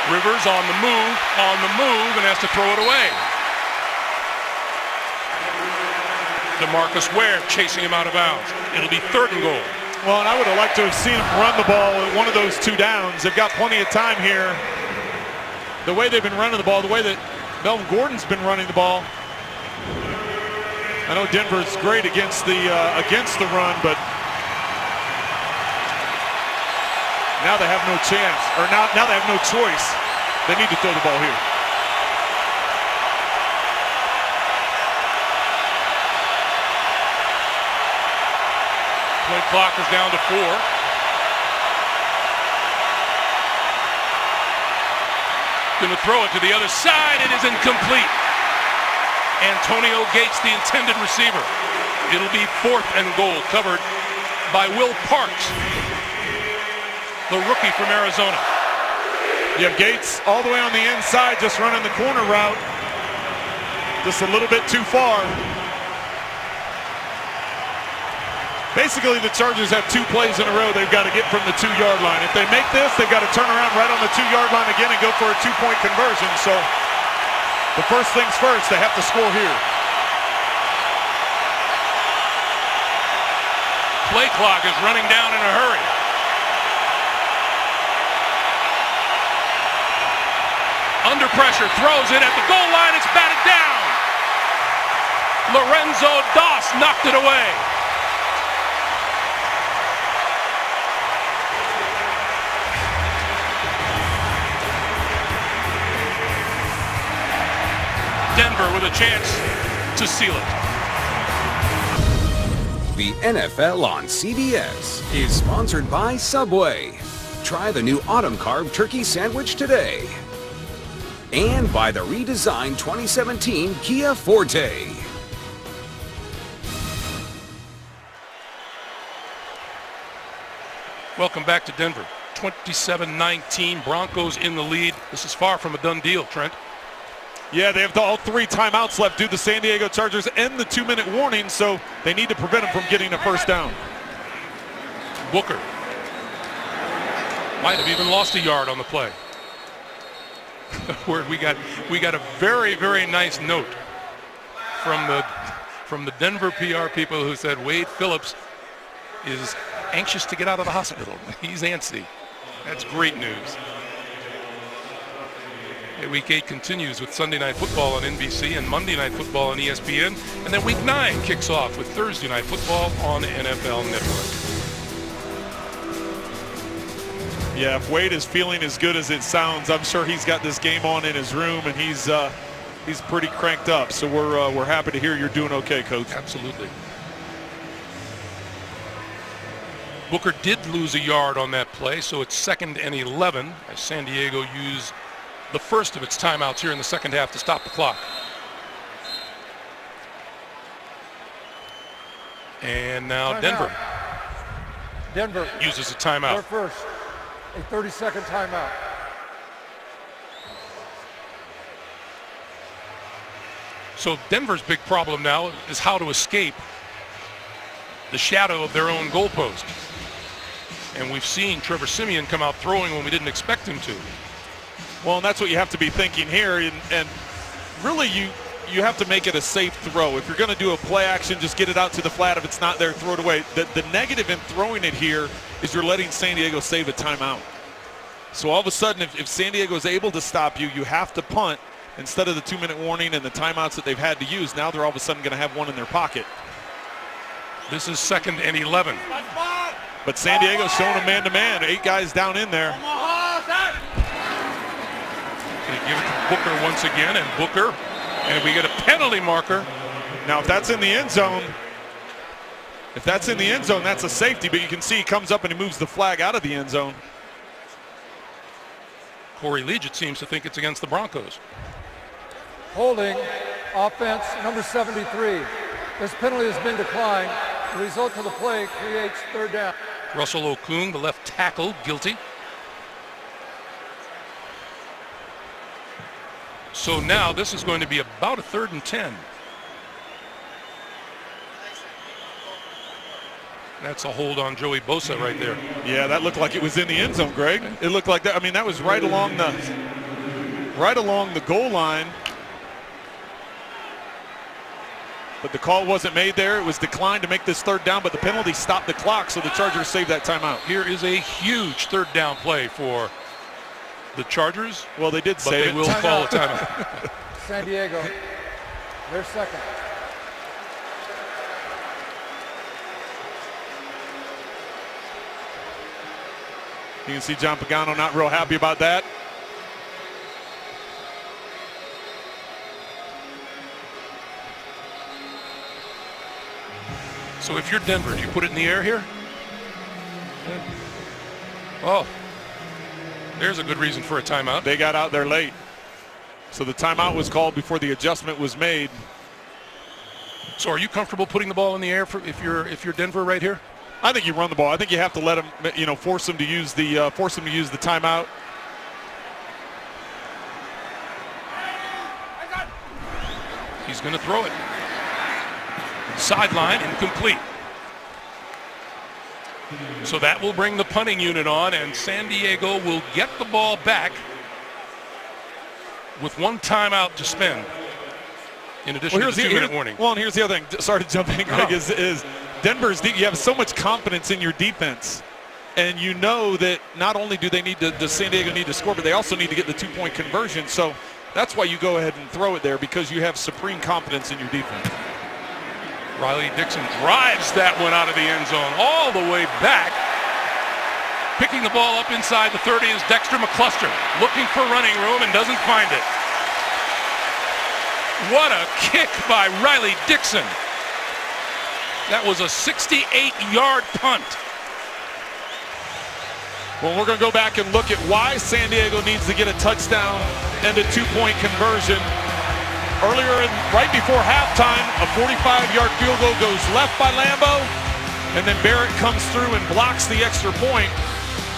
Rivers on the move, and has to throw it away. DeMarcus Ware chasing him out of bounds. It'll be 3rd and goal. Well, and I would have liked to have seen him run the ball at one of those 2 downs. They've got plenty of time here. The way they've been running the ball, the way that Melvin Gordon's been running the ball. I know Denver's great against the run, but now they have no chance, or now they have no choice. They need to throw the ball here. Play clock is down to 4. Going to throw it to the other side. It is incomplete. Antonio Gates, the intended receiver. It'll be 4th and goal, covered by Will Parks, the rookie from Arizona. You have Gates all the way on the inside, just running the corner route. Just a little bit too far. Basically, the Chargers have 2 plays in a row they've got to get from the 2-yard line. If they make this, they've got to turn around right on the 2-yard line again and go for a 2-point conversion. So the first things first, they have to score here. Play clock is running down in a hurry. Under pressure, throws it at the goal line, it's batted down. Lorenzo Doss knocked it away. Denver with a chance to seal it. The NFL on CBS is sponsored by Subway. Try the new Autumn Carb Turkey Sandwich today. And by the redesigned 2017 Kia Forte. Welcome back to Denver. 27-19, Broncos in the lead. This is far from a done deal, Trent. Yeah, they have all 3 timeouts left due to the San Diego Chargers and the 2-minute warning, so they need to prevent them from getting a first down. Booker might have even lost a yard on the play. Where we got a very, very nice note from the Denver PR people who said Wade Phillips is anxious to get out of the hospital. He's antsy. That's great news. Week 8 continues with Sunday Night Football on NBC and Monday Night Football on ESPN. And then Week 9 kicks off with Thursday Night Football on NFL Network. Yeah, if Wade is feeling as good as it sounds, I'm sure he's got this game on in his room, and he's pretty cranked up. So we're happy to hear you're doing okay, Coach. Absolutely. Booker did lose a yard on that play, so it's 2nd and 11 as San Diego used the first of its timeouts here in the second half to stop the clock. And now Timeout. Denver uses a timeout. Their first, a 30-second timeout. So Denver's big problem now is how to escape the shadow of their own goalpost. And we've seen Trevor Siemian come out throwing when we didn't expect him to. Well, and that's what you have to be thinking here. And really, you have to make it a safe throw. If you're going to do a play action, just get it out to the flat. If it's not there, throw it away. The negative in throwing it here is you're letting San Diego save a timeout. So all of a sudden, if San Diego is able to stop you, you have to punt instead of the 2-minute warning and the timeouts that they've had to use. Now they're all of a sudden going to have one in their pocket. This is 2nd and 11. But San Diego's showing them man-to-man. 8 guys down in there. They give it to Booker once again, and Booker, and we get a penalty marker. Now, if that's in the end zone, that's a safety. But you can see he comes up and he moves the flag out of the end zone. Corey Legit seems to think it's against the Broncos. Holding, offense number 73. This penalty has been declined. The result of the play creates third down. Russell Okung, the left tackle, guilty. So now this is going to be about a 3rd and 10. That's a hold on Joey Bosa right there. Yeah, that looked like it was in the end zone, Greg. It looked like that. I mean, that was right along the goal line. But the call wasn't made there. It was declined to make this third down, but the penalty stopped the clock, so the Chargers saved that timeout. Here is a huge third down play for the Chargers. Well, they did save it. But they will call a timeout. San Diego, they're second. You can see John Pagano not real happy about that. So if you're Denver, do you put it in the air here? Oh, there's a good reason for a timeout. They got out there late. So the timeout was called before the adjustment was made. So are you comfortable putting the ball in the air if you're Denver right here? I think you run the ball. I think you have to let them, force them to use the timeout. He's going to throw it. Sideline, incomplete. So that will bring the punting unit on, and San Diego will get the ball back with one timeout to spend in addition to the 2-minute warning. Well, and here's the other thing. Sorry to jump in, Greg, is Denver's deep. You have so much confidence in your defense, and you know that not only do they need to, does San Diego need to score, but they also need to get the 2-point conversion. So that's why you go ahead and throw it there, because you have supreme confidence in your defense. Riley Dixon drives that one out of the end zone all the way back. Picking the ball up inside the 30 is Dexter McCluster, looking for running room and doesn't find it. What a kick by Riley Dixon. That was a 68-yard punt. Well, we're going to go back and look at why San Diego needs to get a touchdown and a two-point conversion. Earlier, right before halftime, a 45-yard field goal goes left by Lambeau, and then Barrett comes through and blocks the extra point.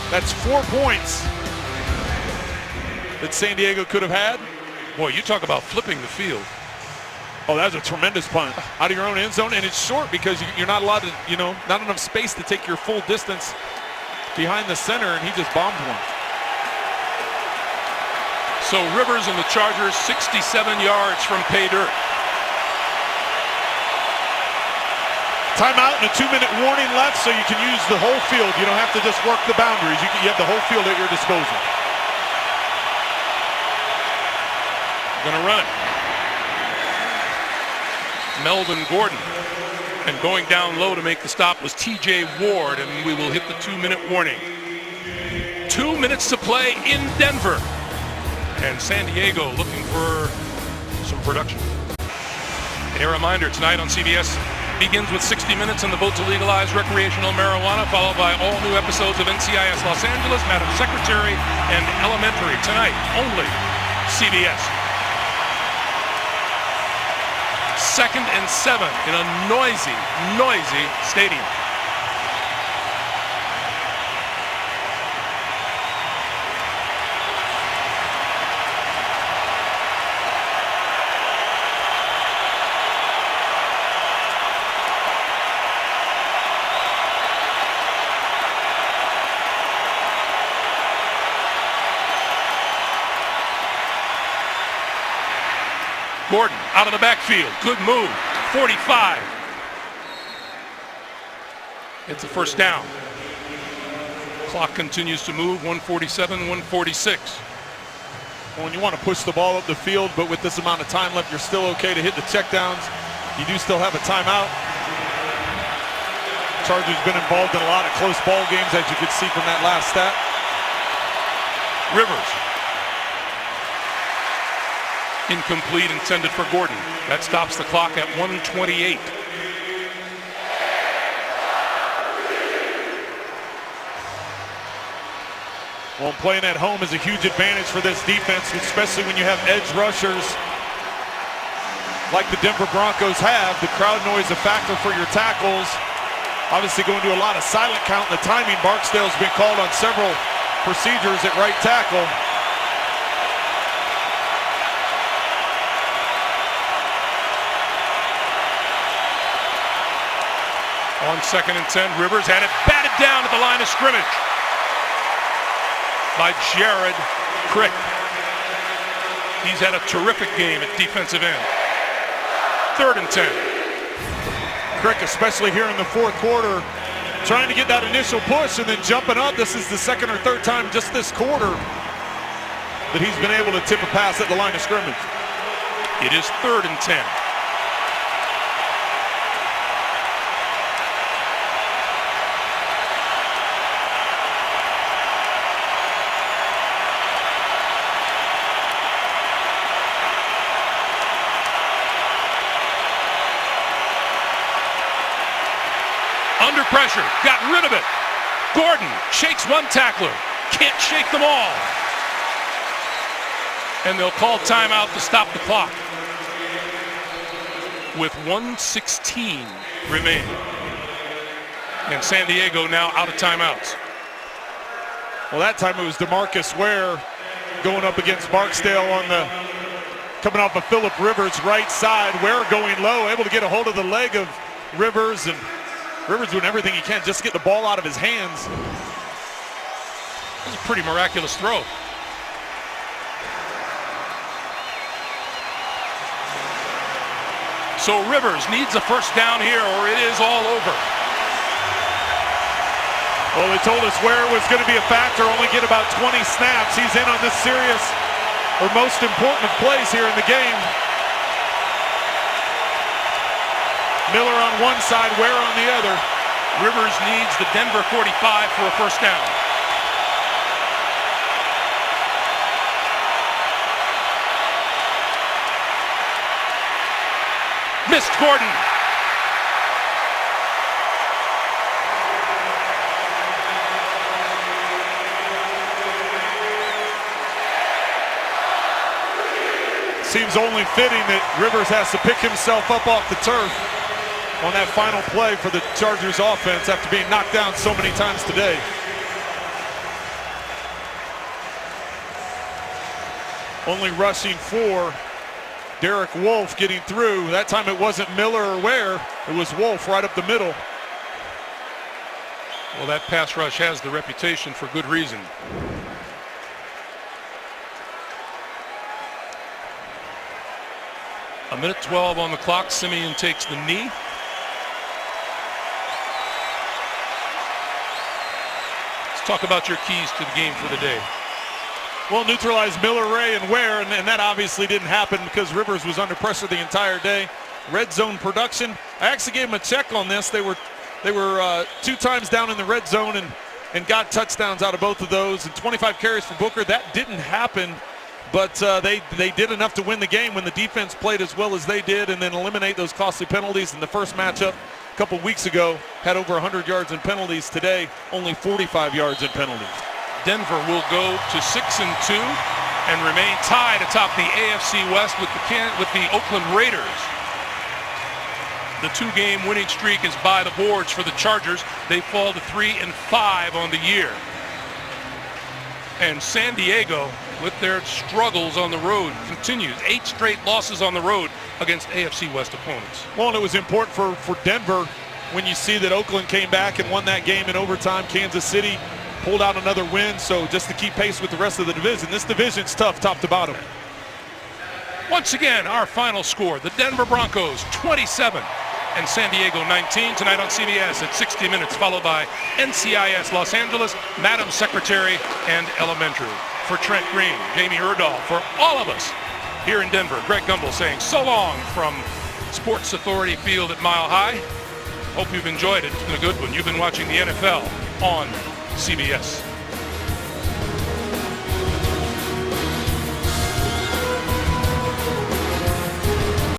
That's 4 points that San Diego could have had. Boy, you talk about flipping the field. Oh, that was a tremendous punt out of your own end zone, and it's short because you're not allowed to, not enough space to take your full distance behind the center, and he just bombed one. So Rivers and the Chargers 67 yards from pay dirt. Timeout and a 2-minute warning left, so you can use the whole field. You don't have to just work the boundaries. You have the whole field at your disposal. Gonna run. Melvin Gordon. And going down low to make the stop was TJ Ward, and we will hit the 2-minute warning. 2 minutes to play in Denver. And San Diego looking for some production. A reminder, tonight on CBS begins with 60 Minutes and the vote to legalize recreational marijuana, followed by all new episodes of NCIS Los Angeles, Madam Secretary, and Elementary. Tonight, only CBS. 2nd and 7 in a noisy stadium. Gordon out of the backfield. Good move. 45. It's a first down. Clock continues to move. 147, 146. Well, when you want to push the ball up the field, but with this amount of time left, you're still okay to hit the checkdowns. You do still have a timeout. Chargers been involved in a lot of close ball games, as you could see from that last stat. Rivers. Incomplete, intended for Gordon. That stops the clock at 1:28. Well, playing at home is a huge advantage for this defense, especially when you have edge rushers like the Denver Broncos have. The crowd noise a factor for your tackles. Obviously going to do a lot of silent count in the timing. Barksdale's been called on several procedures at right tackle. On 2nd and 10, Rivers had it batted down at the line of scrimmage by Jared Crick. He's had a terrific game at defensive end. 3rd and 10. Crick, especially here in the fourth quarter, trying to get that initial push and then jumping up. This is the 2nd or 3rd time just this quarter that he's been able to tip a pass at the line of scrimmage. It is 3rd and 10. Under pressure, got rid of it. Gordon shakes one tackler, can't shake them all. And they'll call timeout to stop the clock with 1:16 remaining. And San Diego now out of timeouts. Well, that time it was DeMarcus Ware going up against Barksdale on the, coming off of Phillip Rivers' right side. Ware going low, able to get a hold of the leg of Rivers, and Rivers doing everything he can just to get the ball out of his hands. That was a pretty miraculous throw. So Rivers needs a first down here or it is all over. Well, they told us Ware was going to be a factor, only get about 20 snaps. He's in on this serious or most important of plays here in the game. Miller on one side, Ware on the other. Rivers needs the Denver 45 for a first down. Missed Gordon. Seems only fitting that Rivers has to pick himself up off the turf on that final play for the Chargers offense after being knocked down so many times today. Only rushing 4. Derek Wolfe getting through. That time it wasn't Miller or Ware, it was Wolfe right up the middle. Well, that pass rush has the reputation for good reason. A minute 12 on the clock. Simeon takes the knee. Let's talk about your keys to the game for the day. Well, neutralize Miller, Ray, and Ware, and that obviously didn't happen because Rivers was under pressure the entire day. Red zone production. I actually gave him a check on this. They were 2 times down in the red zone and got touchdowns out of both of those. And 25 carries for Booker. That didn't happen. But they did enough to win the game when the defense played as well as they did and then eliminate those costly penalties. In the first matchup a couple weeks ago, had over 100 yards in penalties. Today, only 45 yards in penalties. Denver will go to 6-2 and remain tied atop the AFC West with the Oakland Raiders. The 2-game winning streak is by the boards for the Chargers. They fall to 3-5 on the year. And San Diego, with their struggles on the road, continues 8 straight losses on the road against AFC West opponents. Well, and it was important for Denver when you see that Oakland came back and won that game in overtime. Kansas City pulled out another win, so just to keep pace with the rest of the division. This division's tough top to bottom. Once again, our final score, the Denver Broncos 27 and San Diego 19 tonight on CBS at 60 minutes, followed by NCIS Los Angeles, Madam Secretary, and Elementary. For Trent Green, Jamie Erdahl, for all of us here in Denver, Greg Gumbel saying so long from Sports Authority Field at Mile High. Hope you've enjoyed it. It's been a good one. You've been watching the NFL on CBS.